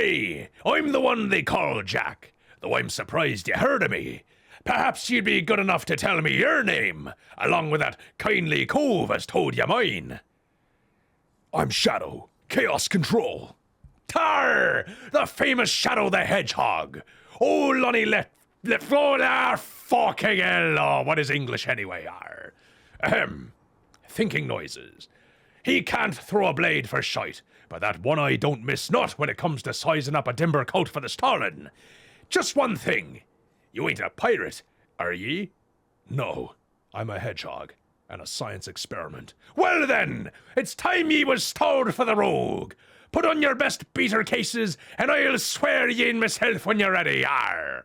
Aye, I'm the one they call Jack, though I'm surprised you heard of me. Perhaps you'd be good enough to tell me your name, along with that kindly cove as told you mine. I'm Shadow, Chaos Control. Tar! The famous Shadow the Hedgehog. Oh, Lonnie, let flow there, fucking hell. Oh, what is English anyway? Thinking noises. He can't throw a blade for shite, but that one eye don't miss not when it comes to sizing up a dimber coat for the stalling. Just one thing. You ain't a pirate, are ye? No, I'm a hedgehog, and a science experiment. Well then, it's time ye was stowed for the rogue. Put on your best beater cases, and I'll swear ye in myself when you're ready, arr.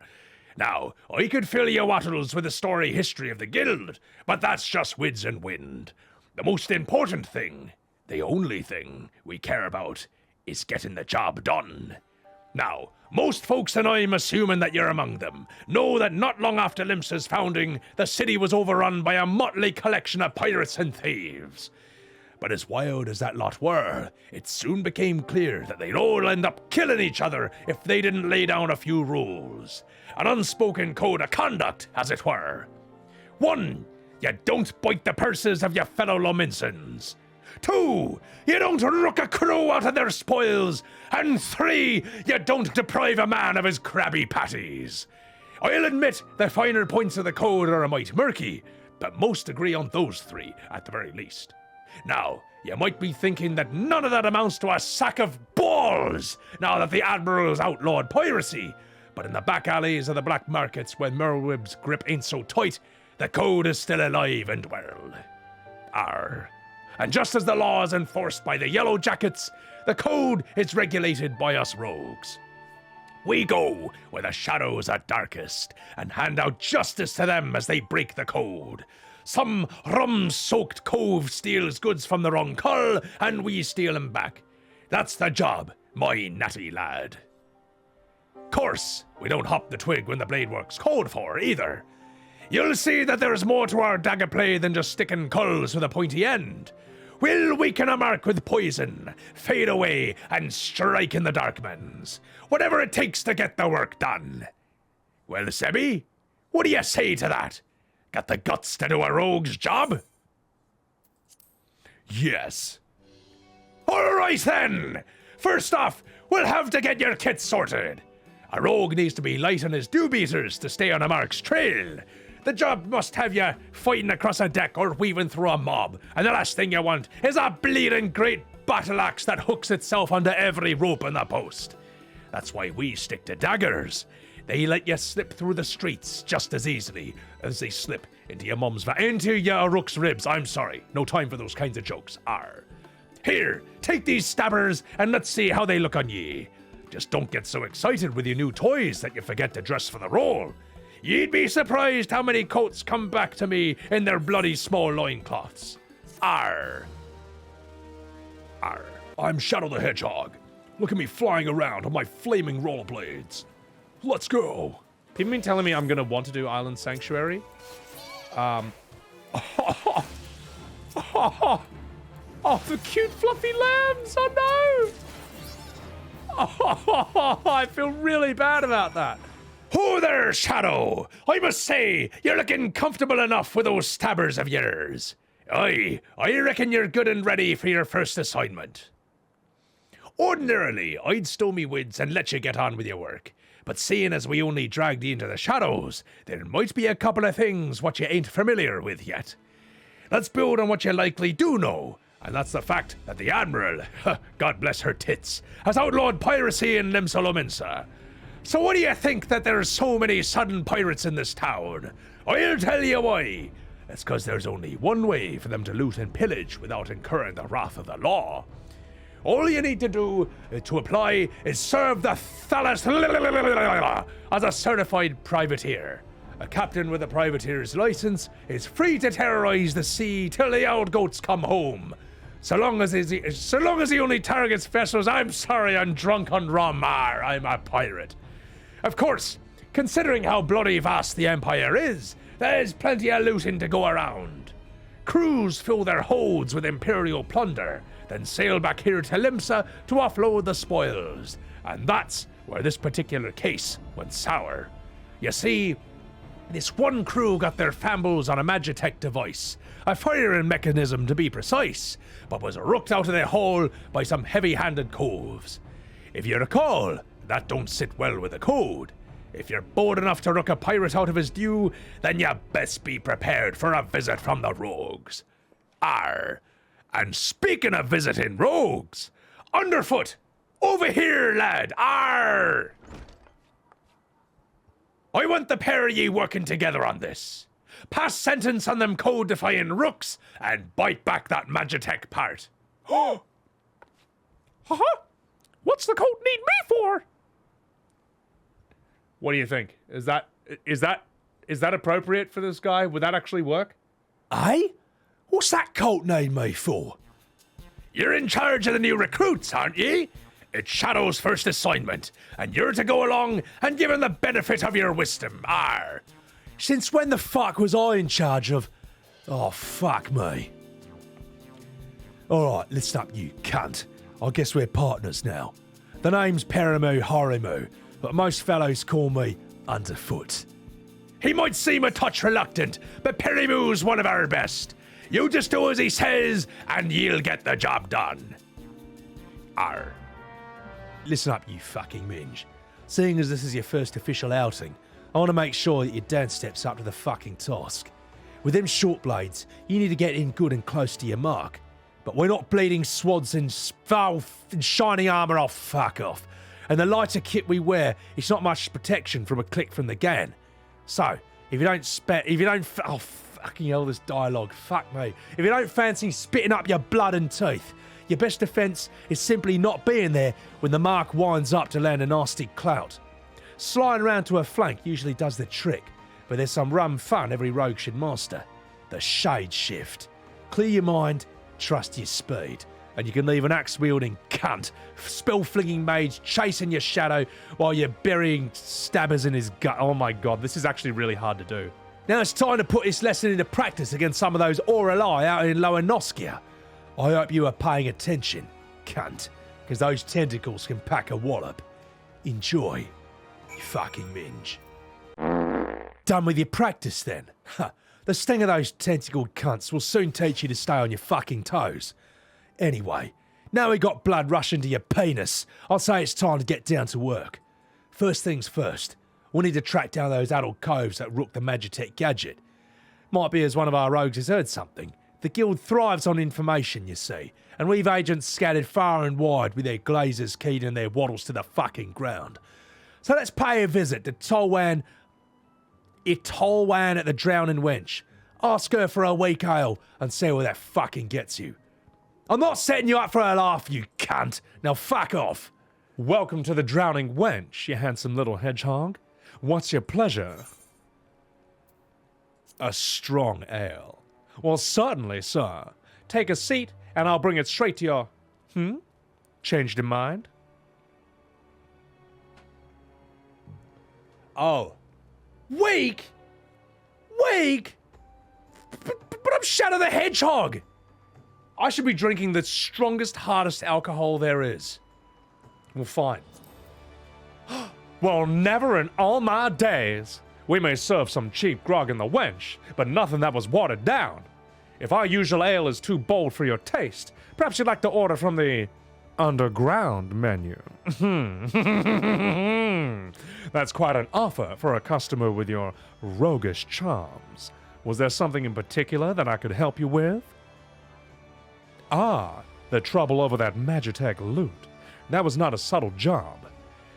Now, I could fill ye wattles with the story history of the guild, but that's just wids and wind. The most important thing, the only thing we care about, is getting the job done. Now, most folks, and I'm assuming that you're among them, know that not long after Limsa's founding, the city was overrun by a motley collection of pirates and thieves. But as wild as that lot were, it soon became clear that they'd all end up killing each other if they didn't lay down a few rules. An unspoken code of conduct, as it were. 1. You don't bite the purses of your fellow Lominsons. 2. You don't rook a crew out of their spoils. And 3. You don't deprive a man of his Krabby Patties. I'll admit the finer points of the code are a mite murky, but most agree on those 3, at the very least. Now, you might be thinking that none of that amounts to a sack of balls, now that the Admiral's outlawed piracy, but in the back alleys of the black markets where Merweb's grip ain't so tight, the code is still alive and well. Arr. And just as the law is enforced by the Yellow Jackets, the code is regulated by us rogues. We go where the shadows are darkest and hand out justice to them as they break the code. Some rum-soaked cove steals goods from the wrong cull, and we steal 'em back. That's the job, my natty lad. Course, we don't hop the twig when the blade work's called for, either. You'll see that there's more to our dagger play than just sticking culls with a pointy end. We'll weaken a mark with poison, fade away, and strike in the darkmans. Whatever it takes to get the work done. Well, Sebby, what do you say to that? Got the guts to do a rogue's job? Yes. All right then. First off, we'll have to get your kit sorted. A rogue needs to be light on his do-beaters to stay on a mark's trail. The job must have you fighting across a deck or weaving through a mob, and the last thing you want is a bleeding great battle axe that hooks itself onto every rope in the post. That's why we stick to daggers. They let you slip through the streets just as easily as they slip into your into your rook's ribs. I'm sorry, no time for those kinds of jokes. Arr. Here, take these stabbers and let's see how they look on ye. Just don't get so excited with your new toys that you forget to dress for the role. You'd be surprised how many coats come back to me in their bloody small loincloths. Arr. Arr. I'm Shadow the Hedgehog. Look at me flying around on my flaming rollerblades. Let's go. People been telling me I'm gonna want to do Island Sanctuary. Oh, the cute fluffy lambs! Oh no! Oh, I feel really bad about that. Who there, Shadow? I must say, you're looking comfortable enough with those stabbers of yours. Aye, I reckon you're good and ready for your first assignment. Ordinarily, I'd stow me wids and let you get on with your work. But seeing as we only dragged you into the shadows, there might be a couple of things what you ain't familiar with yet. Let's build on what you likely do know, and that's the fact that the Admiral, God bless her tits, has outlawed piracy in Limsa. So what do you think that there's so many sudden pirates in this town? I'll tell you why. It's 'cause there's only one way for them to loot and pillage without incurring the wrath of the law. All you need to do to apply is serve the Thalas as a certified privateer. A captain with a privateer's license is free to terrorize the sea till the old goats come home. So long as he only targets vessels, I'm sorry, I'm drunk on rum, I'm a pirate. Of course, considering how bloody vast the Empire is, there's plenty of looting to go around. Crews fill their holds with Imperial plunder, then sail back here to Limsa to offload the spoils. And that's where this particular case went sour. You see, this one crew got their fambos on a Magitech device, a firing mechanism to be precise, but was rooked out of their hole by some heavy-handed coves. If you recall, that don't sit well with the code. If you're bold enough to rook a pirate out of his due, then you best be prepared for a visit from the rogues. Arr! And speaking of visiting rogues, Underfoot, over here, lad, arr! I want the pair of ye working together on this. Pass sentence on them code-defying rooks and bite back that Magitech part. Huh? What's the code need me for? What do you think? Is that appropriate for this guy? Would that actually work? Aye? What's that cult need me for? You're in charge of the new recruits, aren't ye? It's Shadow's first assignment, and you're to go along and give him the benefit of your wisdom, arr. Since when the fuck was I in charge of... Oh, fuck me. Alright, listen up, you cunt. I guess we're partners now. The name's Perimu Harimu, but most fellows call me Underfoot. He might seem a touch reluctant, but Perimu's one of our best. You just do as he says, and you'll get the job done. Arr. Listen up, you fucking minge. Seeing as this is your first official outing, I want to make sure that your dad steps up to the fucking task. With them short blades, you need to get in good and close to your mark. But we're not bleeding swads in shiny armour, oh fuck off. And the lighter kit we wear, it's not much protection from a click from the gan. So, if you don't oh fucking hell, this dialogue, fuck me. If you don't fancy spitting up your blood and teeth, your best defence is simply not being there when the mark winds up to land a nasty clout. Sliding around to her flank usually does the trick, but there's some rum fun every rogue should master. The shade shift. Clear your mind, trust your speed, and you can leave an axe-wielding cunt, spell-flinging mage chasing your shadow while you're burying stabbers in his gut. Oh my god, this is actually really hard to do. Now it's time to put this lesson into practice against some of those Aureli out in Lower Noskia. I hope you are paying attention, cunt, because those tentacles can pack a wallop. Enjoy, you fucking minge. Done with your practice then? Huh. The sting of those tentacled cunts will soon teach you to stay on your fucking toes. Anyway, now we got blood rushing to your penis, I'll say it's time to get down to work. First things first, we'll need to track down those adult coves that rooked the Magitech gadget. Might be as one of our rogues has heard something. The guild thrives on information, you see, and we've agents scattered far and wide with their glazers keyed and their waddles to the fucking ground. So let's pay a visit to Tolwan at the Drowning Wench. Ask her for a weak ale and see where that fucking gets you. I'm not setting you up for a laugh, you cunt. Now fuck off. Welcome to the Drowning Wench, you handsome little hedgehog. What's your pleasure? A strong ale. Well, certainly, sir. Take a seat, and I'll bring it straight to your... Changed your mind? Oh. Weak? Weak? But I'm Shadow the Hedgehog! I should be drinking the strongest, hardest alcohol there is. Well, fine. Well, never in all my days. We may serve some cheap grog in the wench, but nothing that was watered down. If our usual ale is too bold for your taste, perhaps you'd like to order from the underground menu. That's quite an offer for a customer with your roguish charms. Was there something in particular that I could help you with? Ah, the trouble over that Magitech loot. That was not a subtle job.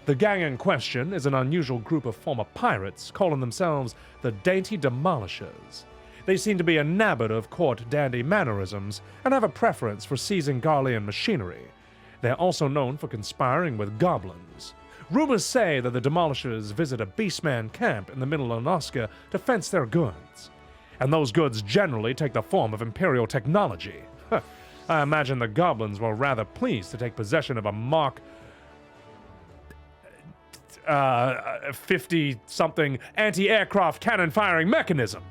The gang in question is an unusual group of former pirates calling themselves the Dainty Demolishers. They seem to be enamored of court dandy mannerisms and have a preference for seizing Garlean machinery. They're also known for conspiring with goblins. Rumors say that the Demolishers visit a beastman camp in the middle of Noskia to fence their goods. And those goods generally take the form of Imperial technology. I imagine the goblins were rather pleased to take possession of a Mark 50-something anti-aircraft cannon-firing mechanism.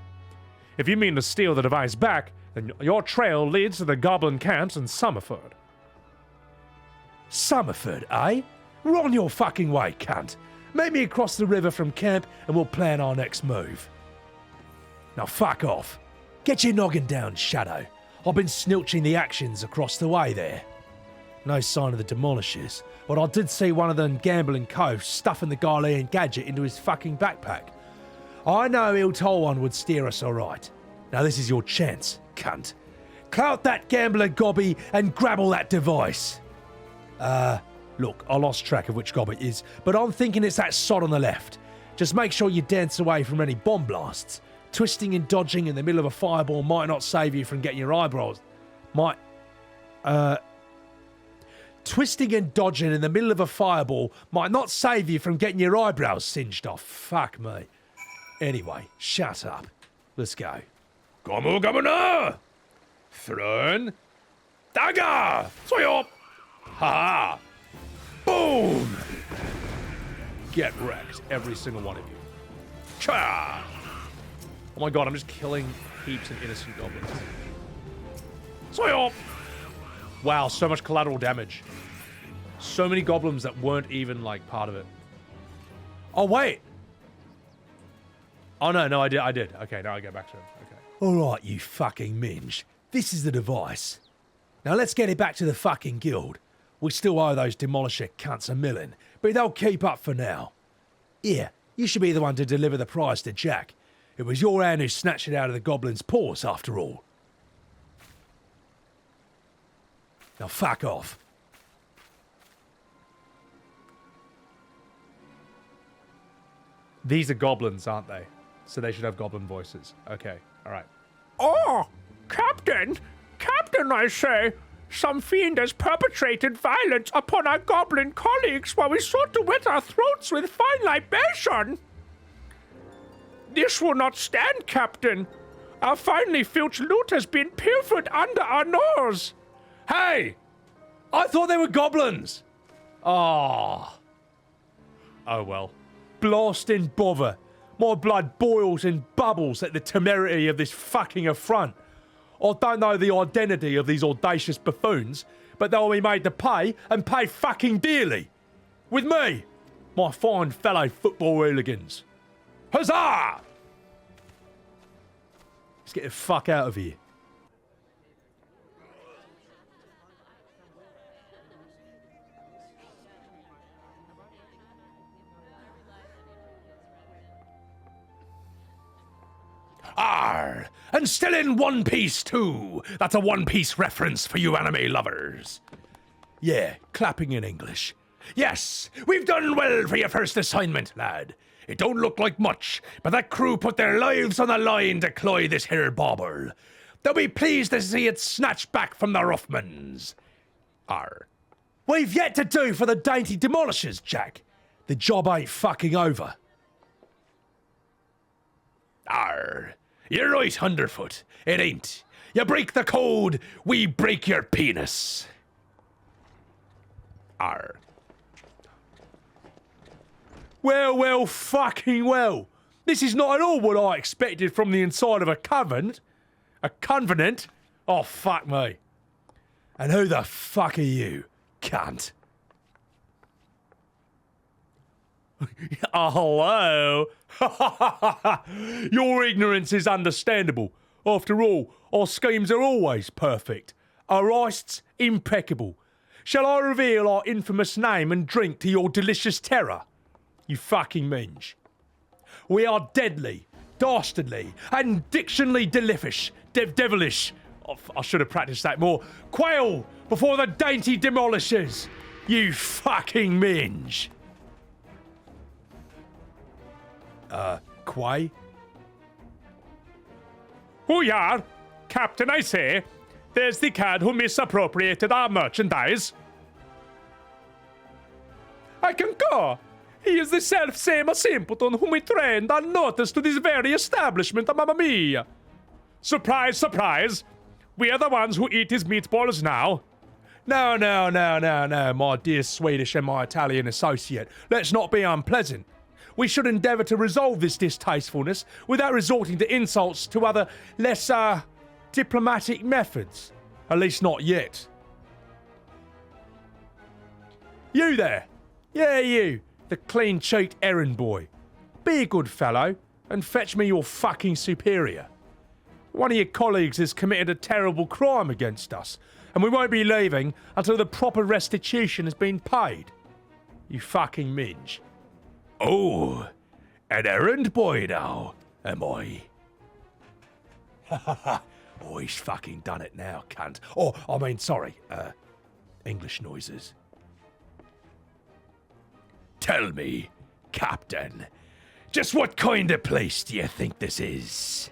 If you mean to steal the device back, then your trail leads to the goblin camps in Summerford. Summerford, eh? We're on your fucking way, cunt. Meet me across the river from camp and we'll plan our next move. Now fuck off. Get your noggin down, Shadow. I've been snilching the actions across the way there. No sign of the demolishers, but I did see one of them gambling coves stuffing the Galilean gadget into his fucking backpack. I know Il-Tolwan would steer us alright. Now this is your chance, cunt. Clout that gambler gobby and grab all that device. Look, I lost track of which gob it is, but I'm thinking it's that sod on the left. Just make sure you dance away from any bomb blasts. Twisting and dodging in the middle of a fireball might not save you from getting your eyebrows. Twisting and dodging in the middle of a fireball might not save you from getting your eyebrows singed off. Fuck me. Anyway, shut up. Let's go. Gomu Gamuna! Throne! Dagger! Soyo! Ha! Boom! Get wrecked, every single one of you. Cha! Oh my god, I'm just killing heaps of innocent goblins. Soyo! Wow, so much collateral damage. So many goblins that weren't even, like, part of it. Oh, wait! Oh, no, I did. Okay, now I go back to him. Okay. Alright, you fucking minge. This is the device. Now let's get it back to the fucking guild. We still owe those demolisher cunts a million, but they'll keep up for now. Here, you should be the one to deliver the prize to Jack. It was your hand who snatched it out of the goblin's paws, after all. Now fuck off. These are goblins, aren't they? So they should have goblin voices. Okay, alright. Oh, Captain! Captain, I say! Some fiend has perpetrated violence upon our goblin colleagues while we sought to wet our throats with fine libation! This will not stand, Captain. Our finely filched loot has been pilfered under our nose. Hey! I thought they were goblins! Oh. Oh well. Blasting bother. My blood boils and bubbles at the temerity of this fucking affront. I don't know the identity of these audacious buffoons, but they'll be made to pay, and pay fucking dearly. With me, my fine fellow football hooligans. Huzzah! Let's get the fuck out of here. Arr! And still in One Piece too! That's a One Piece reference for you anime lovers. Yeah, clapping in English. Yes, we've done well for your first assignment, lad. It don't look like much, but that crew put their lives on the line to cloy this here bauble. They'll be pleased to see it snatched back from the Ruffmans. Arr. We've yet to do for the dainty demolishers, Jack. The job ain't fucking over. Arr. You're right, Underfoot. It ain't. You break the code, we break your penis. Arr. Well, fucking well. This is not at all what I expected from the inside of a covenant. A covenant? Oh, fuck me. And who the fuck are you, cunt? Oh, hello. Your ignorance is understandable. After all, our schemes are always perfect. Our heists, impeccable. Shall I reveal our infamous name and drink to your delicious terror? You fucking minge. We are deadly, dastardly, and dictionally devilish. Oh, I should have practiced that more. Quail before the dainty demolishers. You fucking minge. Quay? Who yar? Captain, I say. There's the cad who misappropriated our merchandise. I concur. He is the self-same simpleton whom we trained unnoticed to this very establishment, Mamma Mia. Surprise, surprise. We are the ones who eat his meatballs now. No, my dear Swedish and my Italian associate. Let's not be unpleasant. We should endeavour to resolve this distastefulness without resorting to insults to other, less, diplomatic methods. At least not yet. You there! Yeah, you, the clean-cheeked errand boy. Be a good fellow and fetch me your fucking superior. One of your colleagues has committed a terrible crime against us, and we won't be leaving until the proper restitution has been paid. You fucking minge. Oh, an errand boy now, am I? Oh, he's fucking done it now, cunt. Oh, I mean, sorry, English noises. Tell me, Captain, just what kind of place do you think this is?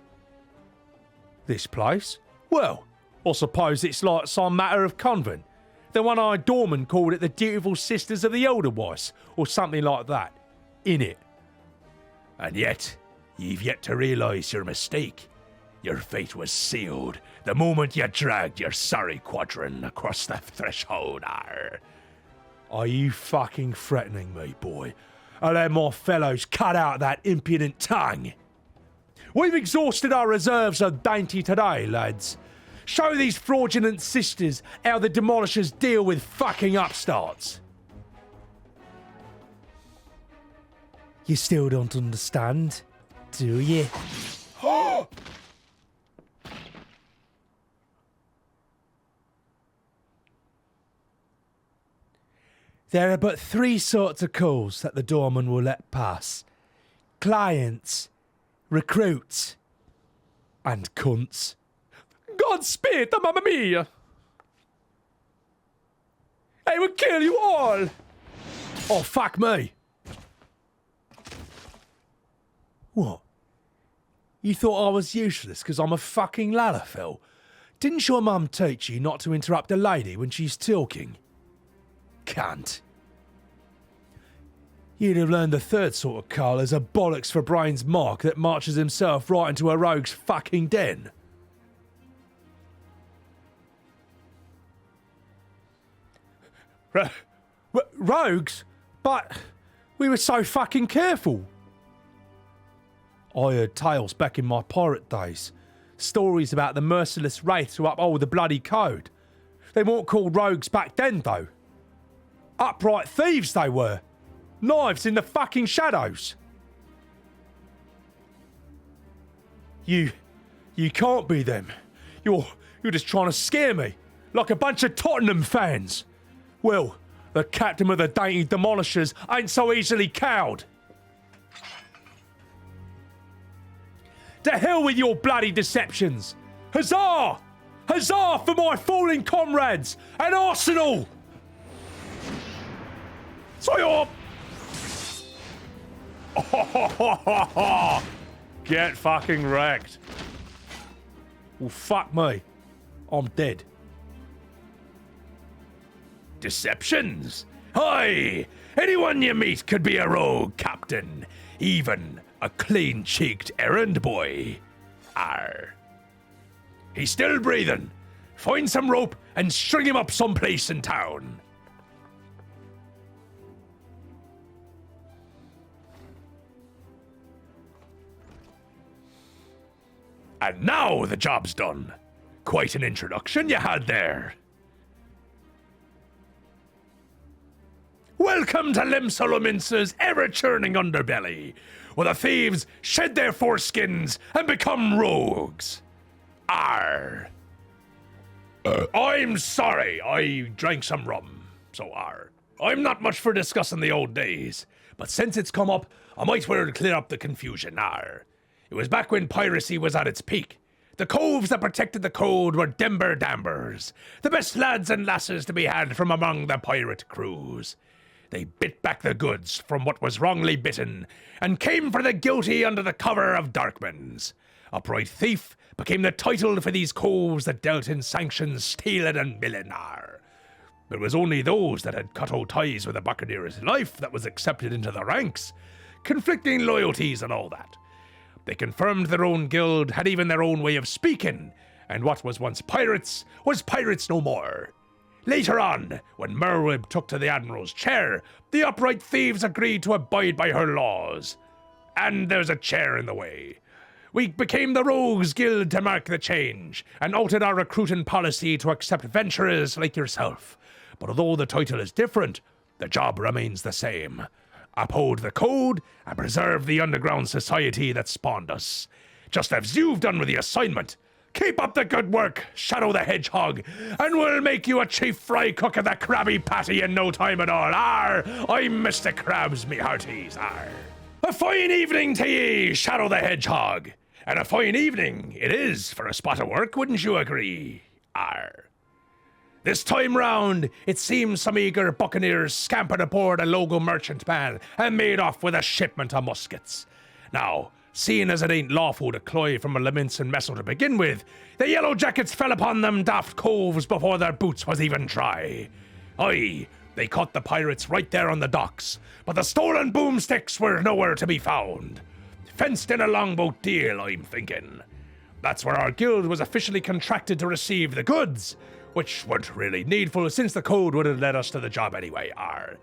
This place? Well, I suppose it's like some matter of convent. The one-eyed doorman called it the Dutiful Sisters of the Edelweiss, or something like that. Innit? And yet, you've yet to realise your mistake. Your fate was sealed the moment you dragged your sorry quadrant across the threshold. Are you fucking threatening me, boy? I'll have my fellows cut out that impudent tongue. We've exhausted our reserves of dainty today, lads. Show these fraudulent sisters how the demolishers deal with fucking upstarts. You still don't understand, do you? There are but three sorts of calls that the doorman will let pass. Clients, recruits, and cunts. Godspeed, mamma mia! I will kill you all! Oh, fuck me. What? You thought I was useless because I'm a fucking lalafell? Didn't your mum teach you not to interrupt a lady when she's talking? Cunt. You'd have learned the third sort of call as a bollocks for brains mark that marches himself right into a rogue's fucking den. Rogues? But we were so fucking careful. I heard tales back in my pirate days. Stories about the merciless wraiths who uphold the bloody code. They weren't called rogues back then, though. Upright thieves they were. Knives in the fucking shadows. You can't be them. You're just trying to scare me. Like a bunch of Tottenham fans. Well, the captain of the dainty demolishers ain't so easily cowed. To hell with your bloody deceptions. Huzzah! Huzzah for my fallen comrades and Arsenal! So get fucking wrecked. Well, fuck me. I'm dead. Deceptions? Aye! Anyone you meet could be a rogue, Captain. Even a clean-cheeked errand boy. Arr. He's still breathing. Find some rope and string him up someplace in town. And now the job's done. Quite an introduction you had there. Welcome to Limsolomince's ever-churning underbelly, where the thieves shed their foreskins and become rogues. Arr. I'm sorry, I drank some rum, so arr. I'm not much for discussing the old days, but since it's come up, I might well clear up the confusion, arr. It was back when piracy was at its peak. The coves that protected the code were dambers, the best lads and lasses to be had from among the pirate crews. They bit back the goods from what was wrongly bitten, and came for the guilty under the cover of darkmans. Upright thief became the title for these coves that dealt in sanctions, stealing and millenar. It was only those that had cut out ties with a buccaneer's life that was accepted into the ranks, conflicting loyalties and all that. They confirmed their own guild, had even their own way of speaking, and what was once pirates was pirates no more. Later on, when Merwib took to the Admiral's chair, the upright thieves agreed to abide by her laws. And there's a chair in the way. We became the Rogues Guild to mark the change, and altered our recruiting policy to accept venturers like yourself. But although the title is different, The job remains the same. Uphold the code and preserve the underground society that spawned us. Just as you've done with the assignment. Keep up the good work, Shadow the Hedgehog, and we'll make you a chief fry cook of the Krabby Patty in no time at all. Arr! I'm Mr Krabbs, me hearties. Arr! A fine evening to ye, Shadow the Hedgehog. And a fine evening it is for a spot of work, wouldn't you agree? Arr! This time round, it seems some eager buccaneers scampered aboard a local merchantman and made off with a shipment of muskets. Now, seeing as it ain't lawful to cloy from a Leminson vessel to begin with, the yellow jackets fell upon them daft coves before their boots was even dry. Aye, they caught the pirates right there on the docks, but the stolen boomsticks were nowhere to be found. Fenced in a longboat deal, I'm thinking. That's where our guild was officially contracted to receive the goods, which weren't really needful since the code would have led us to the job anyway, arr.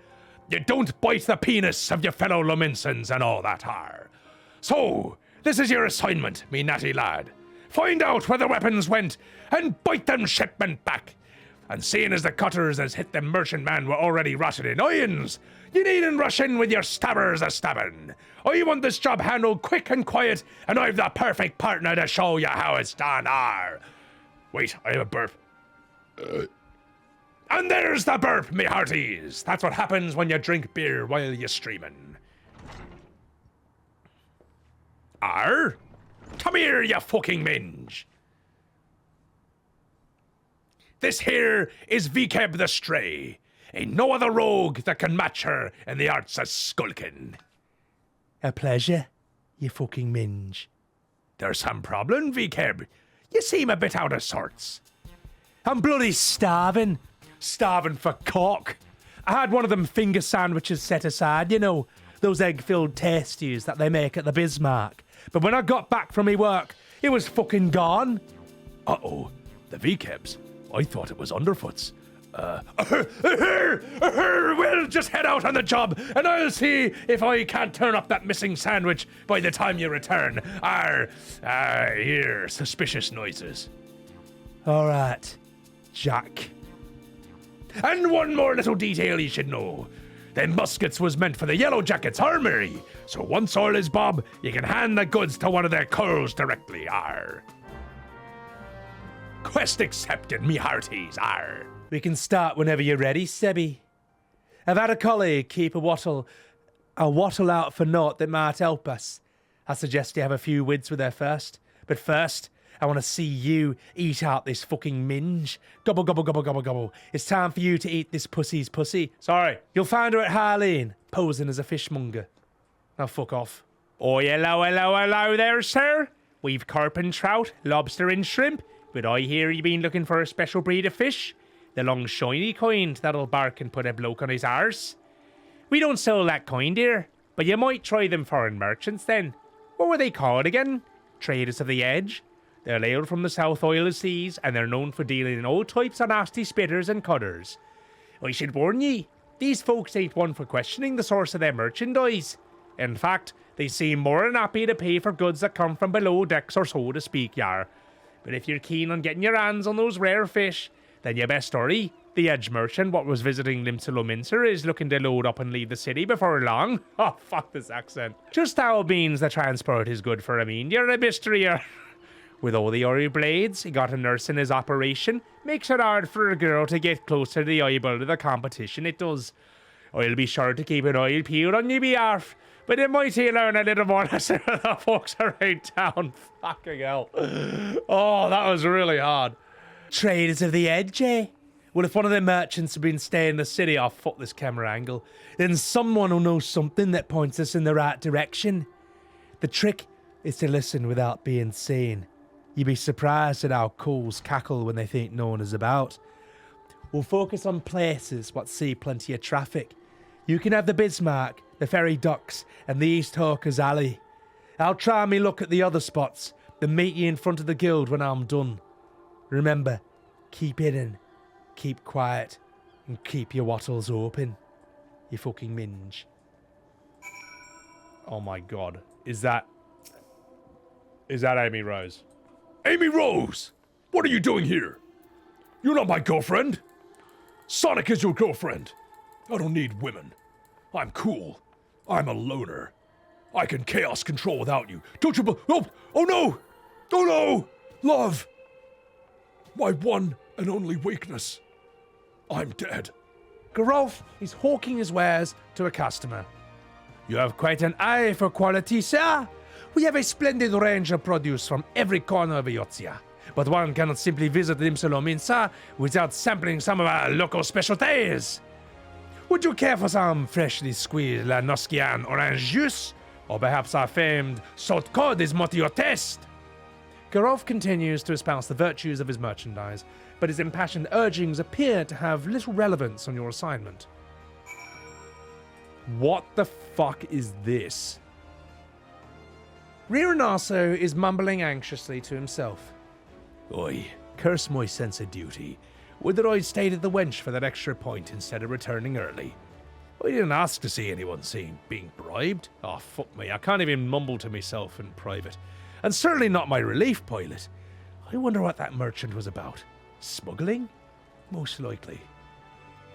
You don't bite the penis of your fellow Leminsons and all that, arr. So, this is your assignment, me natty lad. Find out where the weapons went and bite them shipment back. And seeing as the cutters as hit the merchantman were already rotted in irons, you needn't rush in with your stabbers a-stabbing. I want this job handled quick and quiet, and I've the perfect partner to show you how it's done, arr. Wait, I have a burp. And there's the burp, me hearties. That's what happens when you drink beer while you're streaming. Arr? Come here, you fucking minge. This here is Vikeb the Stray. Ain't no other rogue that can match her in the arts of skulking. A pleasure, you fucking minge. There's some problem, Vikeb. You seem a bit out of sorts. I'm bloody starving. Starving for cock. I had one of them finger sandwiches set aside, you know, those egg-filled tasties that they make at the Bismarck. But when I got back from me work, it was fucking gone. Uh-oh, the Vikebs. I thought it was Underfoot's. We'll just head out on the job, and I'll see if I can't turn up that missing sandwich by the time you return. Hear suspicious noises. All right, Jack. And one more little detail you should know. Them muskets was meant for the Yellow Jackets' armory, so once all is bob, you can hand the goods to one of their curls directly, arr. Quest accepted, me hearties, arr. We can start whenever you're ready, Sebby. I've had a colleague keep a wattle out for naught that might help us. I suggest you have a few wids with her first. But first, I want to see you eat out this fucking minge. Gobble, gobble, gobble, gobble, gobble. It's time for you to eat this pussy's pussy. Sorry, you'll find her at Harleen, posing as a fishmonger. Now fuck off. Oh, hello there, sir. We've carp and trout, lobster and shrimp. But I hear you been looking for a special breed of fish. The long shiny kind that'll bark and put a bloke on his arse. We don't sell that kind here, but you might try them foreign merchants then. What were they called again? Traders of the Edge. They're hailed from the South Isle of Seas, and they're known for dealing in all types of nasty spitters and cutters. I should warn ye, these folks ain't one for questioning the source of their merchandise. In fact, they seem more than happy to pay for goods that come from below decks or so to speak, yar. But if you're keen on getting your hands on those rare fish, then you best hurry. The Edge merchant what was visiting Limsa is looking to load up and leave the city before long. Oh, fuck this accent. Just how means the transport is good for, I mean, you're a mystery. With all the oil blades, he got a nurse in his operation. Makes it hard for a girl to get closer to the eyeball of the competition, it does. I'll be sure to keep an eye peeled on your behalf. But it might learn a little more to some of the folks around town. Fucking hell. Oh, that was really hard. Traders of the Edge, eh? Well, if one of the merchants had been staying in the city, I'll fuck this camera angle, then someone will know something that points us in the right direction. The trick is to listen without being seen. You'd be surprised at how coals cackle when they think no one is about. We'll focus on places what see plenty of traffic. You can have the Bismarck, the ferry docks, and the East Hawkers Alley. I'll try me look at the other spots, then meet you in front of the guild when I'm done. Remember, keep hidden, keep quiet, and keep your wattles open. You fucking minge. Oh my god. Is that Amy Rose? Amy Rose! What are you doing here? You're not my girlfriend. Sonic is your girlfriend. I don't need women. I'm cool. I'm a loner. I can chaos control without you. Don't you oh no! Oh no! Love! My one and only weakness. I'm dead. Garolf is hawking his wares to a customer. You have quite an eye for quality, sir. We have a splendid range of produce from every corner of Iotsia. But one cannot simply visit Limsalominsa without sampling some of our local specialties. Would you care for some freshly squeezed Lanoskian orange juice? Or perhaps our famed salt cod is more to your taste? Garolf continues to espouse the virtues of his merchandise, but his impassioned urgings appear to have little relevance on your assignment. What the fuck is this? Riranaso is mumbling anxiously to himself. Oi, curse my sense of duty. Would that I'd stayed at the wench for that extra point instead of returning early. I didn't ask to see anyone being bribed. Oh, fuck me. I can't even mumble to myself in private. And certainly not my relief pilot. I wonder what that merchant was about. Smuggling? Most likely.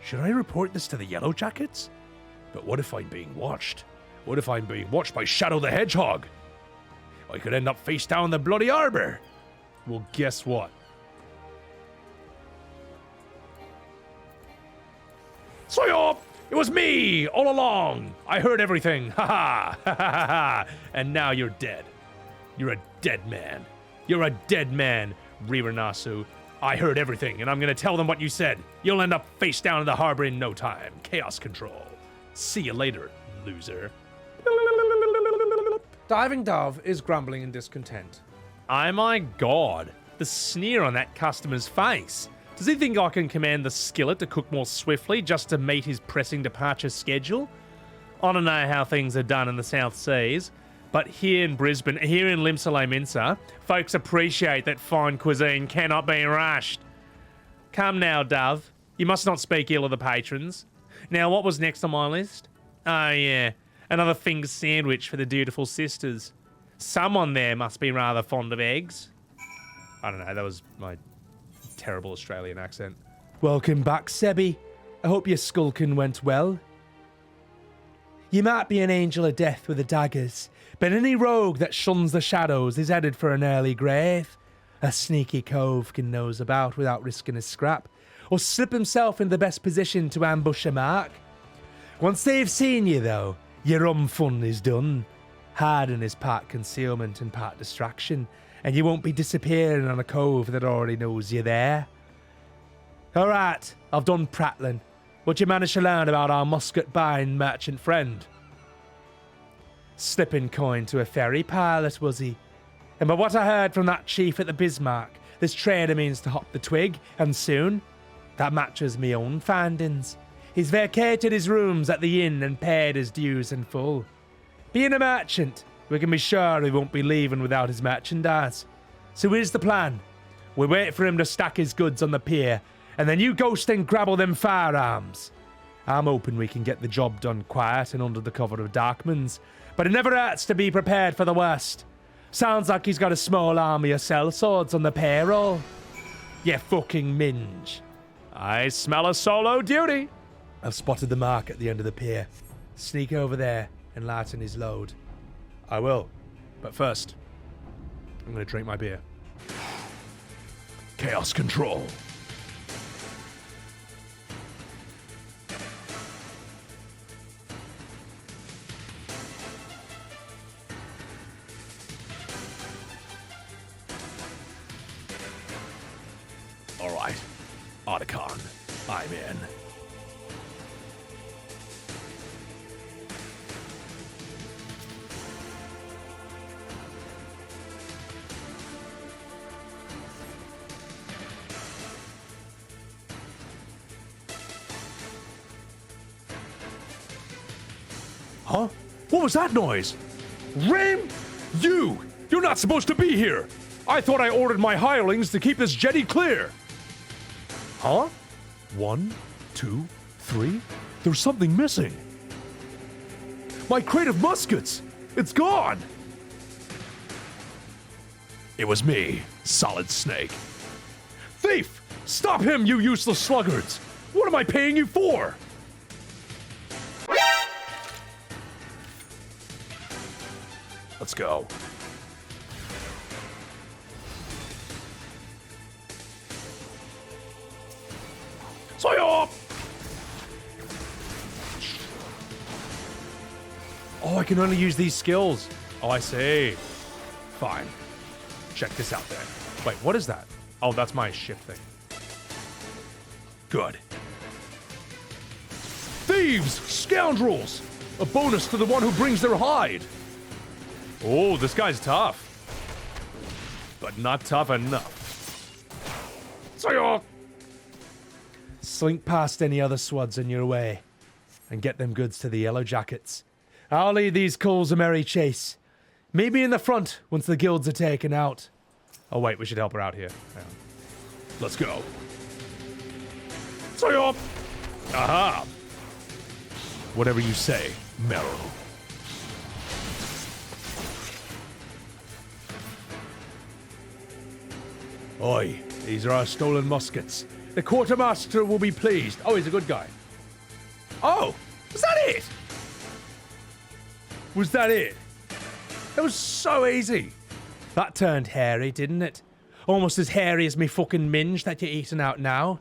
Should I report this to the Yellow Jackets? But what if I'm being watched? What if I'm being watched by Shadow the Hedgehog? I could end up face down in the bloody arbor. Well, guess what? Soyop! It was me all along. I heard everything. Ha ha ha ha ha. And now you're dead. You're a dead man. You're a dead man, Riranasu. I heard everything, and I'm gonna tell them what you said. You'll end up face down in the harbor in no time. Chaos control. See you later, loser. Diving Dove is grumbling in discontent. Oh my god. The sneer on that customer's face. Does he think I can command the skillet to cook more swiftly just to meet his pressing departure schedule? I don't know how things are done in the South Seas, but here in Brisbane, here in Limsalominsa, folks appreciate that fine cuisine cannot be rushed. Come now, Dove. You must not speak ill of the patrons. Now, what was next on my list? Oh, yeah. Another finger sandwich for the dutiful sisters. Someone there must be rather fond of eggs. I don't know, that was my terrible Australian accent. Welcome back, Sebby. I hope your skulking went well. You might be an angel of death with the daggers, but any rogue that shuns the shadows is headed for an early grave. A sneaky cove can nose about without risking a scrap, or slip himself in the best position to ambush a mark. Once they've seen you, though, your fun is done. Hiding is part concealment and part distraction, and you won't be disappearing on a cove that already knows you're there. Alright, I've done prattling. What you managed to learn about our musket-buying merchant friend? Slipping coin to a ferry pilot, was he? And by what I heard from that chief at the Bismarck, this trader means to hop the twig, and soon. That matches me own findings. He's vacated his rooms at the inn and paid his dues in full. Being a merchant, we can be sure he won't be leaving without his merchandise. So here's the plan. We wait for him to stack his goods on the pier, and then you ghost and grabble them firearms. I'm hoping we can get the job done quiet and under the cover of Darkman's, but it never hurts to be prepared for the worst. Sounds like he's got a small army of sellswords on the payroll. You fucking minge. I smell a solo duty. I've spotted the mark at the end of the pier. Sneak over there and lighten his load. I will. But first, I'm going to drink my beer. Chaos control. All right. Otacon, I'm in. Huh? What was that noise? Ram? You're not supposed to be here! I thought I ordered my hirelings to keep this jetty clear! Huh? 1, 2, 3? There's something missing. My crate of muskets! It's gone! It was me, Solid Snake. Thief! Stop him, you useless sluggards! What am I paying you for? Let's go. Soyo! Oh, I can only use these skills. Oh, I see. Fine. Check this out then. Wait, what is that? Oh, that's my shift thing. Good. Thieves! Scoundrels! A bonus to the one who brings their hide! Oh, this guy's tough. But not tough enough. Soyo! Slink past any other swads in your way and get them goods to the yellow jackets. I'll lead these coals a merry chase. Maybe in the front once the guilds are taken out. Oh, wait, we should help her out here. Yeah. Let's go. Soyo! Aha! Whatever you say, Merrow. Oi, these are our stolen muskets. The quartermaster will be pleased. Oh, he's a good guy. Oh! Was that it? Was that it? That was so easy. That turned hairy, didn't it? Almost as hairy as me fucking minge that you're eating out now.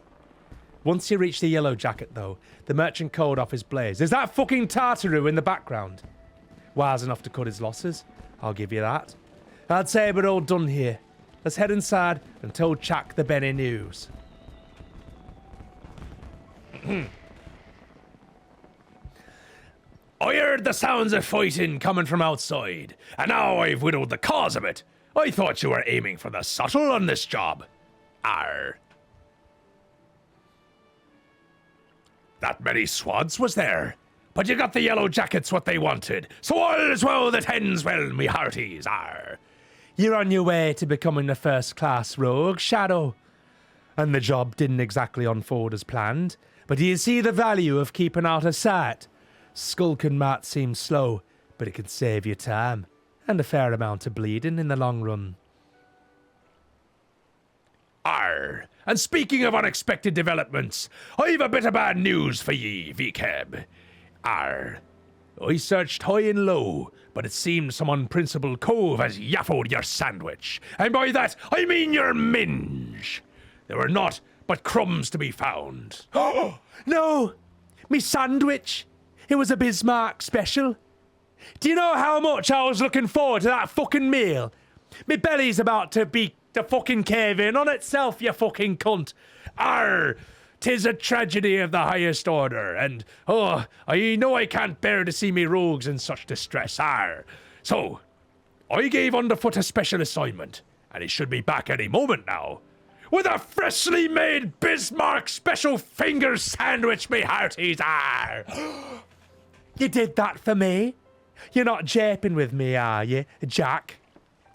Once you reach the yellow jacket, though, the merchant code off his blaze. Is that fucking Tartaroo in the background? Wise enough to cut his losses. I'll give you that. I'd say we're all done here. Let's head inside and tell Chuck the Bene news. I heard the sounds of fighting coming from outside, and now I've widowed the cause of it. I thought you were aiming for the subtle on this job. Arr. That many swads was there, but you got the yellow jackets what they wanted, so all is well that ends well, me hearties. Arr. You're on your way to becoming a first-class rogue, Shadow. And the job didn't exactly unfold as planned, but do you see the value of keeping out of sight? Skulking might seem slow, but it can save you time, and a fair amount of bleeding in the long run. Arr. And speaking of unexpected developments, I've a bit of bad news for ye, VCAB. Arr. I searched high and low, but it seems some unprincipled cove has yaffoed your sandwich. And by that, I mean your minge. There were naught but crumbs to be found. No! Me sandwich! It was a Bismarck special. Do you know how much I was looking forward to that fucking meal? Me belly's about to fucking cave in on itself, you fucking cunt. Arr! 'Tis a tragedy of the highest order, and, I know I can't bear to see me rogues in such distress, arr. So, I gave Underfoot a special assignment, and he should be back any moment now, with a freshly made Bismarck special finger sandwich, me hearties, arr. You did that for me? You're not japing with me, are you, Jack?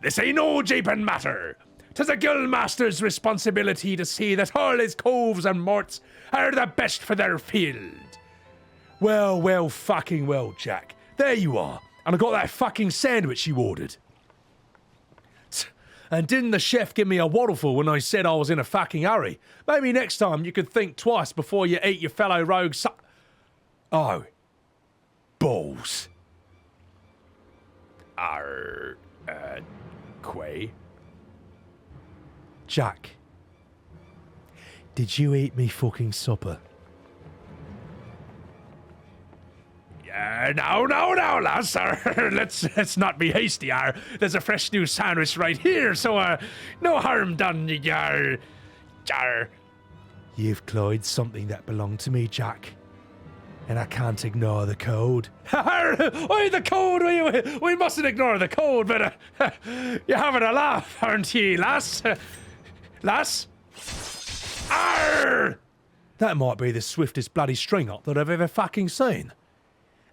This ain't no japing matter. 'Tis a guildmaster's responsibility to see that all his coves and morts are the best for their field. Well, fucking well, Jack. There you are. And I got that fucking sandwich you ordered. And didn't the chef give me a waddleful when I said I was in a fucking hurry? Maybe next time you could think twice before you eat your fellow rogue Oh. Balls. Quay? Jack, did you eat me fucking supper? Now, lass. Let's not be hasty, There's a fresh new sandwich right here, so, no harm done, yar. You've cloyed something that belonged to me, Jack. And I can't ignore the code. Oi, the code! We mustn't ignore the code, but you're having a laugh, aren't ye, lass? Lass? Arr! That might be the swiftest bloody string-up that I've ever fucking seen.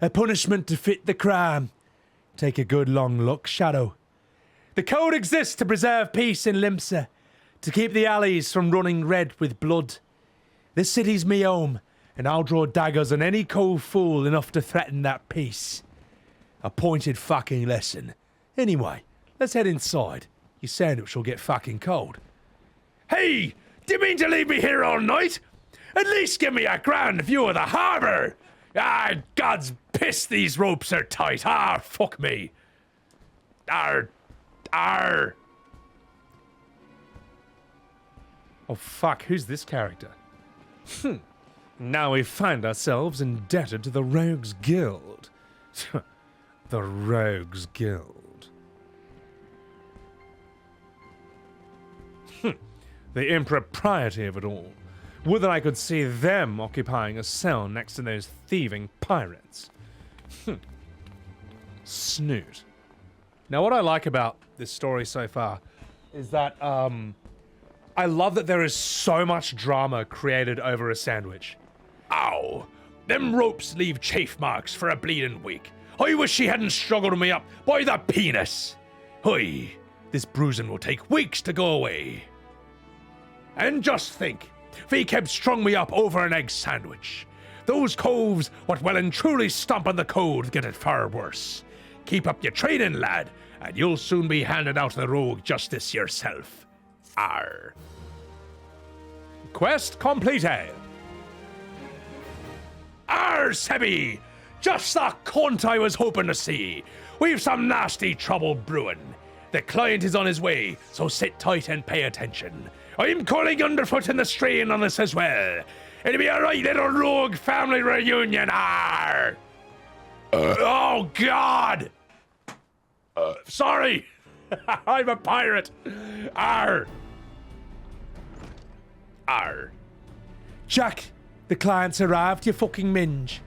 A punishment to fit the crime. Take a good long look, Shadow. The code exists to preserve peace in Limsa, to keep the alleys from running red with blood. This city's me home, and I'll draw daggers on any cove fool enough to threaten that peace. A pointed fucking lesson. Anyway, let's head inside. Your sandwich will get fucking cold. Hey! Do you mean to leave me here all night? At least give me a grand view of the harbour! God's piss, these ropes are tight. Fuck me. Arr. Arr. Oh fuck, who's this character? Now we find ourselves indebted to the Rogues Guild. The Rogues Guild. The impropriety of it all. Would that I could see them occupying a cell next to those thieving pirates. Snoot. Now what I like about this story so far is that, I love that there is so much drama created over a sandwich. Ow. Them ropes leave chafe marks for a bleeding week. I wish she hadn't struggled me up by the penis. Hoy, this bruising will take weeks to go away. And just think, they kept strung me up over an egg sandwich. Those coves what well and truly stomp on the code get it far worse. Keep up your training, lad, and you'll soon be handed out the rogue justice yourself. Arr. Quest completed. Arr, Sebby! Just the cunt I was hoping to see. We've some nasty trouble brewing. The client is on his way, so sit tight and pay attention. I'm calling underfoot in the strain on this as well. It'll be a right little rogue family reunion, arr! Oh, God! Sorry! I'm a pirate! Arr! Arr. Jack, the client's arrived, you fucking minge.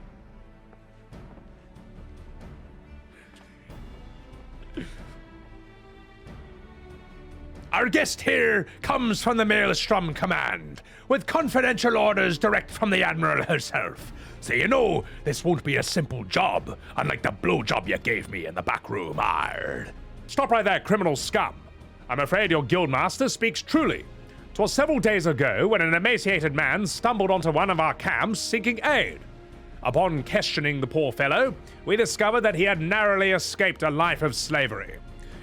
Our guest here comes from the Maelstrom Command, with confidential orders direct from the Admiral herself. So you know, this won't be a simple job, unlike the blowjob you gave me in the back room, arr. Stop right there, criminal scum. I'm afraid your guildmaster speaks truly. 'Twas several days ago when an emaciated man stumbled onto one of our camps seeking aid. Upon questioning the poor fellow, we discovered that he had narrowly escaped a life of slavery.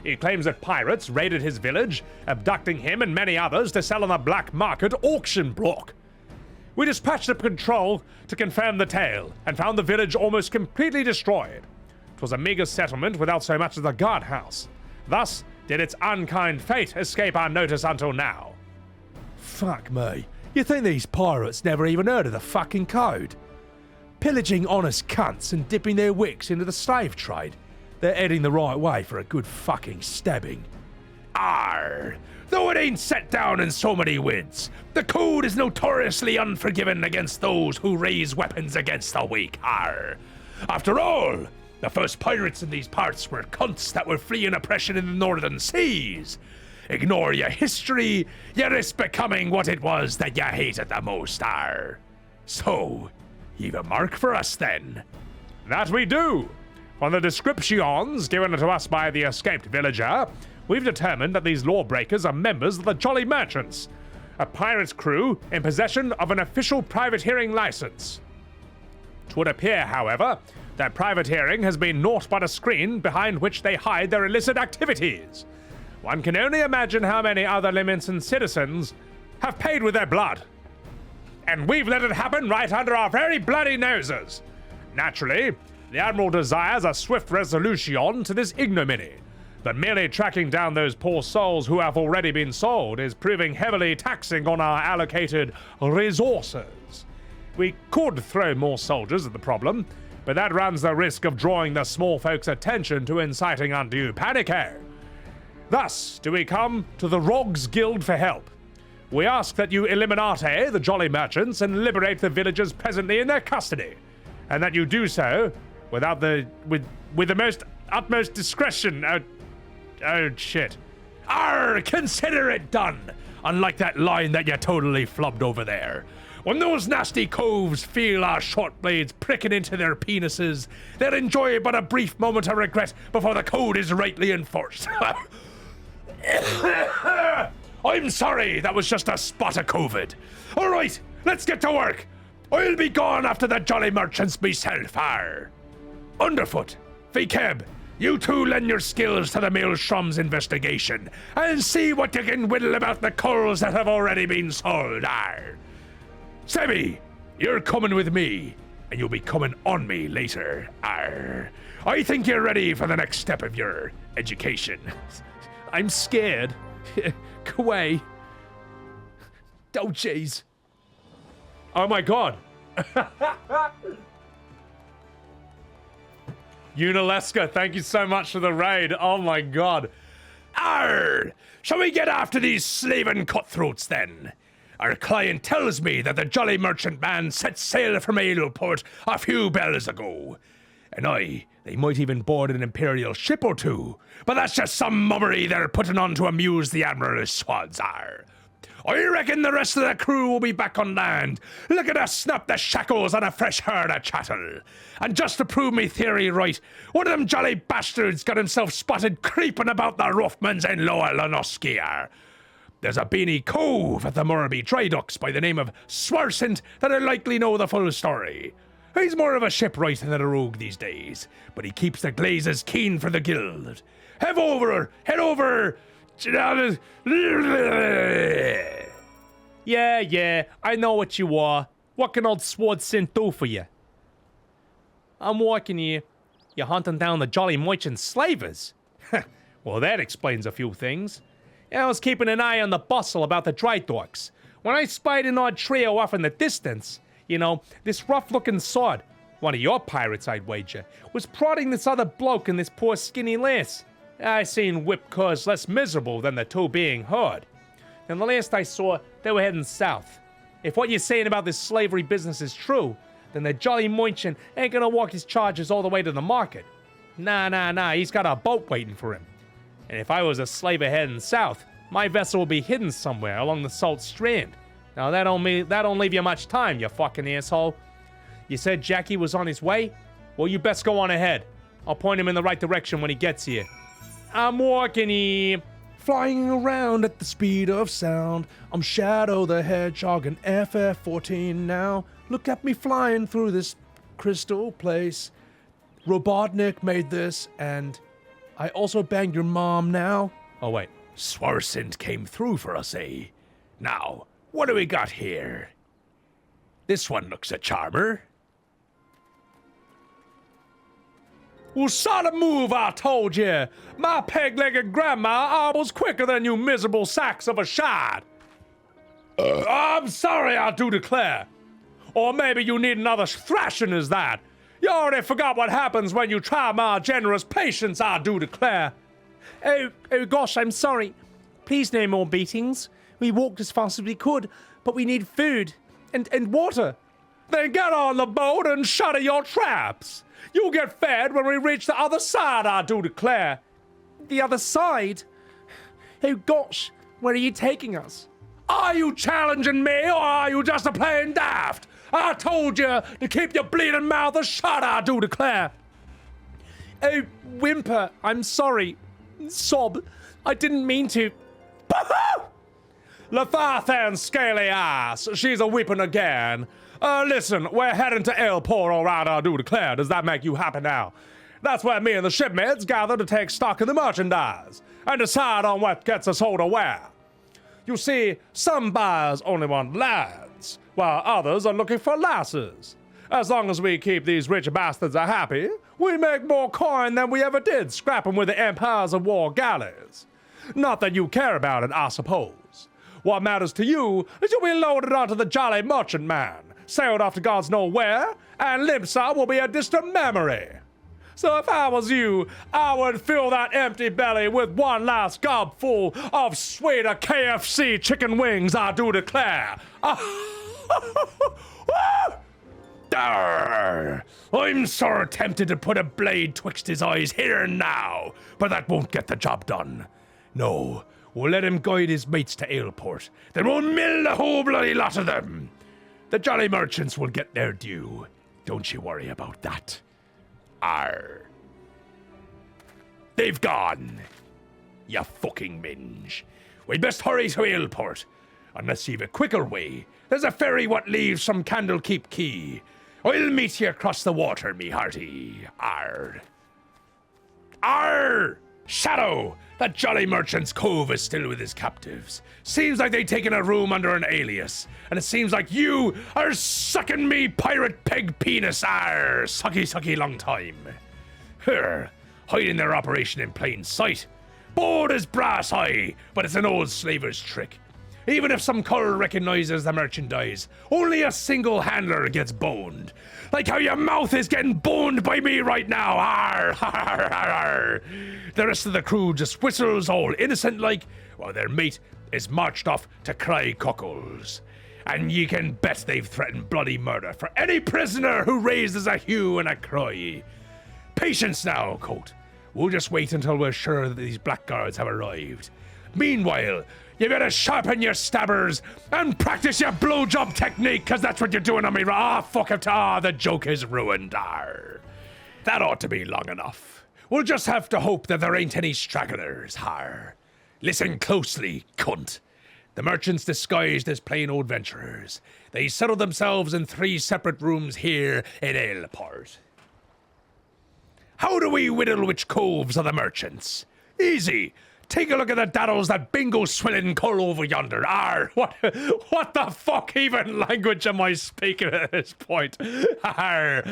He claims that pirates raided his village, abducting him and many others to sell on the black market auction block. We dispatched a patrol to confirm the tale and found the village almost completely destroyed. 'Twas a meager settlement without so much as a guardhouse. Thus did its unkind fate escape our notice until now. Fuck me. You think these pirates never even heard of the fucking code? Pillaging honest cunts and dipping their wicks into the slave trade. They're heading the right way for a good fucking stabbing. Arr! Though it ain't set down in so many words, the code is notoriously unforgiving against those who raise weapons against the weak, arr. After all, the first pirates in these parts were cunts that were fleeing oppression in the northern seas. Ignore your history, you risk becoming what it was that you hated the most, arr. So, you've a mark for us then? That we do! From the descriptions given to us by the escaped villager, we've determined that these lawbreakers are members of the Jolly Merchants, a pirate's crew in possession of an official privateering license. 'Twould appear, however, that privateering has been naught but a screen behind which they hide their illicit activities. One can only imagine how many other Livingston citizens have paid with their blood. And we've let it happen right under our very bloody noses. Naturally, the Admiral desires a swift resolution to this ignominy, but merely tracking down those poor souls who have already been sold is proving heavily taxing on our allocated resources. We could throw more soldiers at the problem, but that runs the risk of drawing the small folks' attention to inciting undue panic. Thus do we come to the Rogues Guild for help. We ask that you eliminate the Jolly Merchants and liberate the villagers presently in their custody, and that you do so without with the utmost discretion. Oh shit. Arr, consider it done! Unlike that line that you totally flubbed over there. When those nasty coves feel our short blades pricking into their penises, they'll enjoy but a brief moment of regret before the code is rightly enforced. I'm sorry, that was just a spot of COVID. All right, let's get to work. I'll be gone after the Jolly Merchants myself, arr. Underfoot, Keb, you two lend your skills to the Maelstrom's investigation and see what you can whittle about the culls that have already been sold, arr. Sebby, you're coming with me, and you'll be coming on me later, arr. I think you're ready for the next step of your education. I'm scared. Go away. Oh, jeez. Oh my god. Unileska, thank you so much for the raid. Oh my god. Arr! Shall we get after these slaving cutthroats then? Our client tells me that the Jolly Merchant Man set sail from Aleport a few bells ago. And they might even board an Imperial ship or two, but that's just some mummery they're putting on to amuse the Admiral's swads are. I reckon the rest of the crew will be back on land, looking to snap the shackles on a fresh herd of chattel. And just to prove me theory right, one of them jolly bastards got himself spotted creeping about the Ruffmans in Lower Lanoskier. There's a beanie cove at the Murrabee Dry Docks by the name of Swarsint that'll likely know the full story. He's more of a shipwright than a rogue these days, but he keeps the glazes keen for the guild. Head over! Yeah, I know what you are. What can old Swarsint do for you? I'm walking here. You're hunting down the Jolly Merchant slavers. Well, that explains a few things. I was keeping an eye on the bustle about the dry docks. When I spied an odd trio off in the distance, you know, this rough-looking sod, one of your pirates, I'd wager, was prodding this other bloke and this poor skinny lass. I seen whipped curs less miserable than the two being heard. And the last I saw, they were heading south. If what you're saying about this slavery business is true, then the Jolly Merchant ain't gonna walk his charges all the way to the market. Nah, he's got a boat waiting for him. And if I was a slaver heading south, my vessel will be hidden somewhere along the Salt Strand. Now that don't leave you much time, you fucking asshole. You said Jackie was on his way? Well, you best go on ahead. I'll point him in the right direction when he gets here. I'm walking here. Flying around at the speed of sound, I'm Shadow the Hedgehog in FF14 now. Look at me flying through this crystal place. Robotnik made this, and I also banged your mom now. Oh, wait. Swarsint came through for us, eh? Now, what do we got here? This one looks a charmer. Well, sort of move, I told you. My peg-legged grandma was quicker than you miserable sacks of a shard. I'm sorry, I do declare. Or maybe you need another thrashing as that. You already forgot what happens when you try my generous patience, I do declare. Oh gosh, I'm sorry. Please no more beatings. We walked as fast as we could, but we need food and water. Then get on the boat and shutter your traps. You'll get fed when we reach the other side, I do declare. The other side? Oh gosh, where are you taking us? Are you challenging me, or are you just a plain daft? I told you to keep your bleeding mouth shut, I do declare. Oh, whimper, I'm sorry. Sob, I didn't mean to. Leviathan scaly ass, she's a weeping again. Listen, we're heading to Aleport, all right, I do declare. Does that make you happy now? That's where me and the shipmates gather to take stock of the merchandise and decide on what gets us all to wear. You see, some buyers only want lads, while others are looking for lasses. As long as we keep these rich bastards happy, we make more coin than we ever did scrapping with the empires of war galleys. Not that you care about it, I suppose. What matters to you is you'll be loaded onto the Jolly Merchant Man, sailed off to God's know where, and Limpsa will be a distant memory. So if I was you, I would fill that empty belly with one last gobful of sweeter KFC chicken wings, I do declare. I'm sore tempted to put a blade twixt his eyes here and now, but that won't get the job done. No, we'll let him guide his mates to Aleport, then we'll mill the whole bloody lot of them. The Jolly Merchants will get their due. Don't you worry about that. Arr. They've gone. You fucking minge. We'd best hurry to Aleport. Unless you've a quicker way. There's a ferry what leaves from Candlekeep Quay. I'll meet you across the water, me hearty. Arr. Arr! Shadow! That Jolly Merchant's Cove is still with his captives. Seems like they've taken a room under an alias. And it seems like you are sucking me pirate peg penis. Arr! Sucky long time. Here, hiding their operation in plain sight. Bold as brass eye, but it's an old slaver's trick. Even if some cull recognizes the merchandise, only a single handler gets boned. Like how your mouth is getting boned by me right now. Arr, arr, arr, arr. The rest of the crew just whistles all innocent like, while their mate is marched off to cry cockles. And ye can bet they've threatened bloody murder for any prisoner who raises a hue and a cry. Patience now, Coat. We'll just wait until we're sure that these blackguards have arrived. Meanwhile, you better sharpen your stabbers and practice your blowjob technique, cause that's what you're doing on me. Ah, fuck it. Ah, the joke is ruined. Arr. That ought to be long enough. We'll just have to hope that there ain't any stragglers. Har. Listen closely, cunt. The merchants disguised as plain old venturers. They settled themselves in 3 separate rooms here in Aleport. How do we whittle which coves are the merchants? Easy. Take a look at the daddles that bingo swilling cull over yonder. Arr, what the fuck even language am I speaking at this point? Arr.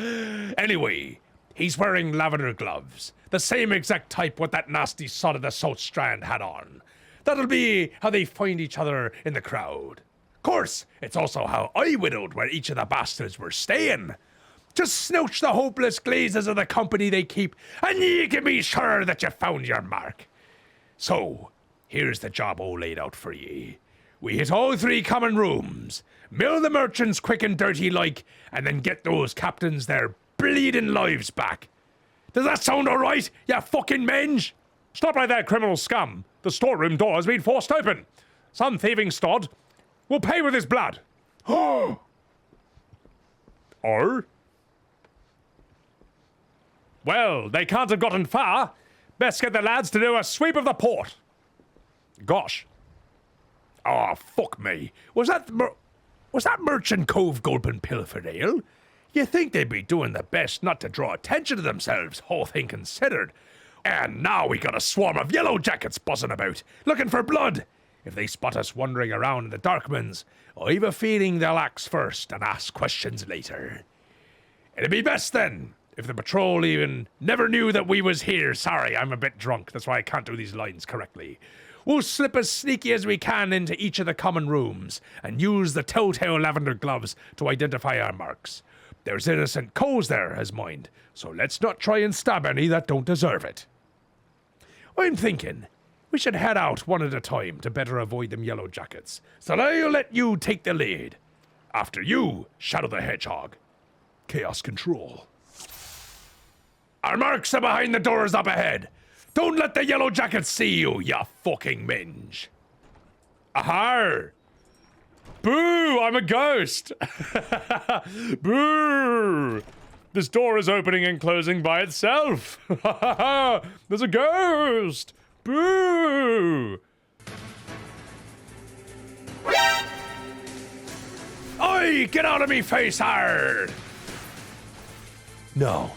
Anyway, he's wearing lavender gloves. The same exact type what that nasty sod of the South Strand had on. That'll be how they find each other in the crowd. Course, it's also how I whittled where each of the bastards were staying. Just snouch the hopeless glazes of the company they keep, and ye can be sure that you found your mark. So, here's the job all laid out for ye. We hit all 3 common rooms, mill the merchants quick and dirty like, and then get those captains their bleeding lives back. Does that sound alright, you fucking menge? Stop right there, criminal scum. The storeroom door has been forced open. Some thieving stod will pay with his blood. Oh! Or? Well, they can't have gotten far. Best get the lads to do a sweep of the port. Gosh. Oh, fuck me. Was that merchant cove gulping pilfered ale? You think they'd be doing their best not to draw attention to themselves, whole thing considered. And now we got a swarm of yellow jackets buzzing about, looking for blood. If they spot us wandering around in the darkmans, I've a feeling they'll axe first and ask questions later. It'd be best then, if the patrol even never knew that we was here. Sorry, I'm a bit drunk, that's why I can't do these lines correctly. We'll slip as sneaky as we can into each of the common rooms and use the telltale lavender gloves to identify our marks. There's innocent coals there, as mind, so let's not try and stab any that don't deserve it. I'm thinking we should head out one at a time to better avoid them yellow jackets, so I'll let you take the lead. After you, Shadow the Hedgehog. Chaos Control. Our marks are behind the doors up ahead. Don't let the yellow jackets see you, ya fucking minge. Ahar! Boo! I'm a ghost! Boo! This door is opening and closing by itself. There's a ghost! Boo! Oi! Get out of me face, hard! No.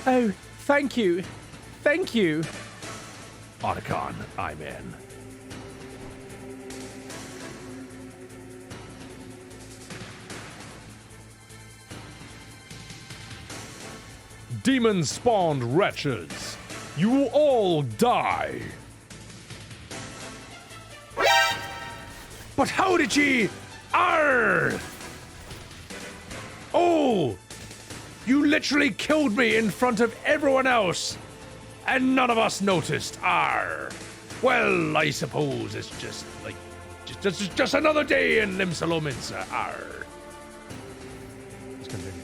Oh, thank you. Thank you. Otacon, I'm in. Demon-spawned wretches, you will all die. But how did ye... Arr! Oh! You literally killed me in front of everyone else, and none of us noticed. Arr! Well, I suppose it's just like... Just another day in Limsa-Lominsa. Arr! Let's continue.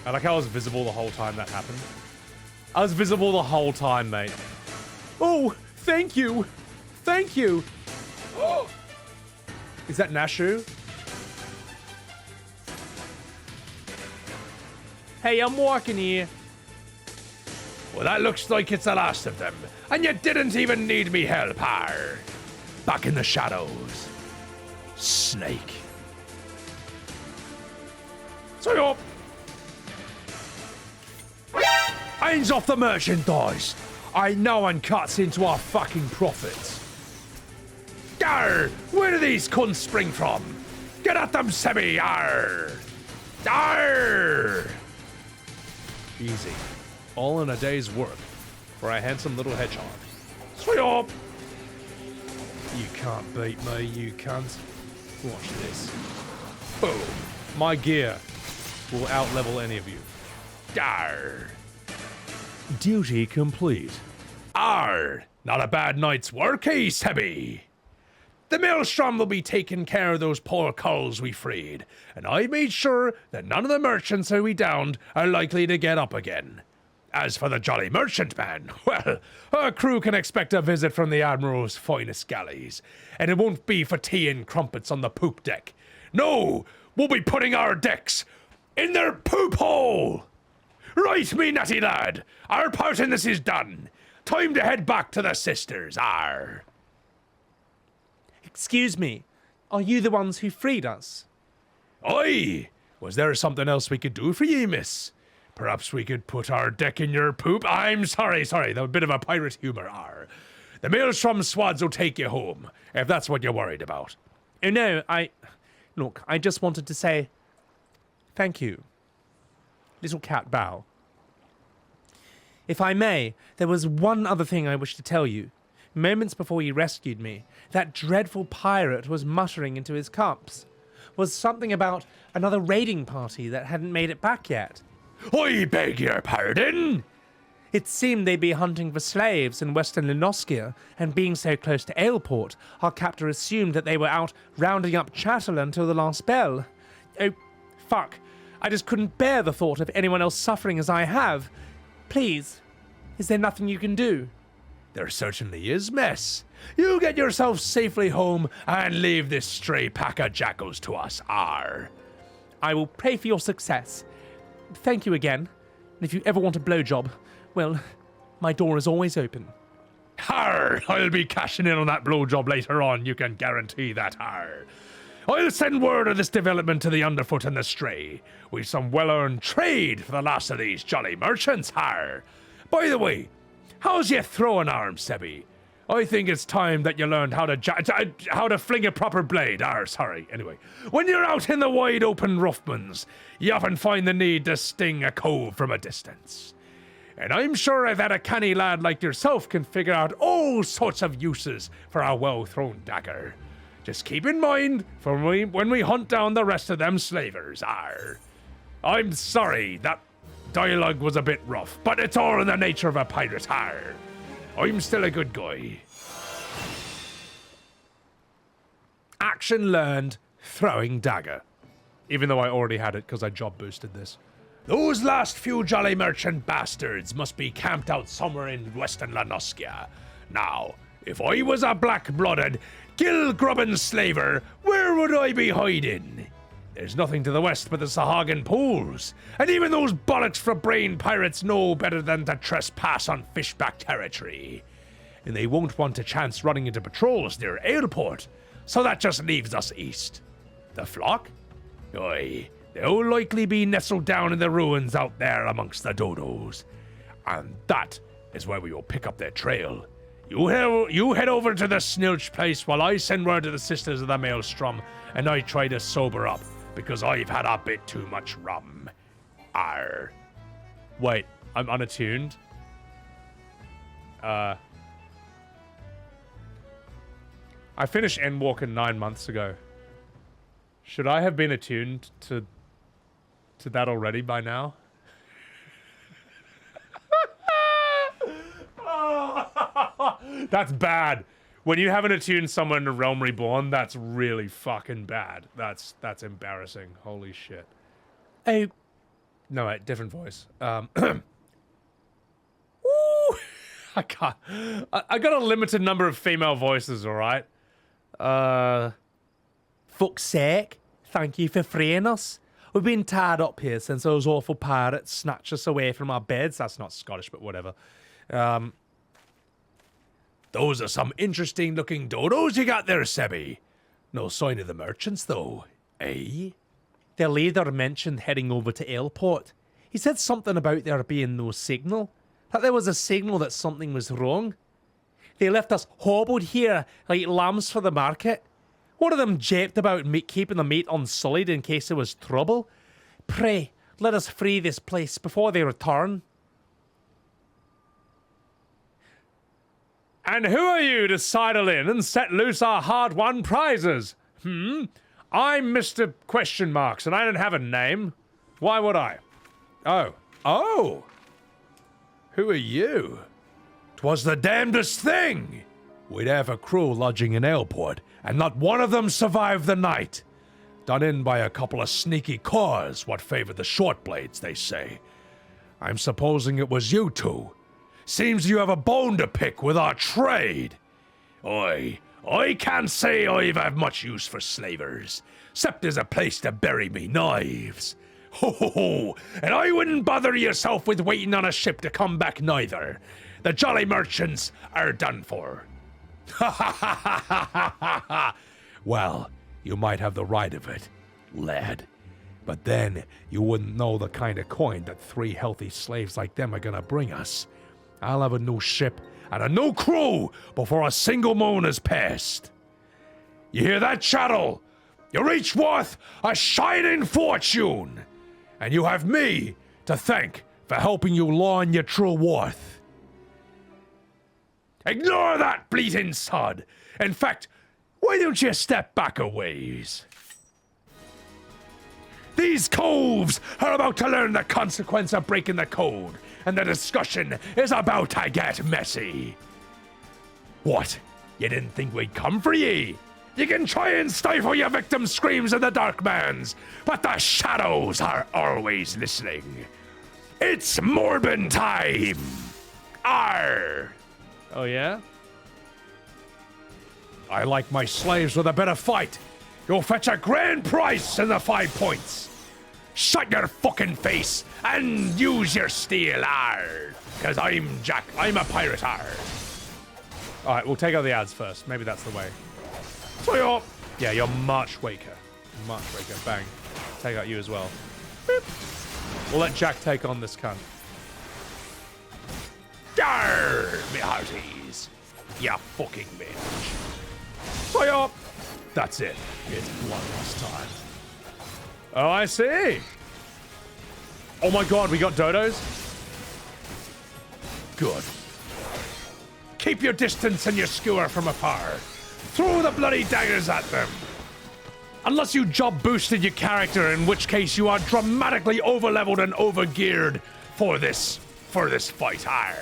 I like how I was visible the whole time that happened. I was visible the whole time, mate. Oh, thank you. Thank you. Oh. Is that Nashu? Hey, I'm walking here. Well, that looks like it's the last of them. And you didn't even need me help, Arr. Back in the shadows. Snake. So up. Hands off the merchandise. I know one cuts into our fucking profits. Arr! Where do these cunts spring from? Get at them, Sebby! Arr! Arr! Easy. All in a day's work for a handsome little hedgehog. Sweet up! You can't beat me, you cunt. Watch this. Boom. My gear will outlevel any of you. Arr! Duty complete. Arr! Not a bad night's work, eh, Sebby? The maelstrom will be taking care of those poor culls we freed, and I made sure that none of the merchants who we downed are likely to get up again. As for the Jolly Merchantman, well, our crew can expect a visit from the Admiral's finest galleys, and it won't be for tea and crumpets on the poop deck. No, we'll be putting our decks in their poop hole! Right, me natty lad, our part in this is done. Time to head back to the sisters, arr. Excuse me, are you the ones who freed us? Aye! Was there something else we could do for ye, miss? Perhaps we could put our deck in your poop? I'm sorry, that was a bit of a pirate humor, arr. The maelstrom swads will take you home, if that's what you're worried about. Oh no, Look, I just wanted to say thank you. Little cat bow. If I may, there was one other thing I wish to tell you. Moments before you rescued me, that dreadful pirate was muttering into his cups. Was something about another raiding party that hadn't made it back yet. I beg your pardon? It seemed they'd be hunting for slaves in western Linoskia, and being so close to Aleport, our captor assumed that they were out rounding up chattel until the last bell. Oh, fuck. I just couldn't bear the thought of anyone else suffering as I have. Please, is there nothing you can do? There certainly is, miss. You get yourself safely home and leave this stray pack of jackals to us, arr. I will pray for your success. Thank you again. And if you ever want a blowjob, well, my door is always open. Arr! I'll be cashing in on that blowjob later on, you can guarantee that, arr. I'll send word of this development to the Underfoot and the Stray. We've some well-earned trade for the last of these jolly merchants, arr. By the way, how's your throwing arm, Sebby? I think it's time that you learned how to fling a proper blade. Sorry. Anyway, when you're out in the wide open roughmans, you often find the need to sting a cove from a distance. And I'm sure that a canny lad like yourself can figure out all sorts of uses for a well-thrown dagger. Just keep in mind for when we hunt down the rest of them slavers. I'm sorry, that dialogue was a bit rough, but it's all in the nature of a pirate. I'm still a good guy. Action learned, throwing dagger. Even though I already had it because I job boosted this. Those last few jolly merchant bastards must be camped out somewhere in western Linoskia. Now, if I was a black-blooded, gill-grubbing slaver, where would I be hiding? There's nothing to the west but the Sahagan pools, and even those bollocks for brain pirates know better than to trespass on fishback territory. And they won't want a chance running into patrols near Aleport, so that just leaves us east. The flock? Aye, they'll likely be nestled down in the ruins out there amongst the dodos. And that is where we will pick up their trail. You head over to the Snilch place while I send word to the Sisters of the Maelstrom and I try to sober up, because I've had a bit too much rum. Arr. Wait, I'm unattuned? I finished Endwalker 9 months ago. Should I have been attuned to that already by now? That's bad. When you haven't attuned someone to Realm Reborn, that's really fucking bad. That's embarrassing. Holy shit. Oh, No, wait, different voice. ooh. I can't. I got a limited number of female voices, alright? Fuck's sake, thank you for freeing us. We've been tied up here since those awful pirates snatched us away from our beds. That's not Scottish, but whatever. Those are some interesting looking dodos you got there, Sebby. No sign of the merchants, though, eh? Their leader mentioned heading over to Aleport. He said something about there being no signal. That there was a signal that something was wrong. They left us hobbled here like lambs for the market. One of them japed about keeping the meat unsullied in case there was trouble. Pray, let us free this place before they return. And who are you to sidle in and set loose our hard-won prizes? I'm Mr. Question Marks, and I don't have a name. Why would I? Oh! Who are you? 'Twas the damnedest thing! We'd have a crew lodging in Ailport, and not one of them survived the night. Done in by a couple of sneaky curs what favor the short blades, they say. I'm supposing it was you two. Seems you have a bone to pick with our trade. I can't say I've had much use for slavers, except there's a place to bury me knives. Ho ho ho! And I wouldn't bother yourself with waiting on a ship to come back neither. The jolly merchants are done for. Ha ha ha ha ha ha ha! Well, you might have the right of it, lad. But then you wouldn't know the kind of coin that 3 healthy slaves like them are gonna bring us. I'll have a new ship and a new crew before a single moon has passed. You hear that, chattel? You're each worth a shining fortune. And you have me to thank for helping you learn your true worth. Ignore that, bleating sod. In fact, why don't you step back a ways? These coves are about to learn the consequence of breaking the code, and the discussion is about to get messy. What? You didn't think we'd come for ye? You can try and stifle your victim's screams in the dark man's, but the shadows are always listening. It's Morbin time! Arr! Oh, yeah? I like my slaves with a bit of fight. You'll fetch a grand price in the 5 points. Shut your fucking face and use your steel, arr. Cause I'm Jack, I'm a pirate, arr. Alright, we'll take out the ads first. Maybe that's the way. So you're... Yeah, you're March Waker. March Waker, bang. Take out you as well. Beep. We'll let Jack take on this cunt. Arr, me hearties. Ya fucking bitch. So you're... That's it. It's bloodless time. Oh, I see. Oh my god, we got dodos? Good. Keep your distance and your skewer from afar. Throw the bloody daggers at them. Unless you job boosted your character, in which case you are dramatically overleveled and overgeared for this fight. Arr.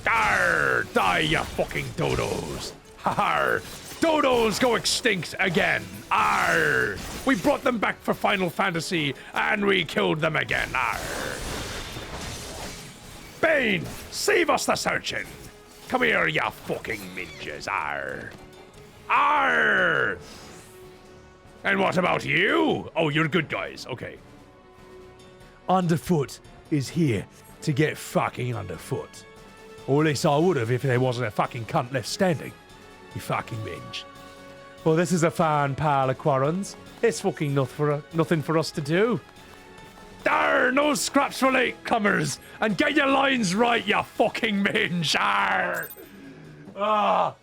Arr, die you fucking dodos. Har. Dodos go extinct again. Arr. We brought them back for Final Fantasy and we killed them again. Arr. Bane, save us the searching. Come here, you fucking ninjas. Arr. Arr. And what about you? Oh, you're good guys. Okay. Underfoot is here to get fucking underfoot. Or at least I would have if there wasn't a fucking cunt left standing. You fucking minge. Well, this is a fine pile of quarrons. It's fucking nothing for us to do. Arr, no scraps for latecomers. And get your lines right, you fucking minge. Arr. Ah.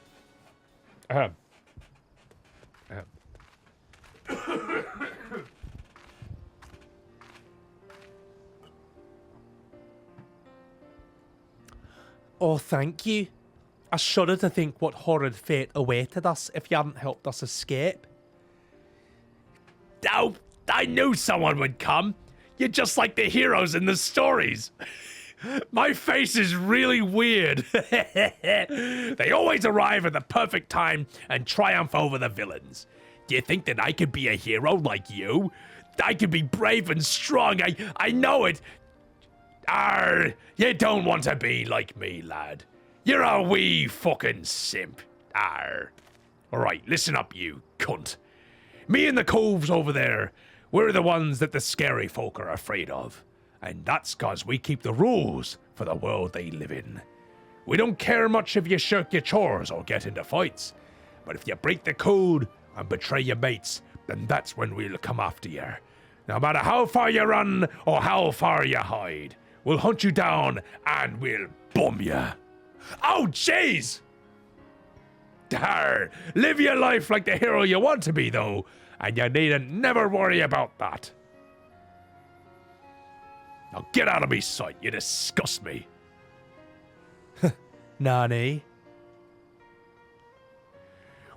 Oh, thank you. I shudder to think what horrid fate awaited us if you hadn't helped us escape. Oh, I knew someone would come. You're just like the heroes in the stories. My face is really weird. They always arrive at the perfect time and triumph over the villains. Do you think that I could be a hero like you? I could be brave and strong. I know it. Arr, you don't want to be like me, lad. You're a wee fucking simp. Arr. Alright, listen up, you cunt. Me and the coves over there, we're the ones that the scary folk are afraid of. And that's 'cause we keep the rules for the world they live in. We don't care much if you shirk your chores or get into fights. But if you break the code and betray your mates, then that's when we'll come after you. No matter how far you run or how far you hide, we'll hunt you down and we'll bum you. Oh, jeez! Dar, live your life like the hero you want to be, though, and you needn't never worry about that. Now get out of me sight, you disgust me. Nani?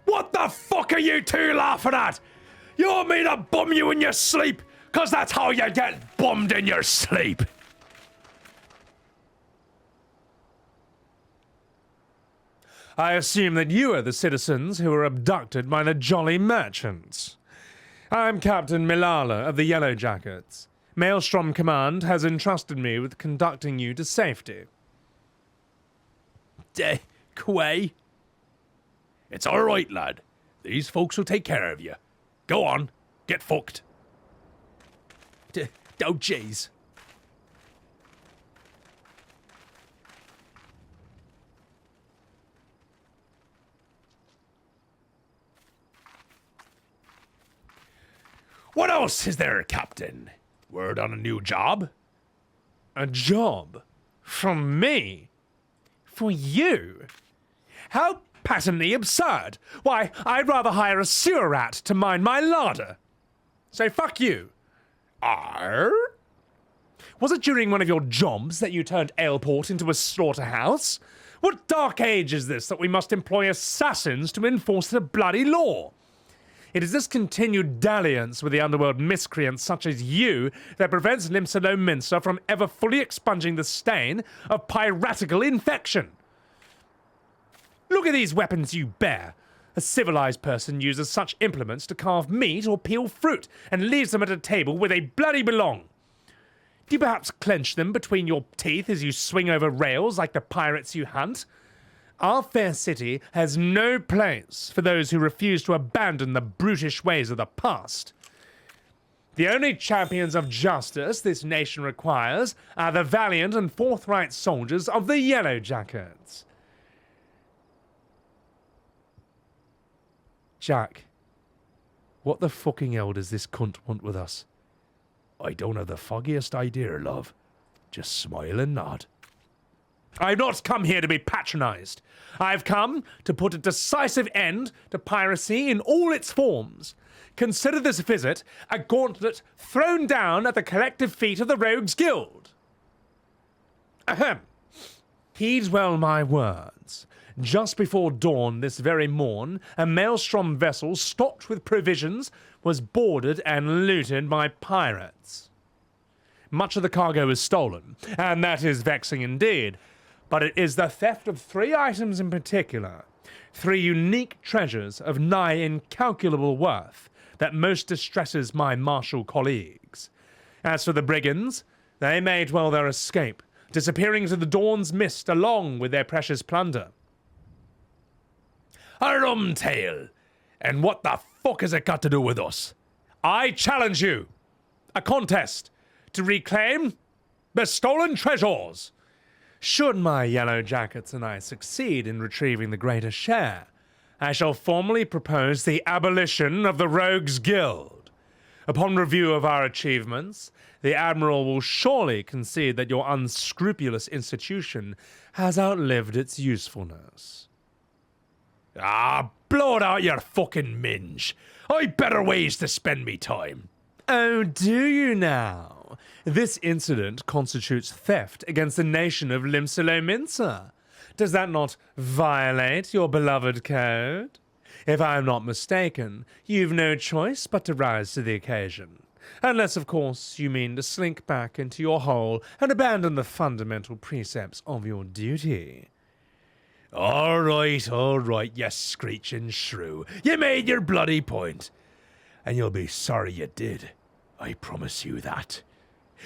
What the fuck are you two laughing at? You want me to bum you in your sleep? 'Cause that's how you get bummed in your sleep. I assume that you are the citizens who were abducted by the Jolly Merchants. I'm Captain Milala of the Yellow Jackets. Maelstrom Command has entrusted me with conducting you to safety. Quay? It's all right, lad. These folks will take care of you. Go on, get fucked. Oh, jeez. What else is there, Captain? Word on a new job? A job? From me? For you? How patently absurd! Why, I'd rather hire a sewer rat to mind my larder. So fuck you. Arr? Was it during one of your jobs that you turned Aleport into a slaughterhouse? What dark age is this that we must employ assassins to enforce the bloody law? It is this continued dalliance with the underworld miscreants such as you that prevents Limsa from ever fully expunging the stain of piratical infection. Look at these weapons you bear. A civilized person uses such implements to carve meat or peel fruit and leaves them at a table where they bloody belong. Do you perhaps clench them between your teeth as you swing over rails like the pirates you hunt? Our fair city has no place for those who refuse to abandon the brutish ways of the past. The only champions of justice this nation requires are the valiant and forthright soldiers of the Yellow Jackets. Jack, what the fucking hell does this cunt want with us? I don't have the foggiest idea, love. Just smile and nod. I've not come here to be patronized. I've come to put a decisive end to piracy in all its forms. Consider this visit a gauntlet thrown down at the collective feet of the Rogues Guild. Ahem. Heed well my words. Just before dawn this very morn, a maelstrom vessel stocked with provisions was boarded and looted by pirates. Much of the cargo is stolen, and that is vexing indeed. But it is the theft of 3 items in particular, 3 unique treasures of nigh incalculable worth, that most distresses my martial colleagues. As for the brigands, they made well their escape, disappearing into the dawn's mist along with their precious plunder. A rum tale. And what the fuck has it got to do with us? I challenge you! A contest to reclaim the stolen treasures! Should my Yellow Jackets and I succeed in retrieving the greater share, I shall formally propose the abolition of the Rogues Guild. Upon review of our achievements, the Admiral will surely concede that your unscrupulous institution has outlived its usefulness. Ah, blow it out your fucking minge. I've better ways to spend me time. Oh, do you now? This incident constitutes theft against the nation of Limsa. Does that not violate your beloved code? If I am not mistaken, you've no choice but to rise to the occasion. Unless, of course, you mean to slink back into your hole and abandon the fundamental precepts of your duty. All right, you screeching shrew. You made your bloody point. And you'll be sorry you did. I promise you that.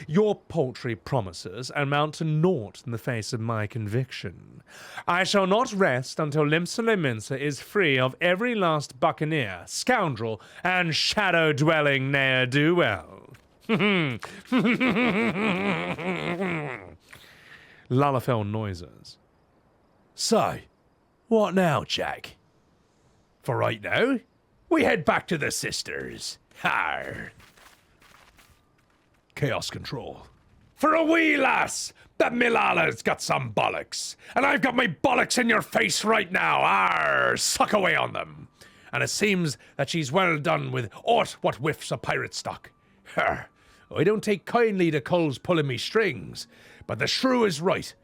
Your paltry promises amount to naught in the face of my conviction. I shall not rest until Limsa is free of every last buccaneer, scoundrel, and shadow-dwelling ne'er-do-well. Lalafell noises. So, what now, Jack? For right now, we head back to the sisters. Har. Chaos control. For a wee lass, that Milala's got some bollocks. And I've got my bollocks in your face right now. Arr, suck away on them. And it seems that she's well done with aught what whiffs of pirate stock. Her, I don't take kindly to Cole's pulling me strings, but the shrew is right.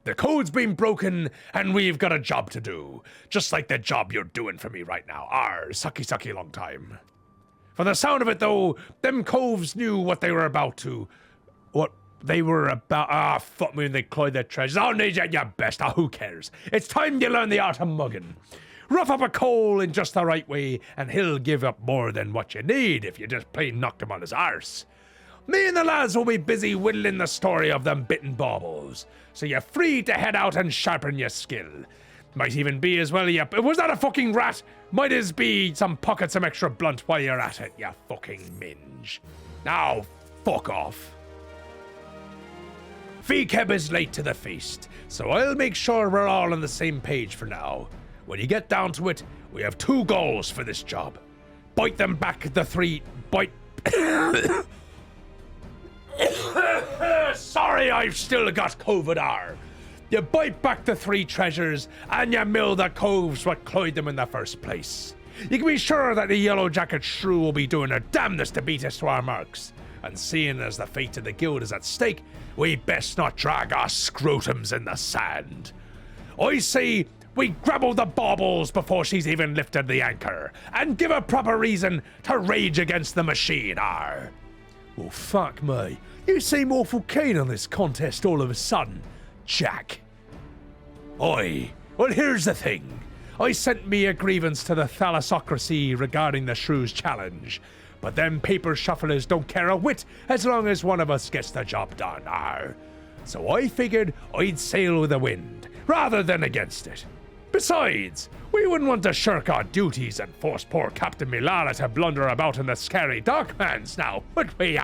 The code's been broken, and we've got a job to do. Just like the job you're doing for me right now. Sucky long time. For the sound of it, though, them coves knew what they were about to... fuck me when they cloyed their treasures. I'll need you at your best. Who cares? It's time you learn the art of mugging. Rough up a Cole in just the right way, and he'll give up more than what you need if you just plain knock him on his arse. Me and the lads will be busy whittling the story of them bitten baubles, so you're free to head out and sharpen your skill. Might even be as well was that a fucking rat? Might as be some pocket some extra blunt while you're at it, you fucking minge. Now, fuck off. Fee-Keb is late to the feast, so I'll make sure we're all on the same page for now. When you get down to it, we have 2 goals for this job. Bite them back the 3... Sorry, I've still got COVID-R. You bite back the 3 treasures, and you mill the coves what cloyed them in the first place. You can be sure that the yellow jacket shrew will be doing their damnedest to beat us to our marks. And seeing as the fate of the guild is at stake, we best not drag our scrotums in the sand. I say we grapple the baubles before she's even lifted the anchor, and give a proper reason to rage against the machine, Well, fuck me. You seem awful keen on this contest all of a sudden, Jack. Oi, well here's the thing. I sent me a grievance to the thalassocracy regarding the shrew's challenge, but them paper shufflers don't care a whit as long as one of us gets the job done, So I figured I'd sail with the wind, rather than against it. Besides, we wouldn't want to shirk our duties and force poor Captain Milala to blunder about in the scary Darklands now, would we,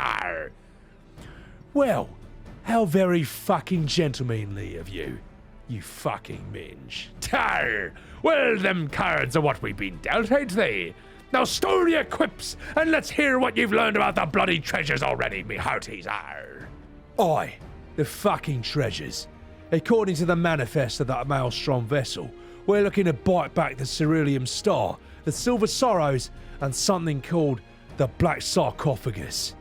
Well, how very fucking gentlemanly of you, you fucking minge. Tar! Well, them cards are what we've been dealt, ain't they? Now store your quips, and let's hear what you've learned about the bloody treasures already, me hearties, Aye, the fucking treasures. According to the manifest of that maelstrom vessel, we're looking to bite back the Cerulean Star, the Silver Sorrows, and something called the Black Sarcophagus.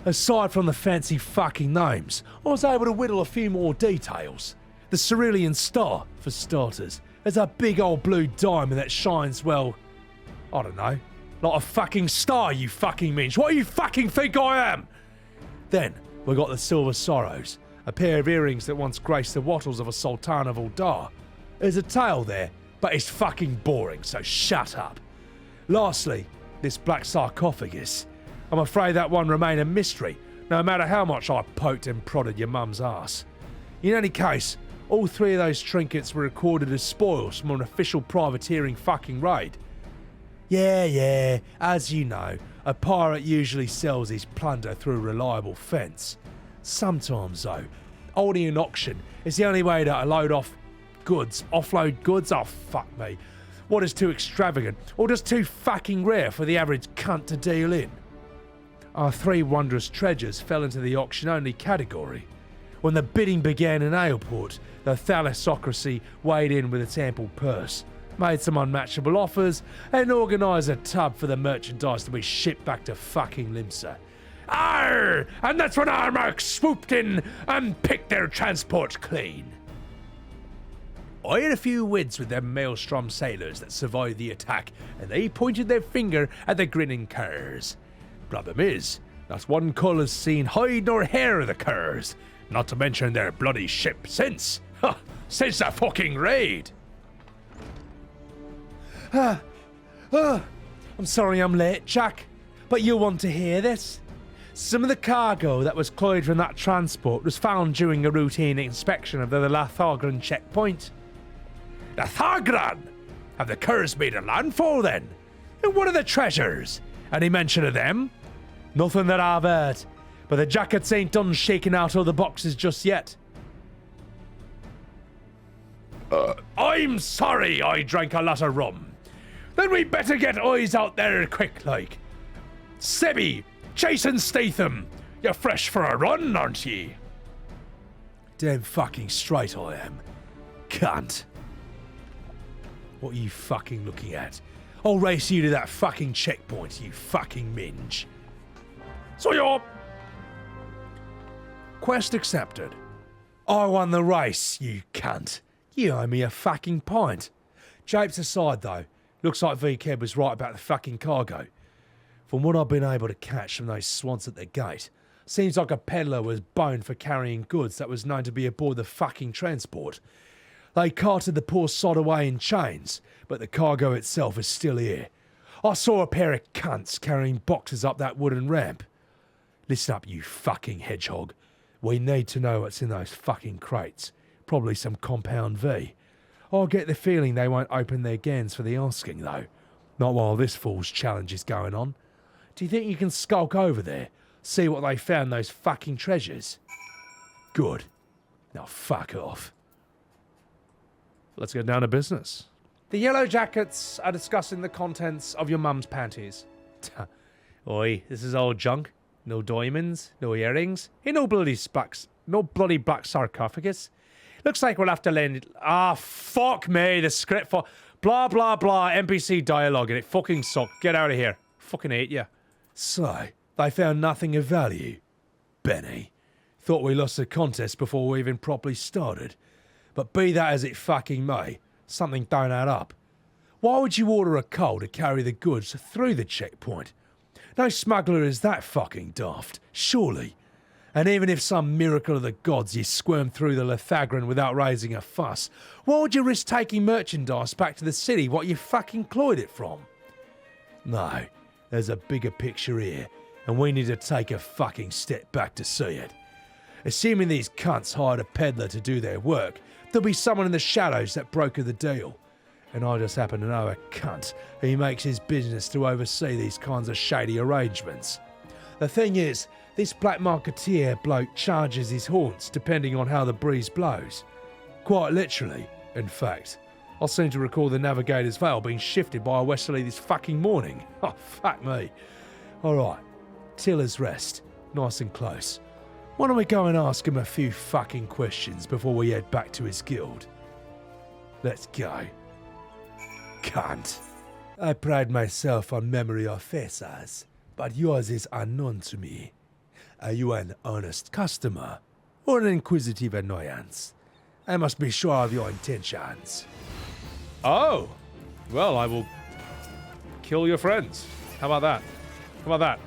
Aside from the fancy fucking names, I was able to whittle a few more details. The Cerulean Star, for starters, is a big old blue diamond that shines, well, I don't know, like a fucking star, you fucking minge. What do you fucking think I am? Then, we got the Silver Sorrows, a pair of earrings that once graced the wattles of a Sultan of Uldar. There's a tale there, but it's fucking boring, so shut up. Lastly, this Black Sarcophagus. I'm afraid that one remained a mystery, no matter how much I poked and prodded your mum's ass. In any case, all 3 of those trinkets were recorded as spoils from an official privateering fucking raid. Yeah, as you know, a pirate usually sells his plunder through a reliable fence. Sometimes, though, holding an auction is the only way to offload goods? Oh, fuck me. What is too extravagant, or just too fucking rare for the average cunt to deal in? Our 3 wondrous treasures fell into the auction-only category. When the bidding began in Aleport, the thalassocracy weighed in with its ample purse, made some unmatchable offers, and organised a tub for the merchandise to be shipped back to fucking Limsa. Arr! And that's when our marks swooped in and picked their transport clean. I had a few words with them maelstrom sailors that survived the attack, and they pointed their finger at the grinning curs. Problem is, not one cull has seen hide nor hair of the curs, not to mention their bloody ship since the fucking raid. I'm sorry I'm late, Jack, but you'll want to hear this. Some of the cargo that was cloyed from that transport was found during a routine inspection of the Lathagran checkpoint. Lathagran? Have the curs made a landfall then? And what are the treasures? Any mention of them? Nothing that I've heard, but the jackets ain't done shaking out all the boxes just yet. I'm sorry I drank a lot of rum. Then we better get eyes out there quick like. Sebby, Jason Statham, you're fresh for a run, aren't ye? Damn fucking straight I am. Cunt. What are you fucking looking at? I'll race you to that fucking checkpoint, you fucking minge. So you're... Quest accepted. I won the race, you cunt. You owe me a fucking pint. Japes aside, though, looks like V-Keb was right about the fucking cargo. From what I've been able to catch from those swans at the gate, seems like a peddler was boned for carrying goods that was known to be aboard the fucking transport. They carted the poor sod away in chains, but the cargo itself is still here. I saw a pair of cunts carrying boxes up that wooden ramp. Listen up, you fucking hedgehog. We need to know what's in those fucking crates. Probably some compound V. I get the feeling they won't open their gans for the asking, though. Not while this fool's challenge is going on. Do you think you can skulk over there, see what they found those fucking treasures? Good. Now fuck off. Let's get down to business. The Yellow Jackets are discussing the contents of your mum's panties. Oi, this is all junk. No diamonds, no earrings, ain't no bloody black sarcophagus. Looks like we'll have to lend... fuck me, the script for... Blah, blah, blah, NPC dialogue, and it fucking sucked. Get out of here. Fucking hate you. So, they found nothing of value. Benny. Thought we lost the contest before we even properly started. But be that as it fucking may, something don't add up. Why would you order a coal to carry the goods through the checkpoint? No smuggler is that fucking daft, surely. And even if some miracle of the gods you squirm through the Lithagran without raising a fuss, why would you risk taking merchandise back to the city what you fucking cloyed it from? No, there's a bigger picture here, and we need to take a fucking step back to see it. Assuming these cunts hired a peddler to do their work, there'll be someone in the shadows that brokered the deal. And I just happen to know a cunt who makes his business to oversee these kinds of shady arrangements. The thing is, this black marketeer bloke charges his haunts depending on how the breeze blows. Quite literally, in fact. I seem to recall the navigator's veil being shifted by a westerly this fucking morning. Oh, fuck me. Alright, Tiller's Rest. Nice and close. Why don't we go and ask him a few fucking questions before we head back to his guild? Let's go. Cunt. I pride myself on memory of faces, but yours is unknown to me. Are you an honest customer or an inquisitive annoyance? I must be sure of your intentions. Oh, well, I will kill your friends. How about that? How about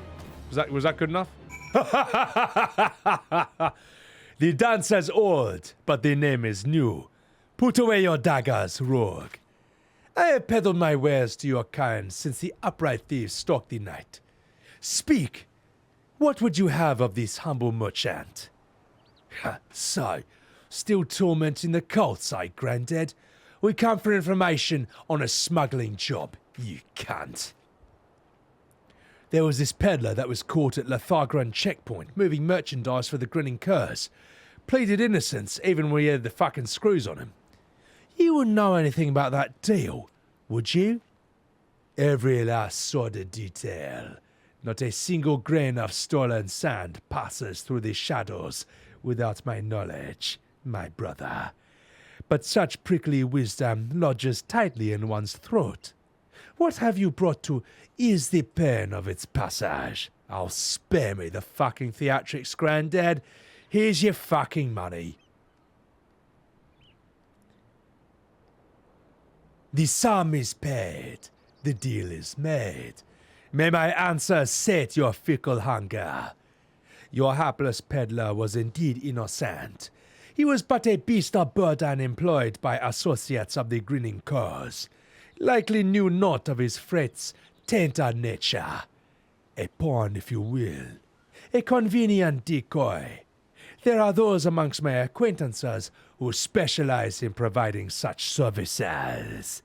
that? Was that good enough? The dance is old, but the name is new. Put away your daggers, rogue. I have peddled my wares to your kind since the upright thieves stalked the night. Speak. What would you have of this humble merchant? So, still tormenting the cults, eh, Grandad? We come for information on a smuggling job, you cunt. There was this peddler that was caught at Lithagran checkpoint, moving merchandise for the grinning curs. Pleaded innocence, even when he had the fucking screws on him. You wouldn't know anything about that deal, would you? Every last sordid detail. Not a single grain of stolen sand passes through the shadows without my knowledge, my brother. But such prickly wisdom lodges tightly in one's throat. What have you brought to ease the pain of its passage? Oh, spare me the fucking theatrics, Grandad. Here's your fucking money. The sum is paid. The deal is made. May my answer sate your fickle hunger. Your hapless peddler was indeed innocent. He was but a beast of burden employed by associates of the grinning cause. Likely knew naught of his freight's tainted nature. A pawn, if you will. A convenient decoy. There are those amongst my acquaintances who specialize in providing such services.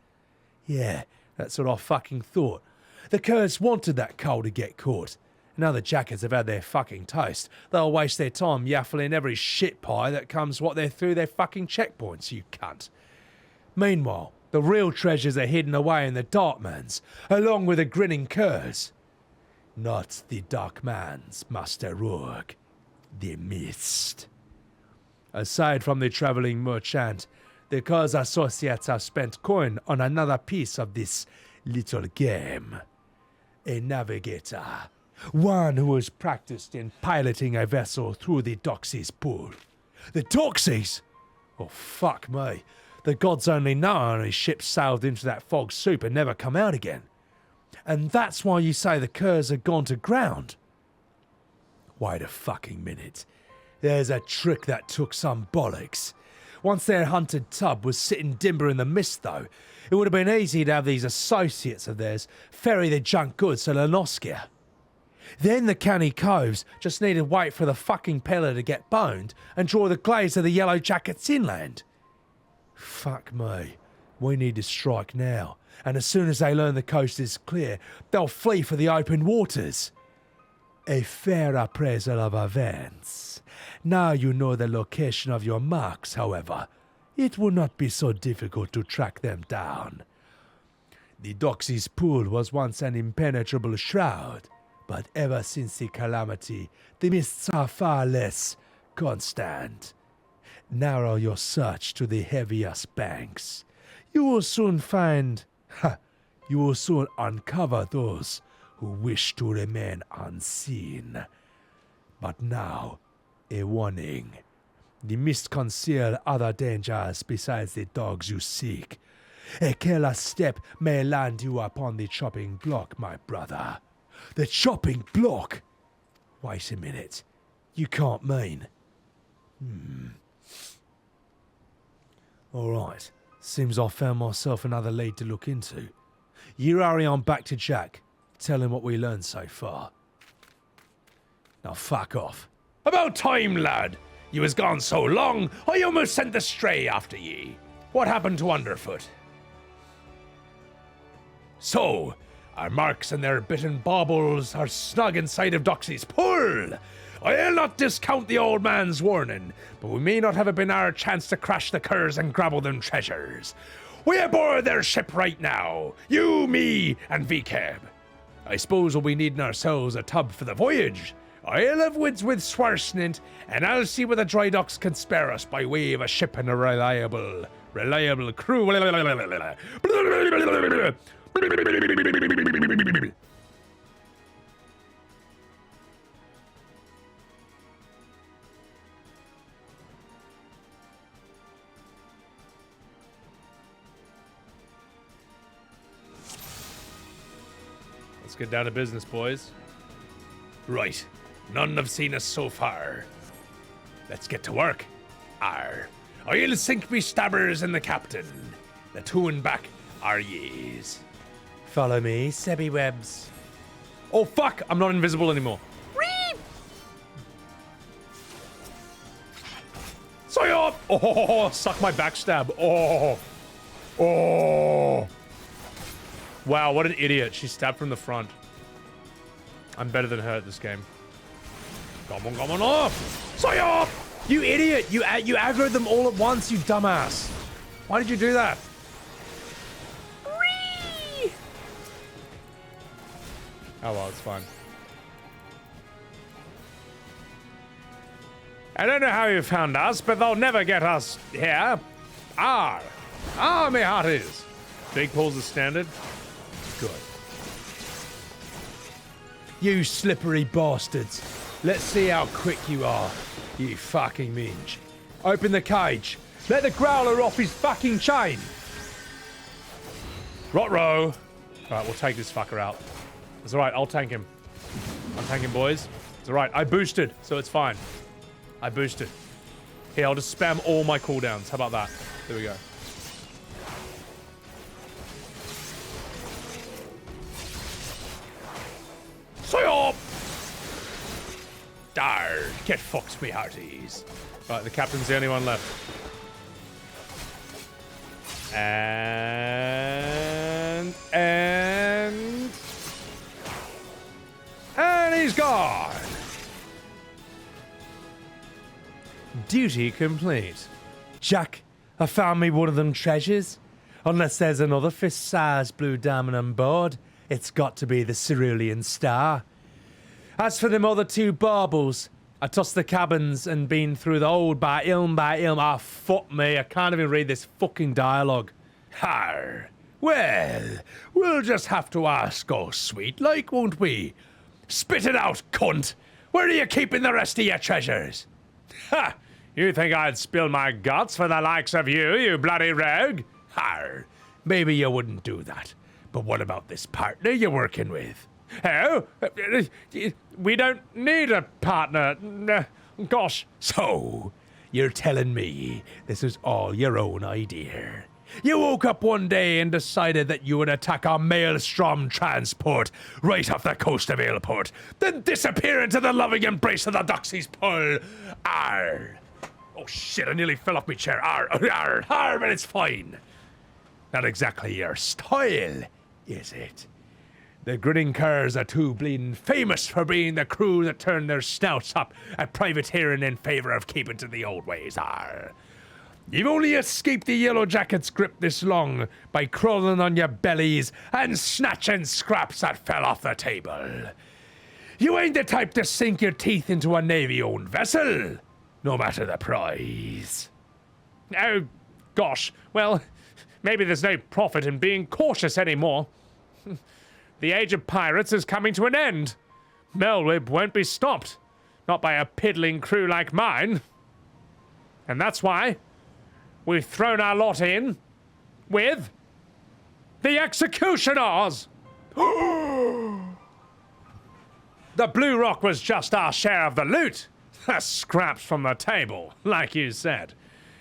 Yeah, that's what I fucking thought. The curs wanted that coal to get caught. Now the jackets have had their fucking toast. They'll waste their time yaffling every shit pie that comes what they're through their fucking checkpoints, you cunt. Meanwhile, the real treasures are hidden away in the dark man's, along with the grinning curs. Not the dark man's, Master Rourke. The mist. Aside from the travelling merchant, the curs associates have spent coin on another piece of this little game. A navigator. One who was practiced in piloting a vessel through the Doxy's pool. The Doxies? Oh, fuck me. The gods only know his ship sailed into that fog soup and never come out again. And that's why you say the curs had gone to ground. Wait a fucking minute. There's a trick that took some bollocks. Once their hunted tub was sitting dimber in the mist, though, it would have been easy to have these associates of theirs ferry the junk goods to Lenoskia. Then the canny coves just needed to wait for the fucking pillar to get boned and draw the glaze of the yellow jackets inland. Fuck me. We need to strike now, and as soon as they learn the coast is clear, they'll flee for the open waters. A fair appraisal of events. Now you know the location of your marks, however. It will not be so difficult to track them down. The Doxy's pool was once an impenetrable shroud, but ever since the calamity, the mists are far less constant. Narrow your search to the heaviest banks. You will soon uncover those who wish to remain unseen. But now, a warning. The mist conceal other dangers besides the dogs you seek. A careless step may land you upon the chopping block, my brother. The chopping block? Wait a minute. You can't mean... Alright. Seems I found myself another lead to look into. You hurry on back to Jack. Tell him what we learned so far. Now fuck off. About time, lad. You was gone so long, I almost sent the stray after ye. What happened to Underfoot? So, our marks and their bitten baubles are snug inside of Doxy's pool. I'll not discount the old man's warning, but we may not have been our chance to crash the curs and grabble them treasures. We aboard their ship right now. You, me, and VCab. I suppose we'll be needing ourselves a tub for the voyage. I'll have woods with Swarsnint, and I'll see what the dry docks can spare us by way of a ship and a reliable crew. Let's get down to business, boys. Right. None have seen us so far. Let's get to work. Arr. I'll sink me stabbers and the captain. The two and back are ye's. Follow me, Sebbywebz. Oh, fuck! I'm not invisible anymore. So up! Oh, suck my backstab. Oh. Oh. Wow, what an idiot. She stabbed from the front. I'm better than her at this game. Come on off! So up! You idiot! You aggroed them all at once, you dumbass! Why did you do that? Oh well, it's fine. I don't know how you found us, but they'll never get us here. Ah, me hearties. Big pulls is standard. Good. You slippery bastards. Let's see how quick you are, you fucking minge. Open the cage. Let the growler off his fucking chain. Rot-row. Alright, we'll take this fucker out. It's alright, I'll tank him. I'm tanking, boys. It's alright, I boosted, so it's fine. I boosted. Here, I'll just spam all my cooldowns. How about that? There we go. So up! Darn, get fucked, me hearties. Right, the captain's the only one left. And he's gone. Duty complete. Jack, I found me one of them treasures. Unless there's another fist-sized blue diamond on board, it's got to be the cerulean star. As for them other two baubles, I tossed the cabins and been through the old by ilm. Ah, fuck me, I can't even read this fucking dialogue. Har! Well, we'll just have to ask oh sweet like, won't we? Spit it out, cunt! Where are you keeping the rest of your treasures? Ha! You think I'd spill my guts for the likes of you, you bloody rogue? Har, maybe you wouldn't do that. But what about this partner you're working with? Oh? We don't need a partner. Gosh. So, you're telling me this is all your own idea? You woke up one day and decided that you would attack a maelstrom transport right off the coast of Ailport, then disappear into the loving embrace of the Doxy's Pull. Arr! Oh shit, I nearly fell off my chair. Arr, arr, arr, but it's fine. Not exactly your style, is it? The grinning curs are too bleeding famous for being the crew that turned their snouts up at privateering in favor of keeping to the old ways. Arr. You've only escaped the yellow jacket's grip this long by crawling on your bellies and snatching scraps that fell off the table. You ain't the type to sink your teeth into a Navy-owned vessel, no matter the prize. Oh, gosh. Well, maybe there's no profit in being cautious anymore. The age of pirates is coming to an end. Melweb won't be stopped. Not by a piddling crew like mine. And that's why we've thrown our lot in with the executioners. The Blue Rock was just our share of the loot. Scraps from the table, like you said.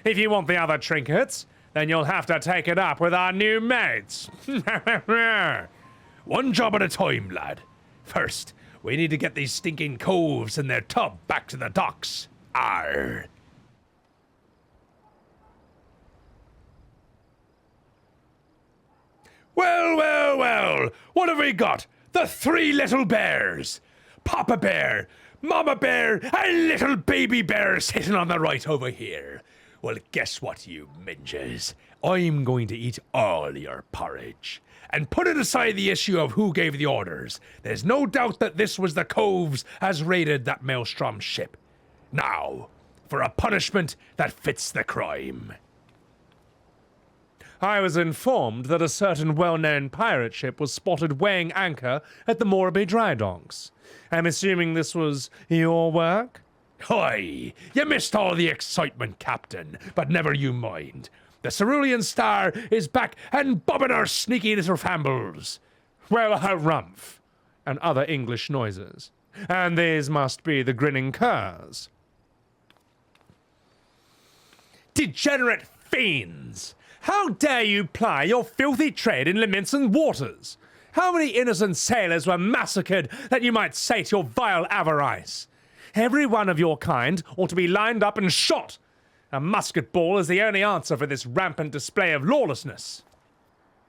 If you want the other trinkets, then you'll have to take it up with our new mates. One job at a time, lad. First, we need to get these stinking coves and their tub back to the docks. Arr. Well, well, well. What have we got? The three little bears. Papa Bear, Mama Bear, and little baby bear sitting on the right over here. Well, guess what, you minges? I'm going to eat all your porridge. And putting aside the issue of who gave the orders, there's no doubt that this was the Coves as raided that Maelstrom ship. Now, for a punishment that fits the crime. I was informed that a certain well-known pirate ship was spotted weighing anchor at the Moorabee dry docks. I'm assuming this was your work? Hi, you missed all the excitement, Captain, but never you mind. The Cerulean Star is back and bobbing our sneaky little fambles. Well, harumph, and other English noises. And these must be the grinning curs. Degenerate fiends! How dare you ply your filthy trade in Leminson waters? How many innocent sailors were massacred that you might sate your vile avarice? Every one of your kind ought to be lined up and shot. A musket ball is the only answer for this rampant display of lawlessness.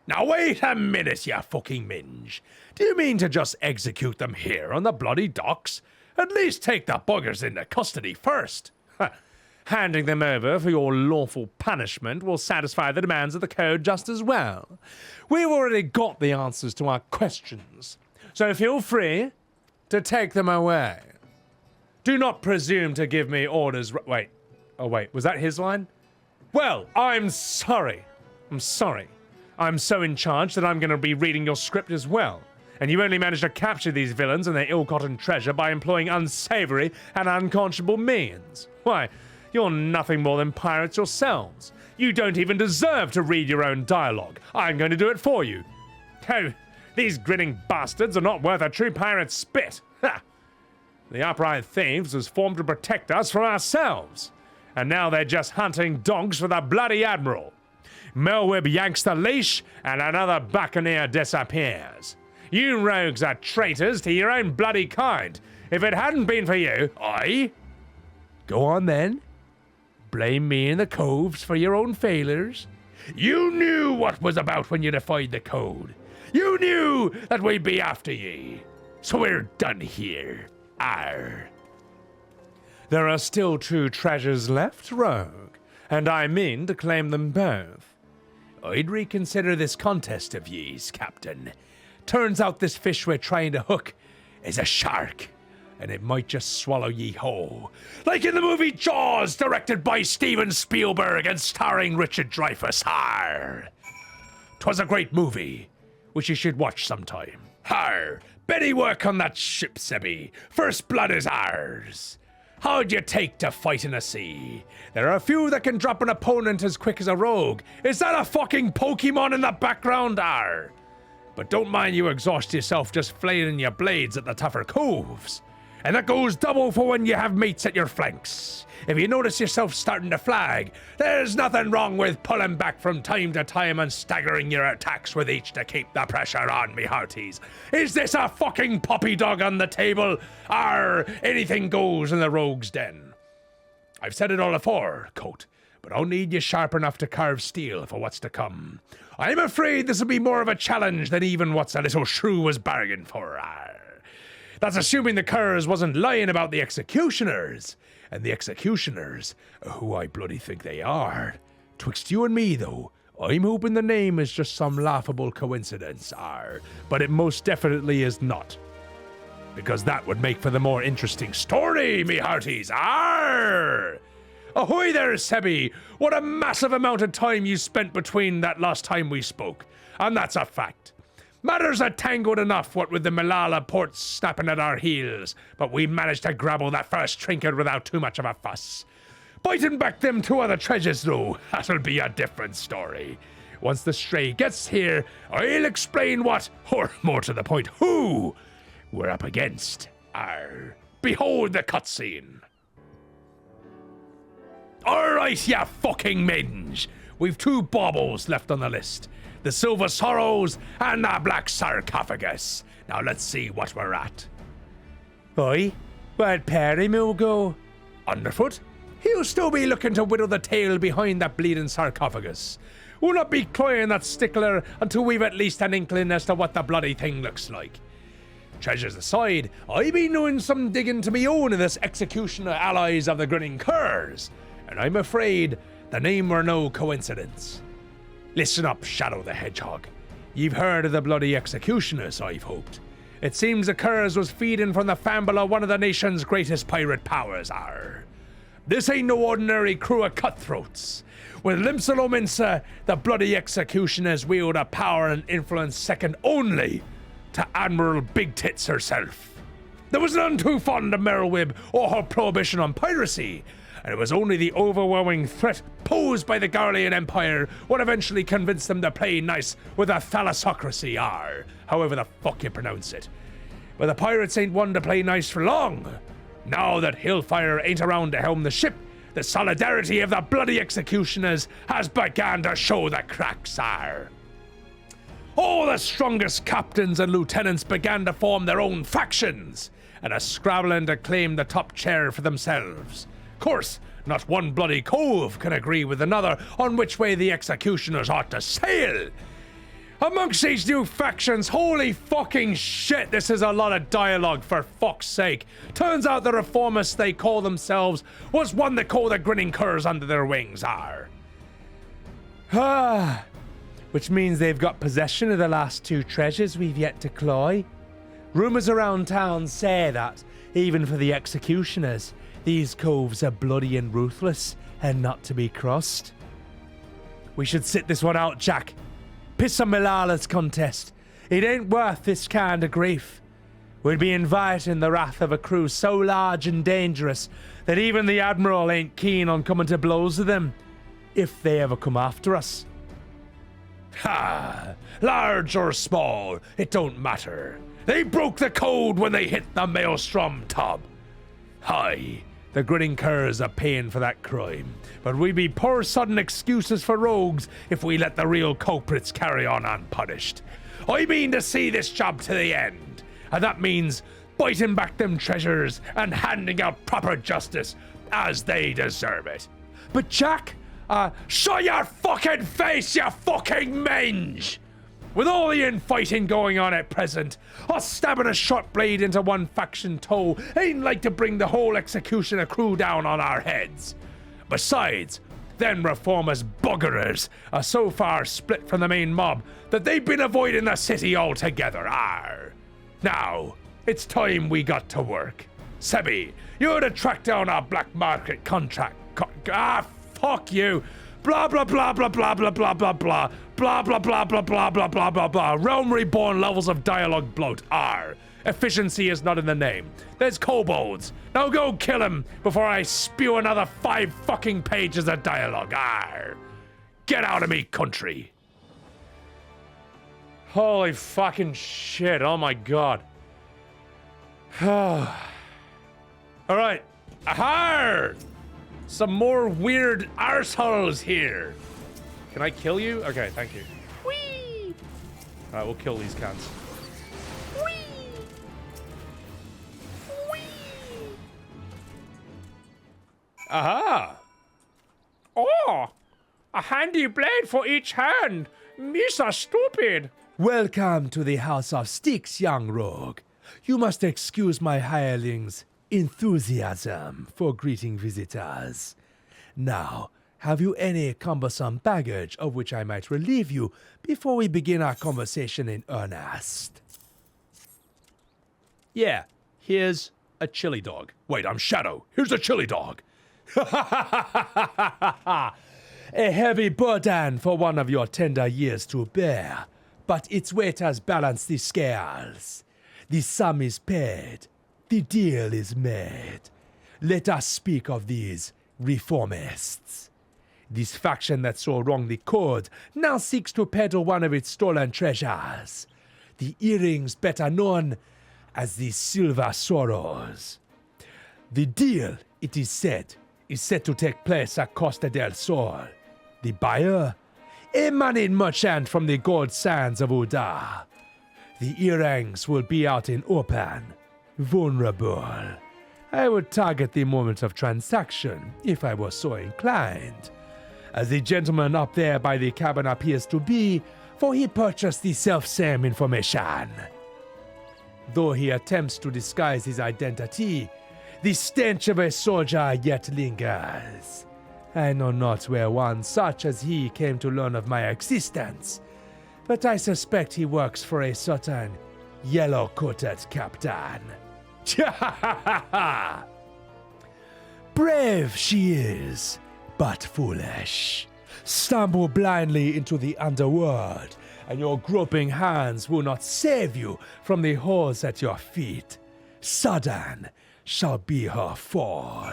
Now wait a minute, you fucking minge. Do you mean to just execute them here on the bloody docks? At least take the buggers into custody first. Handing them over for your lawful punishment will satisfy the demands of the code just as well. We've already got the answers to our questions, so feel free to take them away. Do not presume to give me orders. Wait. Oh, wait. Was that his line? Well, I'm sorry. I'm sorry. I'm so in charge that I'm going to be reading your script as well. And you only managed to capture these villains and their ill-gotten treasure by employing unsavory and unconscionable means. Why, you're nothing more than pirates yourselves. You don't even deserve to read your own dialogue. I'm going to do it for you. Oh, these grinning bastards are not worth a true pirate's spit. Ha! The upright thieves was formed to protect us from ourselves. And now they're just hunting dogs for the bloody admiral. Melweb yanks the leash, and another buccaneer disappears. You rogues are traitors to your own bloody kind. If it hadn't been for you, Go on then. Blame me and the Coves for your own failures. You knew what was about when you defied the code. You knew that we'd be after ye. So we're done here. Arr. There are still 2 treasures left, rogue, and I mean to claim them both. I'd reconsider this contest of ye's, Captain. Turns out this fish we're trying to hook is a shark, and it might just swallow ye whole. Like in the movie Jaws, directed by Steven Spielberg and starring Richard Dreyfuss. Arr. 'Twas a great movie, which you should watch sometime. Har! Betty work on that ship, Sebby. First blood is ours. How'd you take to fight in a sea? There are a few that can drop an opponent as quick as a rogue. Is that a fucking Pokemon in the background? Arr! But don't mind you exhaust yourself just flailing your blades at the tougher coves. And that goes double for when you have mates at your flanks. If you notice yourself starting to flag, there's nothing wrong with pulling back from time to time and staggering your attacks with each to keep the pressure on, me hearties. Is this a fucking puppy dog on the table? Or anything goes in the rogue's den? I've said it all afore, Coat, but I'll need you sharp enough to carve steel for what's to come. I'm afraid this will be more of a challenge than even what's a little shrew was bargained for. That's assuming the curs wasn't lying about the executioners. And the executioners, who I bloody think they are. Twixt you and me, though, I'm hoping the name is just some laughable coincidence, but it most definitely is not. Because that would make for the more interesting story, me hearties, Ahoy there, Sebby! What a massive amount of time you spent between that last time we spoke. And that's a fact. Matters are tangled enough, what with the Malala ports snapping at our heels, but we managed to grabble that first trinket without too much of a fuss. Biting back them 2 other treasures, though, that'll be a different story. Once the stray gets here, I'll explain what, or more to the point, who, we're up against. Behold the cutscene. Alright, ya fucking minge. We've 2 baubles left on the list. The Silver Sorrows and the Black Sarcophagus. Now let's see what we're at. Oi, where'd Perimu go? Underfoot? He'll still be looking to whittle the tail behind that bleeding sarcophagus. We'll not be cloying that stickler until we've at least an inkling as to what the bloody thing looks like. Treasures aside, I be doing some digging to me own in this executioner allies of the grinning curs, and I'm afraid the name were no coincidence. Listen up, Shadow the Hedgehog. You've heard of the bloody executioners, I've hoped. It seems the curs was feeding from the famble of one of the nation's greatest pirate powers, This ain't no ordinary crew of cutthroats. With Limsa, the bloody executioners wield a power and influence second only to Admiral Big Tits herself. There was none too fond of Merylwib or her prohibition on piracy, and it was only the overwhelming threat posed by the Garlean Empire what eventually convinced them to play nice with a thalassocracy, however the fuck you pronounce it. But the pirates ain't one to play nice for long. Now that Hillfire ain't around to helm the ship, the solidarity of the bloody executioners has begun to show the cracks, All the strongest captains and lieutenants began to form their own factions, and are scrabbling to claim the top chair for themselves. Course, not one bloody cove can agree with another on which way the executioners ought to sail. Amongst these new factions, holy fucking shit, this is a lot of dialogue, for fuck's sake. Turns out the reformists they call themselves was one that called the grinning curs under their wings, Which means they've got possession of the last 2 treasures we've yet to cloy. Rumours around town say that, even for the executioners, these coves are bloody and ruthless, and not to be crossed. We should sit this one out, Jack. Piss on Malala's contest. It ain't worth this kind of grief. We'd be inviting the wrath of a crew so large and dangerous that even the Admiral ain't keen on coming to blows with them, if they ever come after us. Large or small, it don't matter. They broke the code when they hit the maelstrom tub. The grinning curs are paying for that crime, but we'd be poor sudden excuses for rogues if we let the real culprits carry on unpunished. I mean to see this job to the end, and that means biting back them treasures and handing out proper justice as they deserve it. But Jack, shut your fucking face, you fucking mange! With all the infighting going on at present, us stabbing a short blade into one faction toe ain't like to bring the whole executioner crew down on our heads. Besides, them reformers buggerers are so far split from the main mob that they've been avoiding the city altogether, Now, it's time we got to work. Sebby, you're to track down our black market contract. Fuck you. Blah, blah, blah, blah, blah, blah, blah, blah, blah. Blah, blah, blah, blah, blah, blah, blah, blah, blah. Realm Reborn levels of dialogue bloat. R. Efficiency is not in the name. There's kobolds. Now go kill him before I spew another 5 fucking pages of dialogue. R. Get out of me, country. Holy fucking shit. Oh my god. Alright. Aha! Some more weird arseholes here. Can I kill you? Okay, thank you. Whee! Alright, we'll kill these cunts. Aha! Oh! A handy blade for each hand! Misa stupid! Welcome to the House of Sticks, young rogue. You must excuse my hireling's enthusiasm for greeting visitors. Now, have you any cumbersome baggage of which I might relieve you before we begin our conversation in earnest? Yeah, here's a chili dog. Wait, I'm Shadow. Here's a chili dog. A heavy burden for one of your tender years to bear, but its weight has balanced the scales. The sum is paid, the deal is made. Let us speak of these reformists. This faction that so wronged the code now seeks to peddle one of its stolen treasures, the earrings better known as the Silver Sorrows. The deal, it is said, is set to take place at Costa del Sol. The buyer, a moneyed merchant from the gold sands of Uda. The earrings will be out in open, vulnerable. I would target the moment of transaction if I were so inclined, as the gentleman up there by the cabin appears to be, for he purchased the self-same information. Though he attempts to disguise his identity, the stench of a soldier yet lingers. I know not where one such as he came to learn of my existence, but I suspect he works for a certain yellow-coated captain. Brave she is, but foolish. Stumble blindly into the underworld, and your groping hands will not save you from the holes at your feet. Sudden shall be her fall.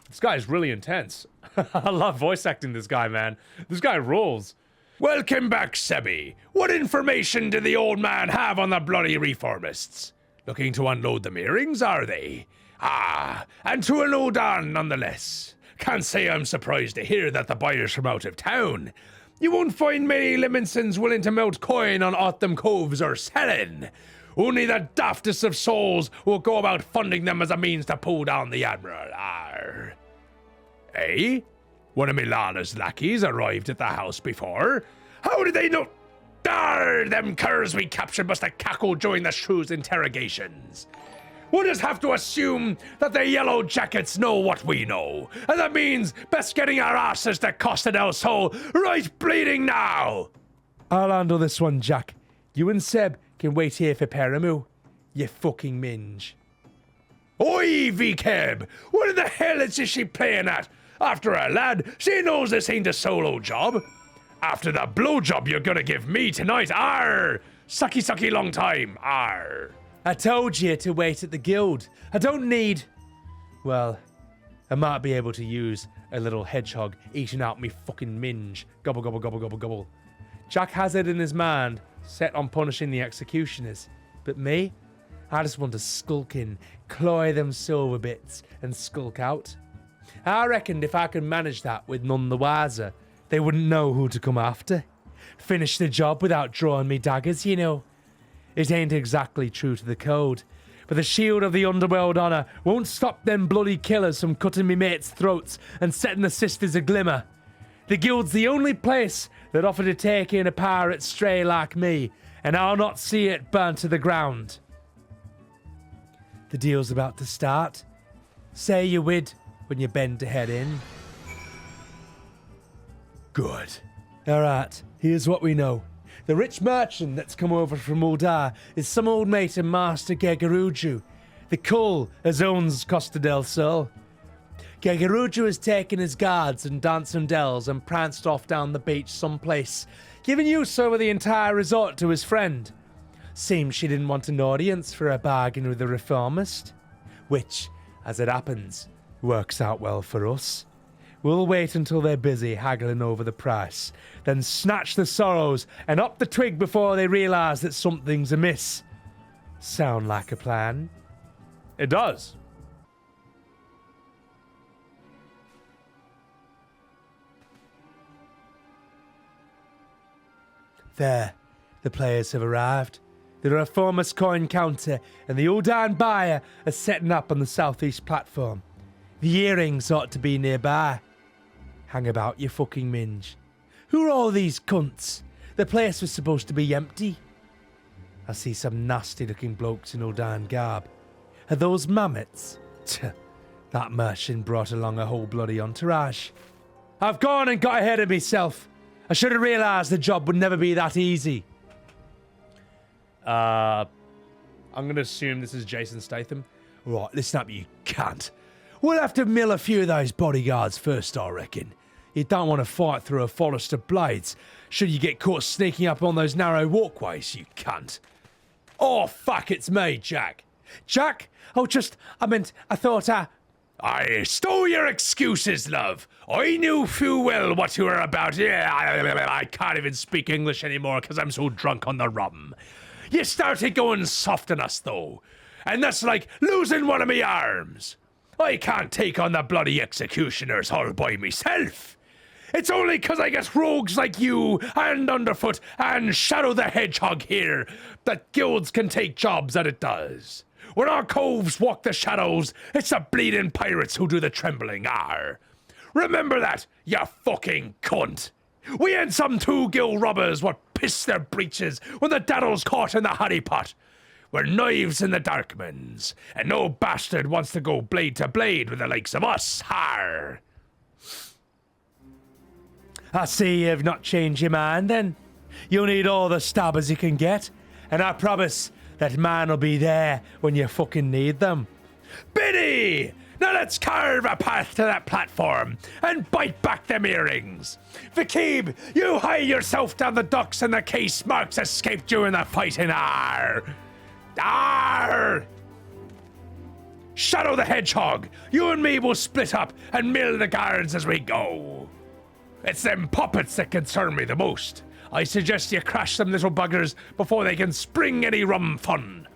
This guy's really intense. I love voice acting this guy, man. This guy rules. Welcome back, Sebby. What information did the old man have on the bloody reformists? Looking to unload them earrings, are they? Ah, and to unload on nonetheless. Can't say I'm surprised to hear that the buyer's from out of town. You won't find many Limonsons willing to melt coin on aught them coves are selling. Only the daftest of souls will go about funding them as a means to pull down the Admiral. Arr. Eh? One of Milana's lackeys arrived at the house before. How did they know? Arr, them curs we captured must have cackled during the shrew's interrogations. We'll just have to assume that the yellow jackets know what we know. And that means best getting our asses to Costa del Sol right bleeding now. I'll handle this one, Jack. You and Seb can wait here for Perimu. You fucking minge. Oi, V-Keb! What in the hell is she playing at? After her lad, she knows this ain't a solo job. After the blowjob you're gonna give me tonight, arr! Sucky sucky long time, arr! I told you to wait at the guild. I don't need... Well, I might be able to use a little hedgehog eating out me fucking minge. Gobble, gobble, gobble, gobble, gobble. Jack has it in his mind, set on punishing the executioners. But me? I just want to skulk in, cloy them silver bits, and skulk out. I reckoned if I could manage that with none the wiser, they wouldn't know who to come after. Finish the job without drawing me daggers, you know. It ain't exactly true to the code, but the shield of the underworld honor won't stop them bloody killers from cutting me mates' throats and setting the sisters a glimmer. The guild's the only place that offer to take in a pirate stray like me, and I'll not see it burnt to the ground. The deal's about to start. Say your wid when you bend to head in. Good. Alright, here's what we know. The rich merchant that's come over from Uldar is some old mate of Master Gegaruju, the cull as owns Costa del Sol. Gegeruju has taken his guards and dancundels and pranced off down the beach someplace, giving use over the entire resort to his friend. Seems she didn't want an audience for a bargain with the reformist, which, as it happens, works out well for us. We'll wait until they're busy haggling over the price, then snatch the sorrows and up the twig before they realize that something's amiss. Sound like a plan? It does. There, the players have arrived. The reformist coin counter and the Udan buyer are setting up on the southeast platform. The earrings ought to be nearby. Hang about, you fucking minge. Who are all these cunts? The place was supposed to be empty. I see some nasty-looking blokes in Udan garb. Are those mammoths? That merchant brought along a whole bloody entourage. I've gone and got ahead of myself. I should have realised the job would never be that easy. I'm gonna assume this is Jason Statham. Right, listen up, you cunt. We'll have to mill a few of those bodyguards first, I reckon. You don't want to fight through a forest of blades, should you get caught sneaking up on those narrow walkways, you cunt. Oh, fuck, it's me, Jack. Jack? Oh, I thought I stow your excuses, love. I knew full well what you were about. Yeah, I can't even speak English anymore because I'm so drunk on the rum. You started going soft on us, though. And that's like losing one of me arms. I can't take on the bloody executioners all by myself. It's only 'cause I get rogues like you and Underfoot and Shadow the Hedgehog here that guilds can take jobs that it does. When our coves walk the shadows, it's the bleeding pirates who do the trembling, Remember that, you fucking cunt. We ain't some two-gill robbers what piss their breeches when the daddle's caught in the honeypot. We're knives in the darkmans, and no bastard wants to go blade to blade with the likes of us, I see you've not changed your mind, then. You'll need all the stabbers you can get, and I promise that man will be there when you fucking need them. Bene! Now let's carve a path to that platform and bite back them earrings. FFXIV, you hie yourself down the docks in the case Marks escaped during the fighting, Shadow the Hedgehog, you and me will split up and mill the guards as we go. It's them puppets that concern me the most. I suggest you crash them little buggers before they can spring any rum fun.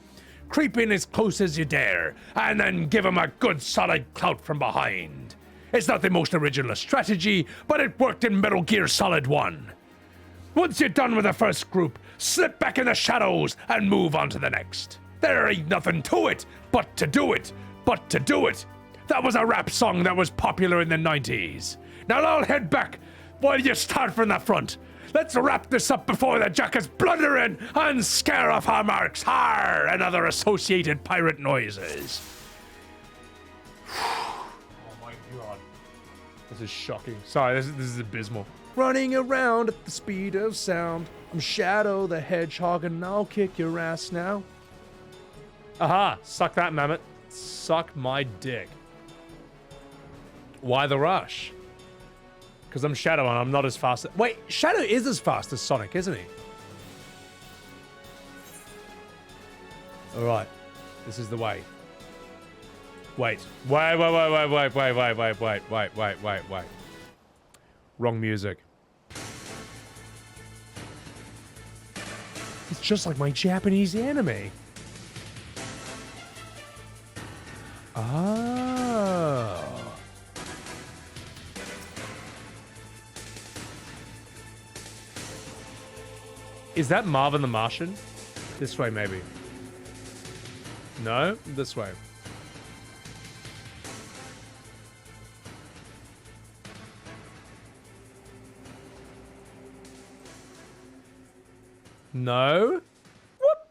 Creep in as close as you dare, and then give them a good solid clout from behind. It's not the most original strategy, but it worked in Metal Gear Solid 1. Once you're done with the first group, slip back in the shadows and move on to the next. There ain't nothing to it, but to do it. That was a rap song that was popular in the 90s. Now I'll head back while you start from the front. Let's wrap this up before the Jackes blunder in and scare off our marks, and other associated pirate noises. Oh my god. This is shocking. Sorry, this is abysmal. Running around at the speed of sound. I'm Shadow the Hedgehog, and I'll kick your ass now. Aha! Suck that, mammoth. Suck my dick. Why the rush? Because I'm Shadow and I'm not as fast. Wait, Shadow is as fast as Sonic, isn't he? Alright. This is the way. Wait. Wait. Wrong music. It's just like my Japanese anime. Oh. Is that Marvin the Martian? This way, maybe. No? This way. No? What?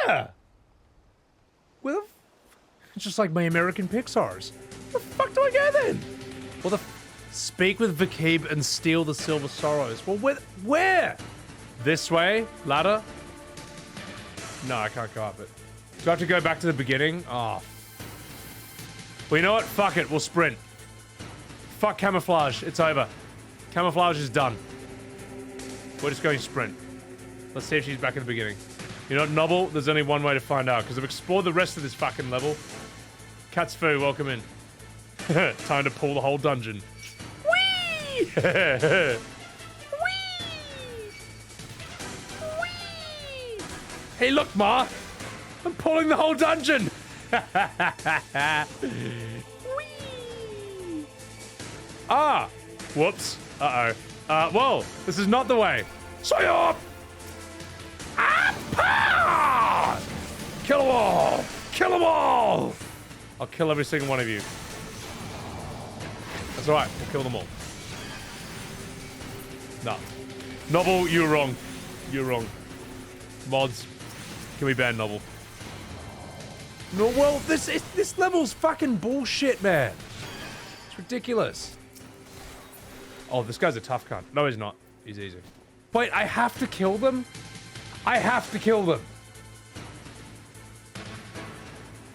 Where? Where the It's just like my American Pixars. Where the fuck do I go then? Well, speak with FFXIV and steal the Silver Sorrows. Well, Where? this way? Ladder? No, I can't go up it. Do I have to go back to the beginning? Oh. Well, you know what? Fuck it. We'll sprint. Fuck camouflage. It's over. Camouflage is done. We're just going sprint. Let's see if she's back at the beginning. You know what, Novel? There's only one way to find out, because I've explored the rest of this fucking level. Cat's Foo, welcome in. Time to pull the whole dungeon. Whee! Whee! Whee! Hey, look, Ma! I'm pulling the whole dungeon! Whee! Ah! Whoops. Uh-oh. Whoa! This is not the way. Sayop! Ah! Kill them all! Kill them all! I'll kill every single one of you. That's alright, we'll kill them all. No. Novel, you're wrong. You're wrong. Mods, can we ban Novel? No, well, this level's fucking bullshit, man. It's ridiculous. Oh, this guy's a tough cunt. No, he's not. He's easy. Wait, I have to kill them? I have to kill them.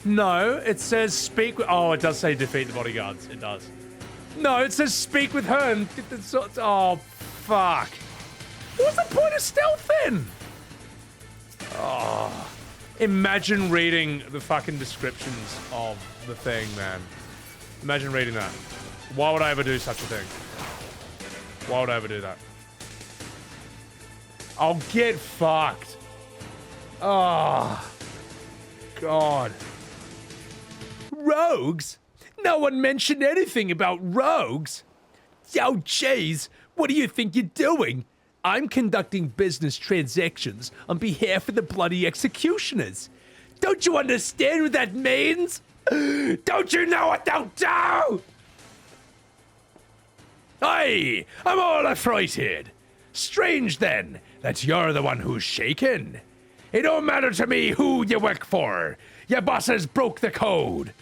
No, it says speak with... Oh, it does say defeat the bodyguards. It does. No, it says speak with her and get the... Oh, fuck. What's the point of stealth then? Oh. Imagine reading the fucking descriptions of the thing, man. Imagine reading that. Why would I ever do such a thing? Why would I ever do that? I'll get fucked. Oh. God. Rogues? No one mentioned anything about rogues. Oh, jeez. What do you think you're doing? I'm conducting business transactions on behalf of the bloody executioners. Don't you understand what that means? Don't you know what they'll do? Aye, I'm all affrighted. Strange, then, that you're the one who's shaken. It don't matter to me who you work for. Your bosses broke the code.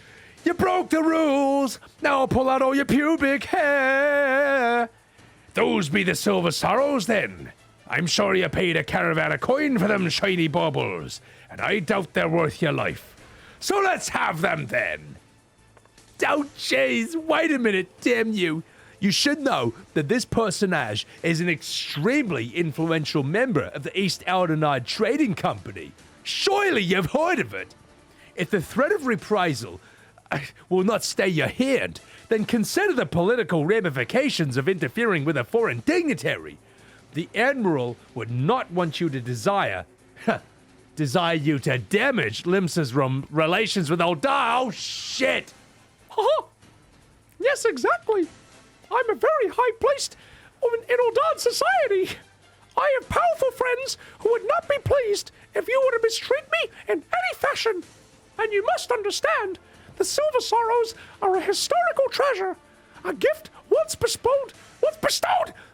You broke the rules. Now pull out all your pubic hair. Those be the silver sorrows, then. I'm sure you paid a caravan of coin for them shiny baubles, and I doubt they're worth your life. So let's have them, then. Oh, jeez, wait a minute, damn you. You should know that this personage is an extremely influential member of the East Aldenide Trading Company. Surely you've heard of it. If the threat of reprisal will not stay your hand, then consider the political ramifications of interfering with a foreign dignitary. The Admiral would not want you to desire you to damage Limsa's relations with Oldar. Oh, shit! Yes, exactly. I'm a very high-placed in Uldan society. I have powerful friends who would not be pleased if you were to mistreat me in any fashion. And you must understand, the Silver Sorrows are a historical treasure, a gift once bestowed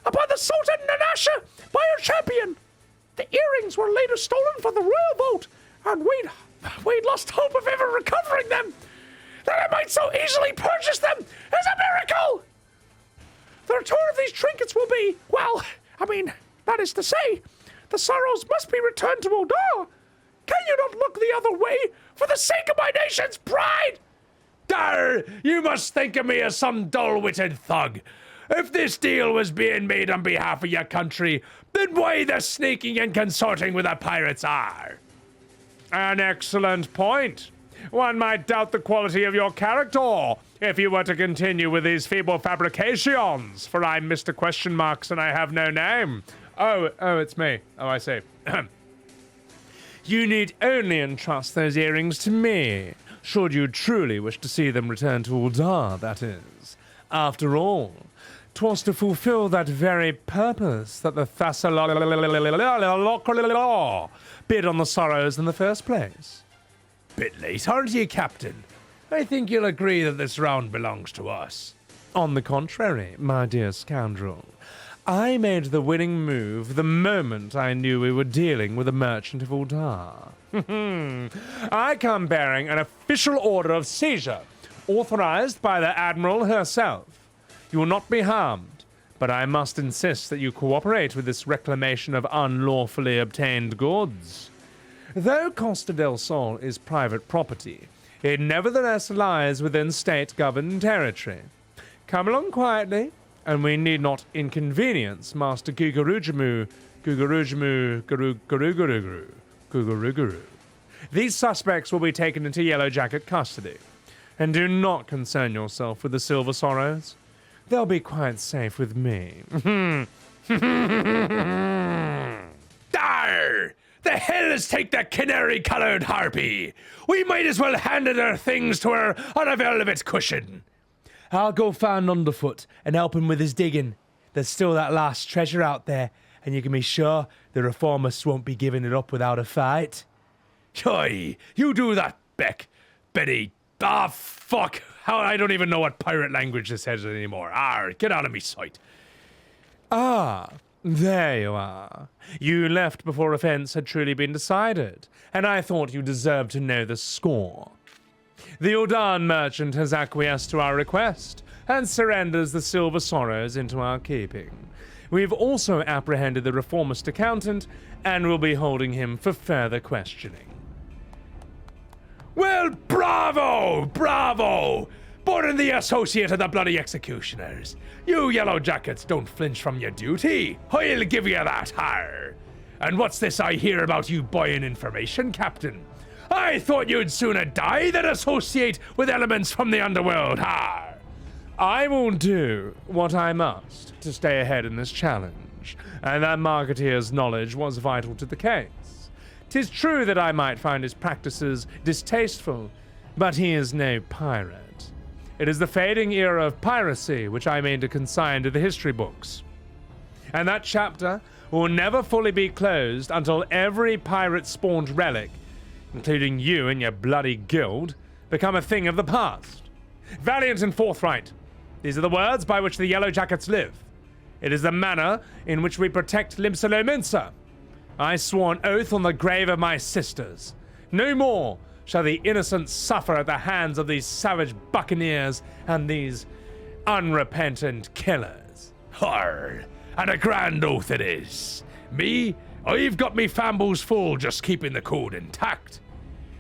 upon the Sultan Nanasha by her champion. The earrings were later stolen for the royal vault, and we'd lost hope of ever recovering them. That I might so easily purchase them is a miracle! The return of these trinkets will be, well, I mean, that is to say, the sorrows must be returned to Uldar. Can you not look the other way for the sake of my nation's pride? Dar, you must think of me as some dull-witted thug. If this deal was being made on behalf of your country, then why the sneaking and consorting with the pirates are? An excellent point. One might doubt the quality of your character if you were to continue with these feeble fabrications, for I'm Mr. Question Marks and I have no name. Oh, it's me. Oh, I see. You need only entrust those earrings to me, should you truly wish to see them return to Uldar, that is. After all, 'twas to fulfill that very purpose that the Thassalon bid on the sorrows in the first place. Bit late, aren't you, Captain? I think you'll agree that this round belongs to us. On the contrary, my dear scoundrel, I made the winning move the moment I knew we were dealing with a merchant of Uldar. I come bearing an official order of seizure, authorized by the Admiral herself. You will not be harmed, but I must insist that you cooperate with this reclamation of unlawfully obtained goods. Though Costa del Sol is private property, it nevertheless lies within state-governed territory. Come along quietly, and we need not inconvenience Master Gugurujamu, Guguruguru. These suspects will be taken into Yellow Jacket custody. And do not concern yourself with the Silver Sorrows. They'll be quite safe with me. Dar! The hell is take that canary-coloured harpy? We might as well hand her things to her on a velvet cushion. I'll go find Underfoot and help him with his digging. There's still that last treasure out there, and you can be sure the reformists won't be giving it up without a fight. Aye, you do that, Betty. Ah, fuck. How I don't even know what pirate language this is anymore. Get out of me sight. Ah, there you are. You left before offense had truly been decided, and I thought you deserved to know the score. The Udan merchant has acquiesced to our request and surrenders the Silver Sorrows into our keeping. We've also apprehended the reformist accountant and will be holding him for further questioning. Well, bravo! Born in the associate of the bloody executioners. You Yellow Jackets don't flinch from your duty. I'll give you that, har. And what's this I hear about you buying information, Captain? I thought you'd sooner die than associate with elements from the underworld, har. I will do what I must to stay ahead in this challenge, and that Marketeer's knowledge was vital to the case. 'Tis true that I might find his practices distasteful, but he is no pirate. It is the fading era of piracy which I mean to consign to the history books. And that chapter will never fully be closed until every pirate-spawned relic, including you and your bloody guild, become a thing of the past. Valiant and forthright, these are the words by which the Yellow Jackets live. It is the manner in which we protect Limsa. I swore an oath on the grave of my sisters. No more shall the innocent suffer at the hands of these savage buccaneers and these unrepentant killers. Har! And a grand oath it is. Me, I've got me fambles full just keeping the code intact.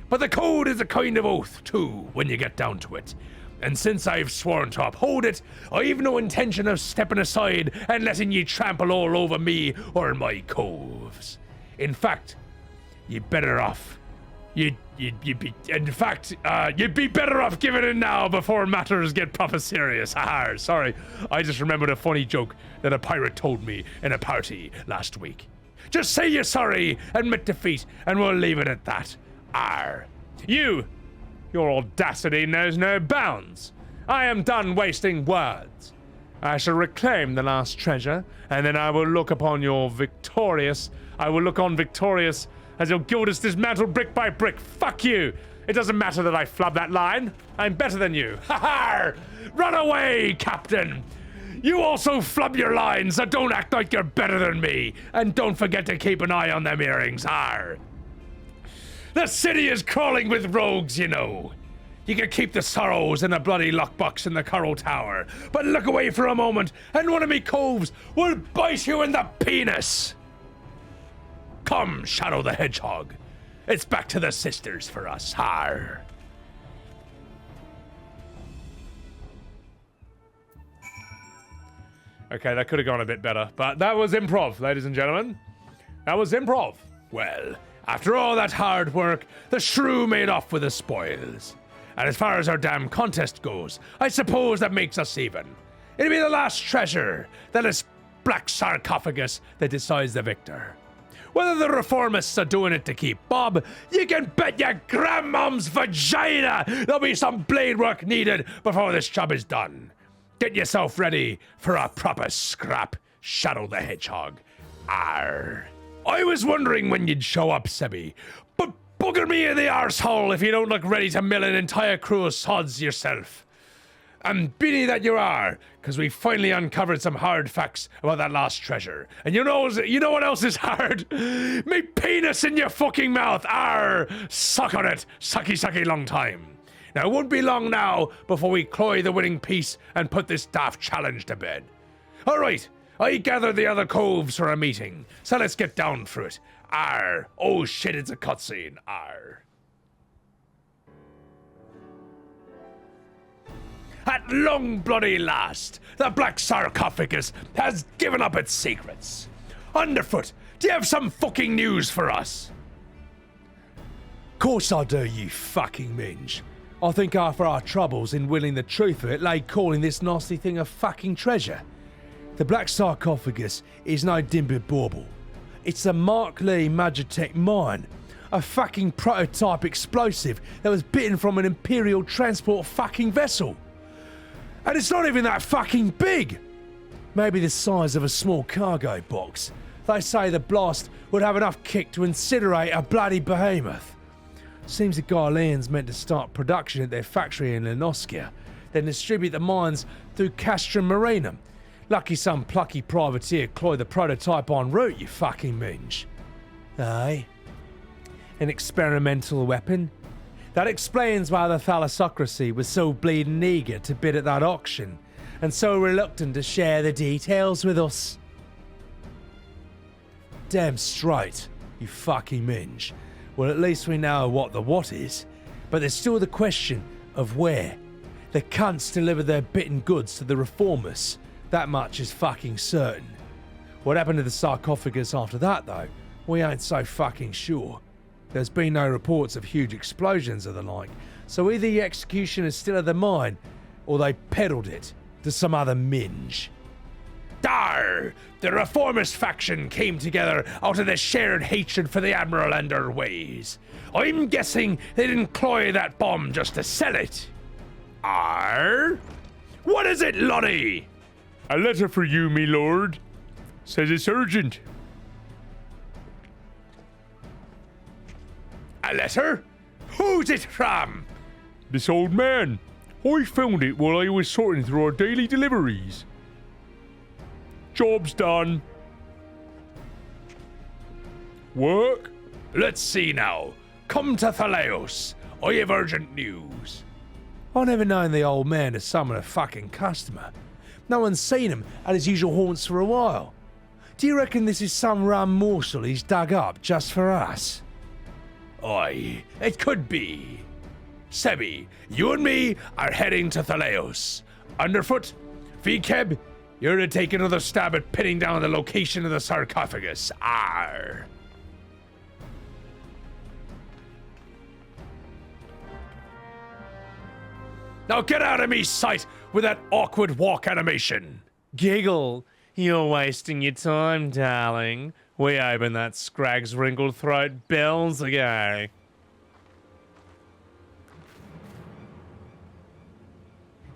But the code is a kind of oath, too, when you get down to it. And since I've sworn to uphold it, I've no intention of stepping aside and letting ye trample all over me or my coves. In fact, you'd be better off giving it now before matters get proper serious. Sorry, I just remembered a funny joke that a pirate told me in a party last week. Just say you're sorry, admit defeat, and we'll leave it at that. Your audacity knows no bounds. I am done wasting words. I shall reclaim the last treasure, and then I will look on victorious as your guild is dismantled brick by brick. Fuck you! It doesn't matter that I flub that line. I'm better than you. Ha! Run away, Captain! You also flub your lines, so don't act like you're better than me. And don't forget to keep an eye on them earrings, The city is crawling with rogues, you know. You can keep the sorrows in a bloody lockbox in the Coral Tower, but look away for a moment, and one of me coves will bite you in the penis. Come, Shadow the Hedgehog. It's back to the sisters for us, Okay, that could have gone a bit better, but that was improv, ladies and gentlemen. That was improv. Well, after all that hard work, the shrew made off with the spoils. And as far as our damn contest goes, I suppose that makes us even. It'll be the last treasure, that black sarcophagus, that decides the victor. Whether the reformists are doing it to keep Bob, you can bet your grandmom's vagina there'll be some blade work needed before this job is done. Get yourself ready for a proper scrap, Shadow the Hedgehog. I was wondering when you'd show up, Sebby, but bugger me in the arsehole if you don't look ready to mill an entire crew of sods yourself. And beanie that you are, because we finally uncovered some hard facts about that lost treasure. And you know what else is hard? Me penis in your fucking mouth. Suck on it. Sucky long time. Now, it won't be long now before we cloy the winning piece and put this daft challenge to bed. All right, I gathered the other coves for a meeting, so let's get down for it. Oh shit, it's a cutscene. At long bloody last, the black sarcophagus has given up its secrets. Underfoot, do you have some fucking news for us? Course I do, you fucking minge. I think after our troubles in winning the truth of it lay calling this nasty thing a fucking treasure. The black sarcophagus is no dimber bauble. It's a Mark Lee Magitech mine. A fucking prototype explosive that was bitten from an Imperial transport fucking vessel. And it's not even that fucking big. Maybe the size of a small cargo box. They say the blast would have enough kick to incinerate a bloody behemoth. Seems the Guylians meant to start production at their factory in Lenoskia, then distribute the mines through Castrum Marinum. Lucky some plucky privateer cloyed the prototype en route, you fucking minge. Aye. An experimental weapon? That explains why the thalassocracy was so bleeding eager to bid at that auction, and so reluctant to share the details with us. Damn straight, you fucking minge. Well, at least we know what the what is, but there's still the question of where. The cunts delivered their bitten goods to the reformers. That much is fucking certain. What happened to the sarcophagus after that, though, we ain't so fucking sure. There's been no reports of huge explosions or the like, so either the executioners still at the mine, or they peddled it to some other minge. Dar! The reformist faction came together out of the shared hatred for the Admiral and her ways. I'm guessing they didn't cloy that bomb just to sell it. Arr? What is it, Lonnie? A letter for you, me lord. Says it's urgent. A letter? Who's it from? This old man. I found it while I was sorting through our daily deliveries. Job's done. Work? Let's see now. Come to Thalaeus. I have urgent news. I never known the old man to summon a fucking customer. No one's seen him at his usual haunts for a while. Do you reckon this is some rum morsel he's dug up just for us? Aye, it could be. Sebby, you and me are heading to Thalaeus. Underfoot, Vikeb, you're to take another stab at pinning down the location of the sarcophagus. Arr. Now get out of me sight with that awkward walk animation. Giggle. You're wasting your time, darling. We opened that Scrag's wrinkled throat bells ago.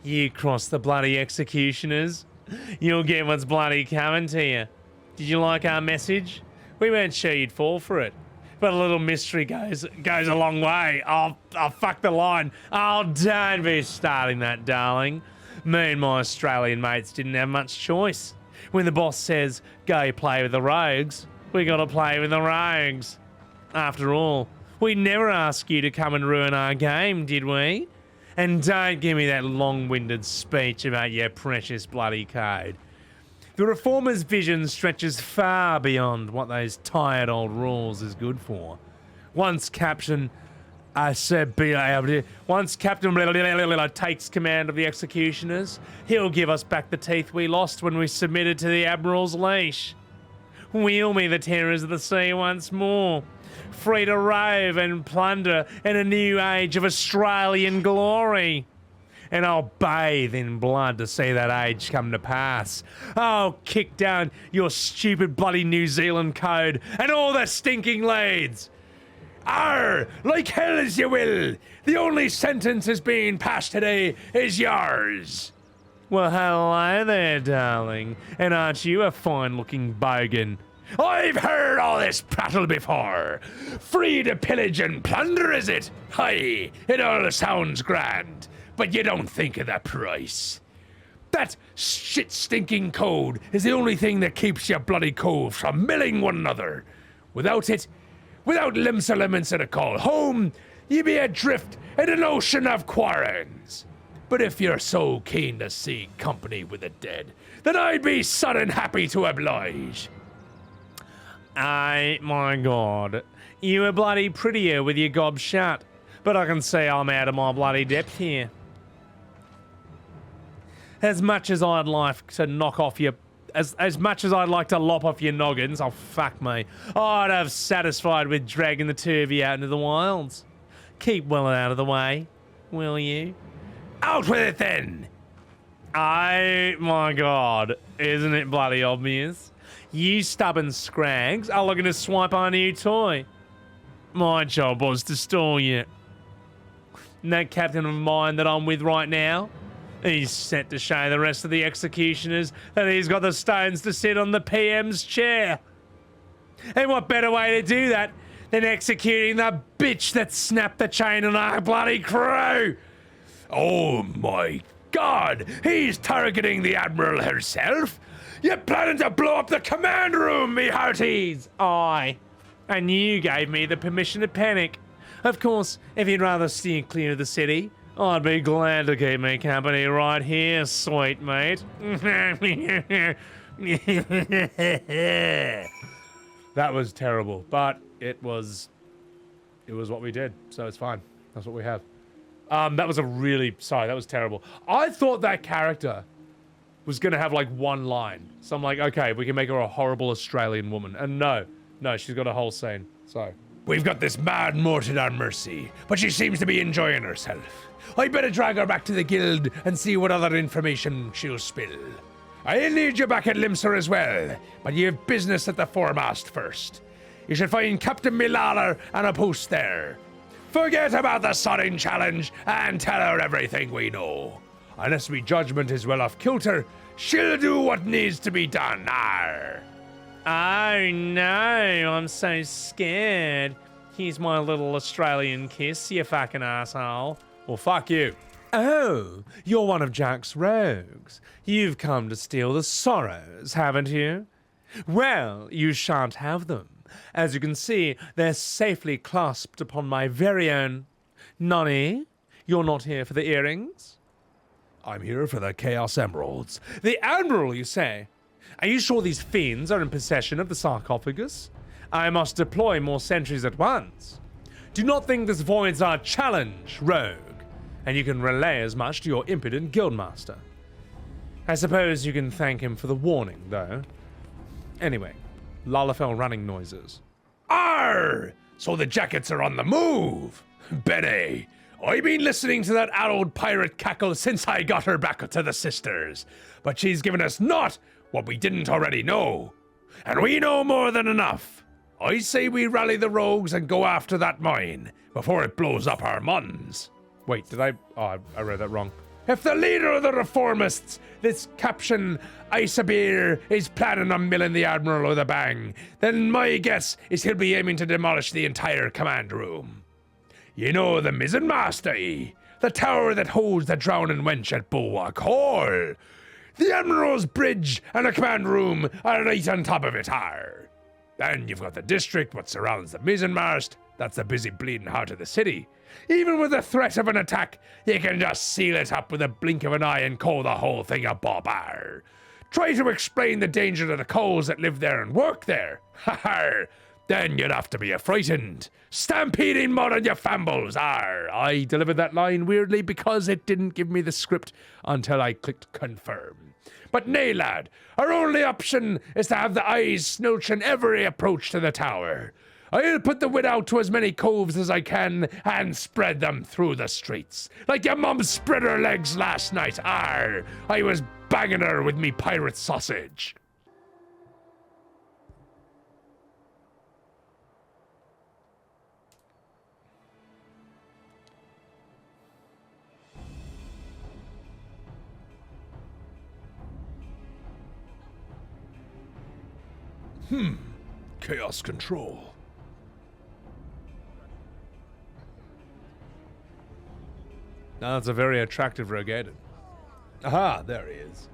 You cross the bloody executioners. You'll get what's bloody coming to you. Did you like our message? We weren't sure you'd fall for it. But a little mystery goes a long way. Oh, fuck the line. Oh, don't be starting that, darling. Me and my Australian mates didn't have much choice. When the boss says, go play with the rogues, we gotta play with the rogues. After all, we never asked you to come and ruin our game, did we? And don't give me that long-winded speech about your precious bloody code. The Reformers' vision stretches far beyond what those tired old rules is good for. Once Captain takes command of the executioners, he'll give us back the teeth we lost when we submitted to the Admiral's leash. Wheel me the terrors of the sea once more, free to rove and plunder in a new age of Australian glory. And I'll bathe in blood to see that age come to pass. I'll kick down your stupid bloody New Zealand code and all the stinking leads. Arr, like hell as you will. The only sentence that's being passed today is yours. Well, hello there, darling. And aren't you a fine-looking bogan? I've heard all this prattle before. Free to pillage and plunder, is it? Aye, it all sounds grand. But you don't think of the price. That shit-stinking code is the only thing that keeps your bloody coves from milling one another. Without it, without limsa lemons and a call home, you be adrift in an ocean of quarrons. But if you're so keen to see company with the dead, then I'd be sudden happy to oblige. Aye, my God. You were bloody prettier with your gob shut, but I can see I'm out of my bloody depth here. As much as I'd like to knock off your... As much as I'd like to lop off your noggins, oh fuck me, I'd have satisfied with dragging the two of you out into the wilds. Keep well out of the way, will you? Out with it then! Oh my god, isn't it bloody obvious? You stubborn scrags are looking to swipe on a new toy. My job was to stall you. And that captain of mine that I'm with right now, he's set to show the rest of the executioners that he's got the stones to sit on the PM's chair. And what better way to do that than executing the bitch that snapped the chain on our bloody crew? Oh my God! He's targeting the Admiral herself? You're planning to blow up the command room, me hearties! Aye. And you gave me the permission to panic. Of course, if you'd rather steer clear of the city, I'd be glad to keep me company right here, sweet mate. That was terrible, but it was what we did, so it's fine. That's what we have. That was that was terrible. I thought that character was gonna have like one line. So I'm like, okay, we can make her a horrible Australian woman. And no, she's got a whole scene, so. We've got this mad Morton on Mercy, but she seems to be enjoying herself. I'd better drag her back to the guild and see what other information she'll spill. I'll need you back at Limser as well, but you have business at the foremast first. You should find Captain Milala on a post there. Forget about the sodding challenge and tell her everything we know. Unless me judgment is well off kilter, she'll do what needs to be done. Arr. Oh no, I'm so scared. Here's my little Australian kiss, you fucking asshole. Well, fuck you. Oh, you're one of Jack's rogues. You've come to steal the sorrows, haven't you? Well, you shan't have them. As you can see, they're safely clasped upon my very own... Nani, you're not here for the earrings? I'm here for the Chaos Emeralds. The Admiral, you say? Are you sure these fiends are in possession of the sarcophagus? I must deploy more sentries at once. Do not think this voids our challenge, rogue, and you can relay as much to your impudent guildmaster. I suppose you can thank him for the warning, though. Anyway, Lalafell running noises. Arr! So the jackets are on the move! Bene, I've been listening to that old pirate cackle since I got her back to the sisters, but she's given us not what we didn't already know. And we know more than enough. I say we rally the rogues and go after that mine before it blows up our muns. Wait, did I... Oh, I read that wrong. If the leader of the reformists, this Captain Isabir, is planning on milling the Admiral with a bang, then my guess is he'll be aiming to demolish the entire command room. You know the mizzen master, the tower that holds the drowning wench at Bulwark Hall. The Admiral's bridge and the command room are right on top of it, har. Then you've got the district what surrounds the mizzenmast. That's the busy bleeding heart of the city. Even with the threat of an attack, you can just seal it up with a blink of an eye and call the whole thing a bobber. Try to explain the danger to the coals that live there and work there. Ha ha! Then you'd have to be frightened. Stampeding mud on your fambles, arr. I delivered that line weirdly because it didn't give me the script until I clicked confirm. But nay, lad, our only option is to have the eyes snooching every approach to the tower. I'll put the wit out to as many coves as I can and spread them through the streets. Like your mum spread her legs last night, arr. I was banging her with me pirate sausage. Chaos control. Now that's a very attractive Rogaden. Aha, there he is.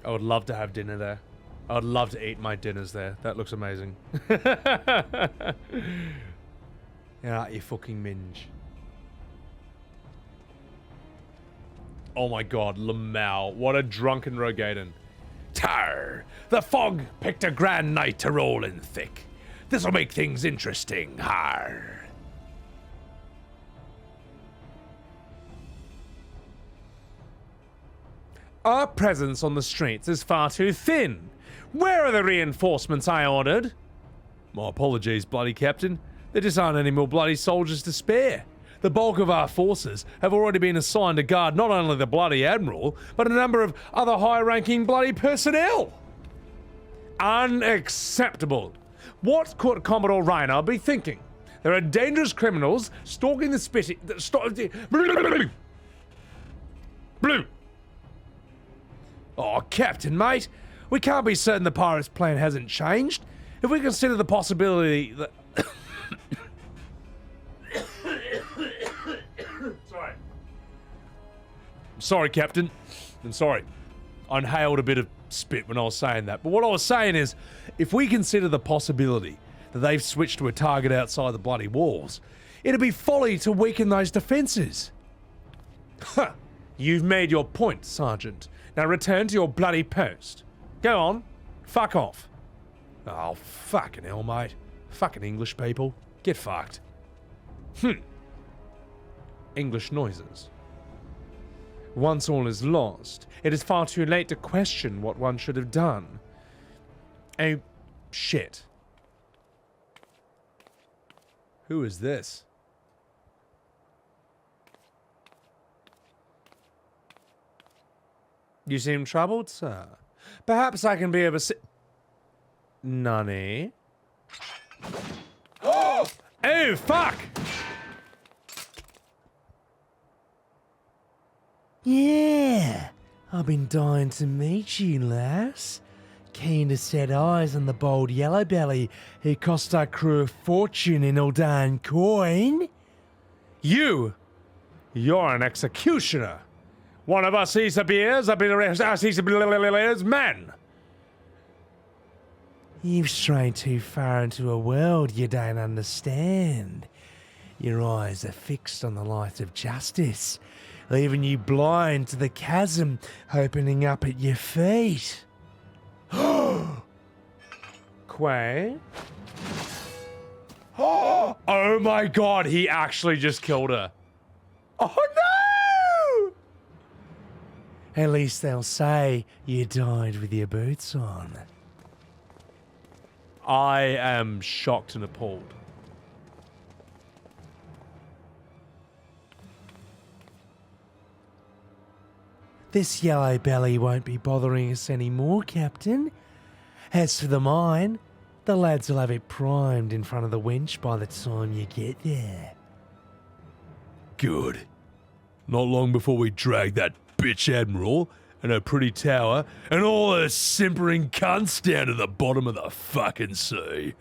I would love to have dinner there. I would love to eat my dinners there. That looks amazing. Yeah, you fucking minge. Oh my god, Lamau. What a drunken Rogaden. Tar! The fog picked a grand night to roll in thick. This'll make things interesting, har. Our presence on the streets is far too thin. Where are the reinforcements I ordered? My apologies, bloody captain. There just aren't any more bloody soldiers to spare. The bulk of our forces have already been assigned to guard not only the bloody admiral, but a number of other high-ranking bloody personnel. Unacceptable. What could Commodore Reiner be thinking? There are dangerous criminals stalking the city. Blue! Oh, Captain, mate. We can't be certain the pirates' plan hasn't changed. If we consider the possibility that... Sorry, Captain. I'm sorry. I inhaled a bit of spit when I was saying that. But what I was saying is, if we consider the possibility that they've switched to a target outside the bloody walls, it'd be folly to weaken those defenses. Huh. You've made your point, Sergeant. Now return to your bloody post. Go on. Fuck off. Oh, fucking hell, mate. Fucking English people. Get fucked. English noises. Once all is lost, it is far too late to question what one should have done. Oh, shit. Who is this? You seem troubled, sir. Perhaps I can be of Nani? Oh, fuck! Yeah, I've been dying to meet you, lass. Keen to set eyes on the bold yellow belly who cost our crew a fortune in Aldan coin. You're an executioner. One of us SWb's men. You've strayed too far into a world you don't understand. Your eyes are fixed on the light of justice, leaving you blind to the chasm opening up at your feet. Quay? Oh my god, he actually just killed her. Oh no! At least they'll say you died with your boots on. I am shocked and appalled. This yellow belly won't be bothering us anymore, Captain. As for the mine, the lads will have it primed in front of the winch by the time you get there. Good. Not long before we drag that bitch admiral and her pretty tower and all her simpering cunts down to the bottom of the fucking sea.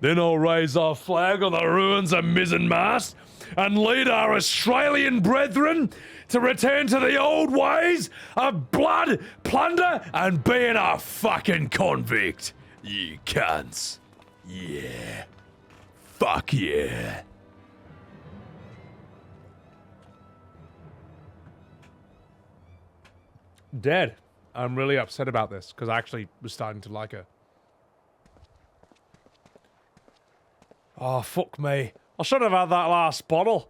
Then I'll raise our flag on the ruins of Mizzenmast and lead our Australian brethren to return to the old ways of blood, plunder, and being a fucking convict. You cunts. Yeah. Fuck yeah. Dead. I'm really upset about this, because I actually was starting to like her. Oh, fuck me. I should have had that last bottle.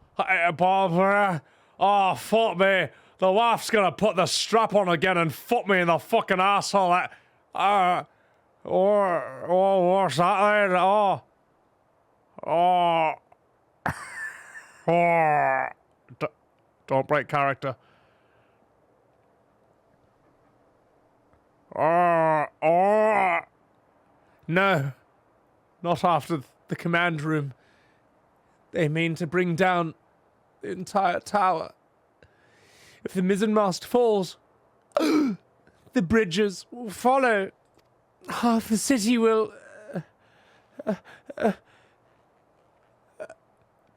Oh, fuck me. The wife's gonna put the strap on again and fuck me in the fucking asshole. What's that then? Don't break character. No. Not after the command room. They mean to bring down the entire tower. If the mizzenmast falls, the bridges will follow. Half the city will...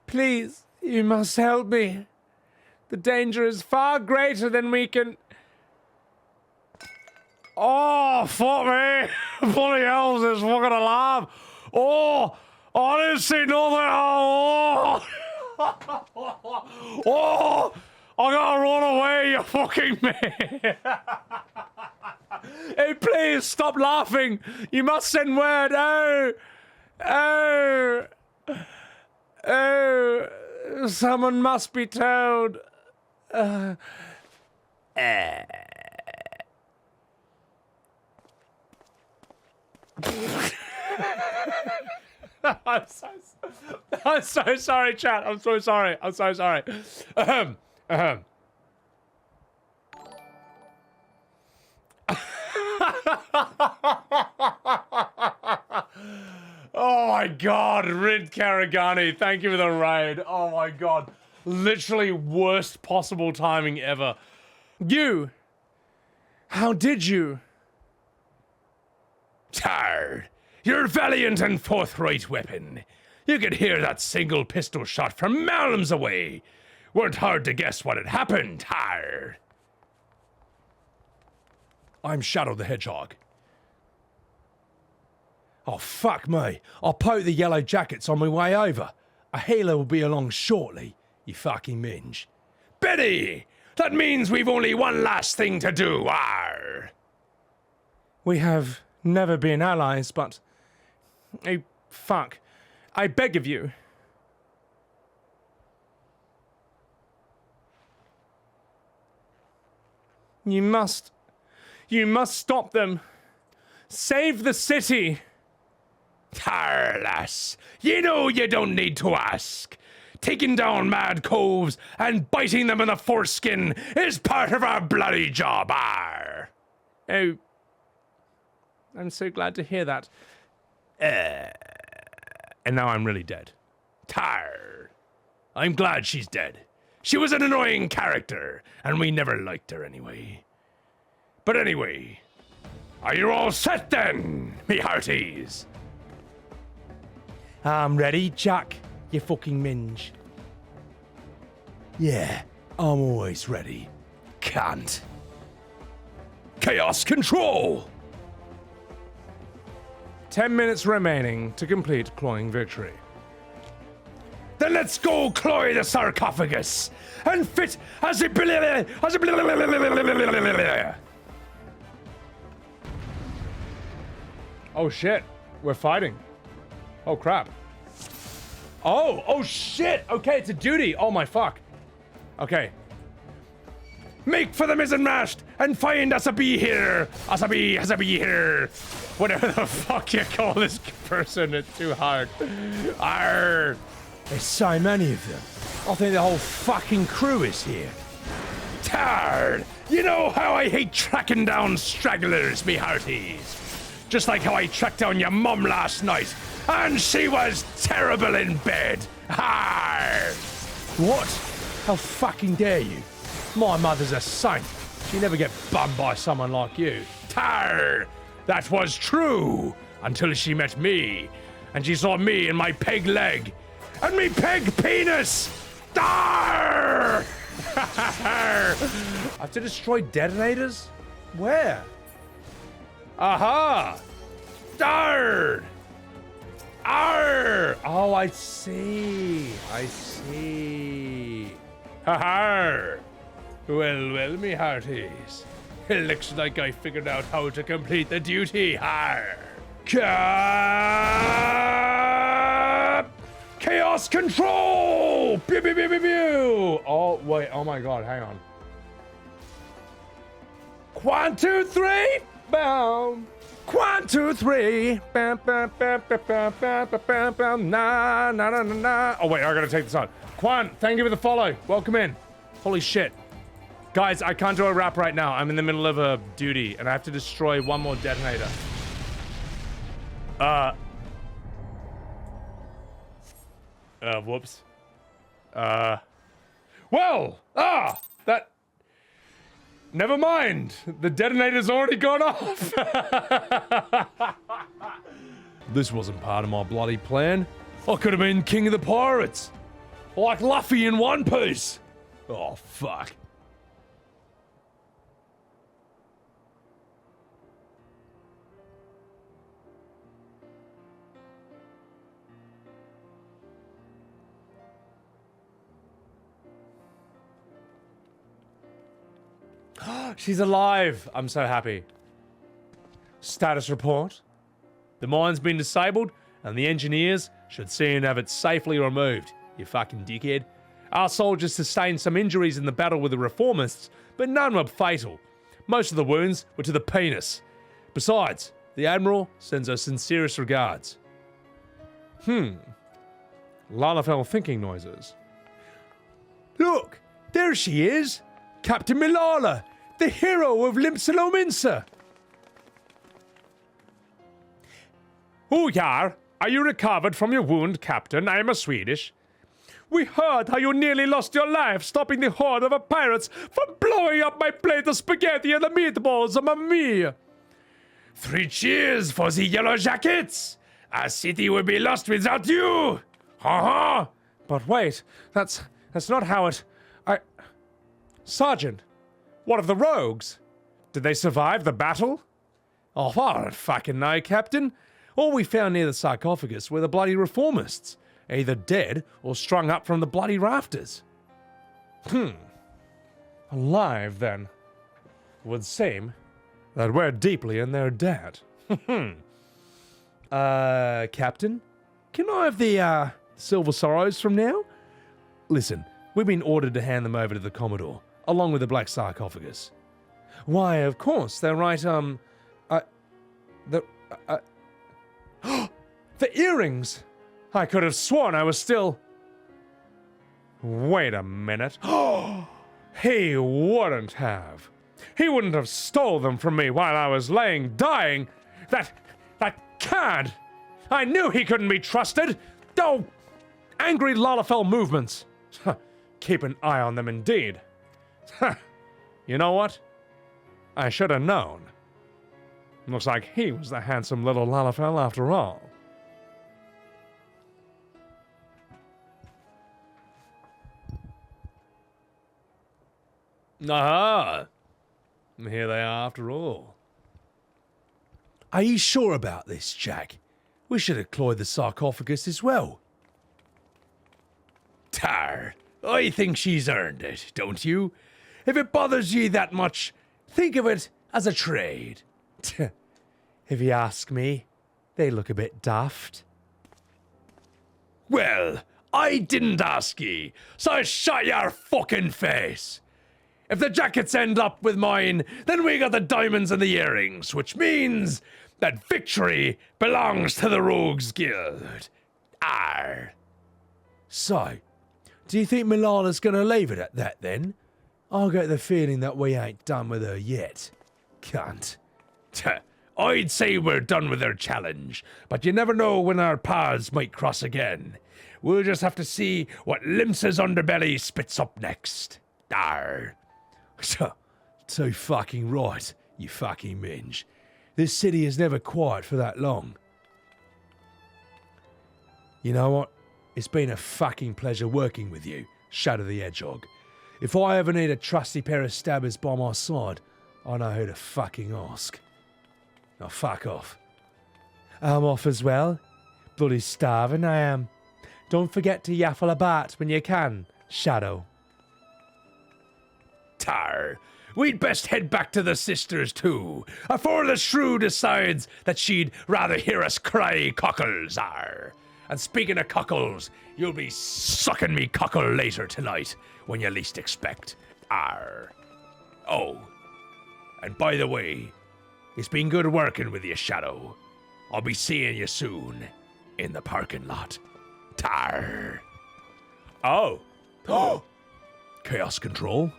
Please, you must help me. The danger is far greater than we can... Oh, fuck me! Bloody hell, is this fucking alarm! Oh! I didn't see nothing! Oh! Oh! I gotta run away, you fucking man! Hey, please stop laughing. You must send word. Oh. Oh. Oh. Someone must be told. I'm so sorry, chat. I'm so sorry. I'm so sorry. Oh my god, Rid Karagani, thank you for the raid. Oh my god. Literally worst possible timing ever. You! How did you? Tar! Your valiant and forthright weapon. You could hear that single pistol shot from miles away. Weren't hard to guess what had happened, Tar. I'm Shadow the Hedgehog. Oh, fuck me. I'll poke the yellow jackets on my way over. A healer will be along shortly, you fucking minge. Bene! That means we've only one last thing to do, Arr! We have never been allies, but... Oh, fuck. I beg of you. You must stop them. Save the city. Tar, lass. You know you don't need to ask. Taking down mad coves and biting them in the foreskin is part of our bloody job, Arr! Oh, I'm so glad to hear that. And now I'm really dead. Tar. I'm glad she's dead. She was an annoying character, and we never liked her anyway. But anyway, are you all set then, me hearties? I'm ready, Jack, you fucking minge. Yeah, I'm always ready. Can't. Chaos control! 10 minutes remaining to complete clawing victory. Then let's go cloy the sarcophagus and fit as a Oh shit, we're fighting. Oh crap. Oh shit, okay, it's a duty. Oh my fuck. Okay. Make for the mizzenmast and find us a bee here. Us a bee here. Whatever the fuck you call this person, it's too hard. Arr. There's so many of them. I think the whole fucking crew is here. Tard! You know how I hate tracking down stragglers, me hearties. Just like how I tracked down your mum last night, and she was terrible in bed. Arr! What? How fucking dare you? My mother's a saint. She never get bummed by someone like you. Tar! That was true until she met me, and she saw me and my peg leg, and me peg penis. Tar! I have to destroy detonators? Where? Aha! Tar! Arr! Oh, I see. I see. Ha-ha! Well, me hearties. It looks like I figured out how to complete the duty. Har! Chaos control! Pew, pew, pew, pew, pew! Oh wait, oh my god, hang on. 1, 2, 3! Boom! 1, 2, 3! Bam, bam, bam, bam, bam, bam, bam, bam, na, na, na, na, na. Oh wait, I gotta take this on. Quan, thank you for the follow. Welcome in. Holy shit. Guys, I can't do a rap right now. I'm in the middle of a duty, and I have to destroy one more detonator. Whoops. That... Never mind. The detonator's already gone off. This wasn't part of my bloody plan. I could have been king of the pirates. Like Luffy in One Piece. Oh, fuck. She's alive. I'm so happy. Status report. The mine's been disabled, and the engineers should soon have it safely removed, you fucking dickhead. Our soldiers sustained some injuries in the battle with the reformists, but none were fatal. Most of the wounds were to the penis. Besides, the Admiral sends her sincerest regards. Lalafell thinking noises. Look, there she is. Captain Milala, the hero of Limsalominsa. Oh, Yar, are you recovered from your wound, Captain? I am a Swedish. We heard how you nearly lost your life stopping the horde of pirates from blowing up my plate of spaghetti and the meatballs, mamma mia. 3 cheers for the yellow jackets! Our city will be lost without you! Ha ha! But wait, that's not how it... Sergeant, what of the rogues? Did they survive the battle? Oh, I don't fucking know, Captain. All we found near the sarcophagus were the bloody reformists, either dead or strung up from the bloody rafters. Alive, then. Would seem that we're deeply in their debt. Captain, can I have the, Silver Sorrows from now? Listen, we've been ordered to hand them over to the Commodore, along with the black sarcophagus. Why, of course, they're right, The earrings! I could have sworn I was still... Wait a minute. He wouldn't have. He wouldn't have stole them from me while I was laying dying. That cad! I knew he couldn't be trusted! Oh, angry Lalafell movements. Keep an eye on them indeed. You know what? I should have known. Looks like he was the handsome little Lalafell after all. Aha! Here they are after all. Are you sure about this, Jack? We should have cloyed the sarcophagus as well. Tar, I think she's earned it, don't you? If it bothers you that much, think of it as a trade. If you ask me, they look a bit daft. Well, I didn't ask ye, so shut your fucking face. If the jackets end up with mine, then we got the diamonds and the earrings, which means that victory belongs to the Rogues Guild. Arr. So, do you think Milana's gonna leave it at that then? I get the feeling that we ain't done with her yet. Cunt. I'd say we're done with her challenge, but you never know when our paths might cross again. We'll just have to see what Limsa's underbelly spits up next. Arr. Too fucking right, you fucking minge. This city is never quiet for that long. You know what? It's been a fucking pleasure working with you, Shadow the Hedgehog. If I ever need a trusty pair of stabbers by my side, I know who to fucking ask. Now fuck off. I'm off as well. Bloody starving I am. Don't forget to yaffle about when you can, Shadow. Tar, we'd best head back to the sisters too, afore the shrew decides that she'd rather hear us cry cockles, arr. And speaking of cockles, you'll be sucking me cockle later tonight, when you least expect, arr. Oh, and by the way, it's been good working with you, Shadow. I'll be seeing you soon, in the parking lot. Tar. Oh. Chaos control?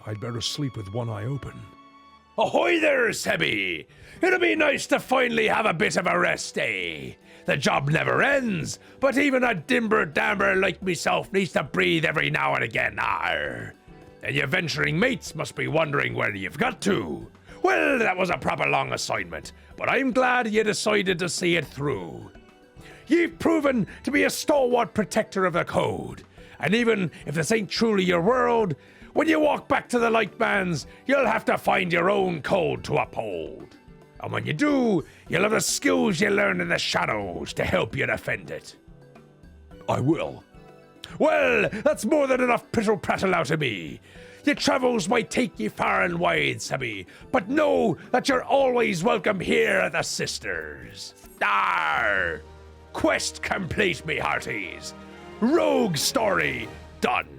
I'd better sleep with one eye open. Ahoy there, Sebby! It'll be nice to finally have a bit of a rest, eh? The job never ends, but even a dimber damber like myself needs to breathe every now and again, arr. And your venturing mates must be wondering where you've got to. Well, that was a proper long assignment, but I'm glad you decided to see it through. You've proven to be a stalwart protector of the code, and even if this ain't truly your world, when you walk back to the Lightbands, you'll have to find your own code to uphold. And when you do, you'll have the skills you learned in the shadows to help you defend it. I will. Well, that's more than enough prittle-prattle out of me. Your travels might take ye far and wide, Sebby, but know that you're always welcome here at the Sisters. Quest complete, me hearties. Rogue story done.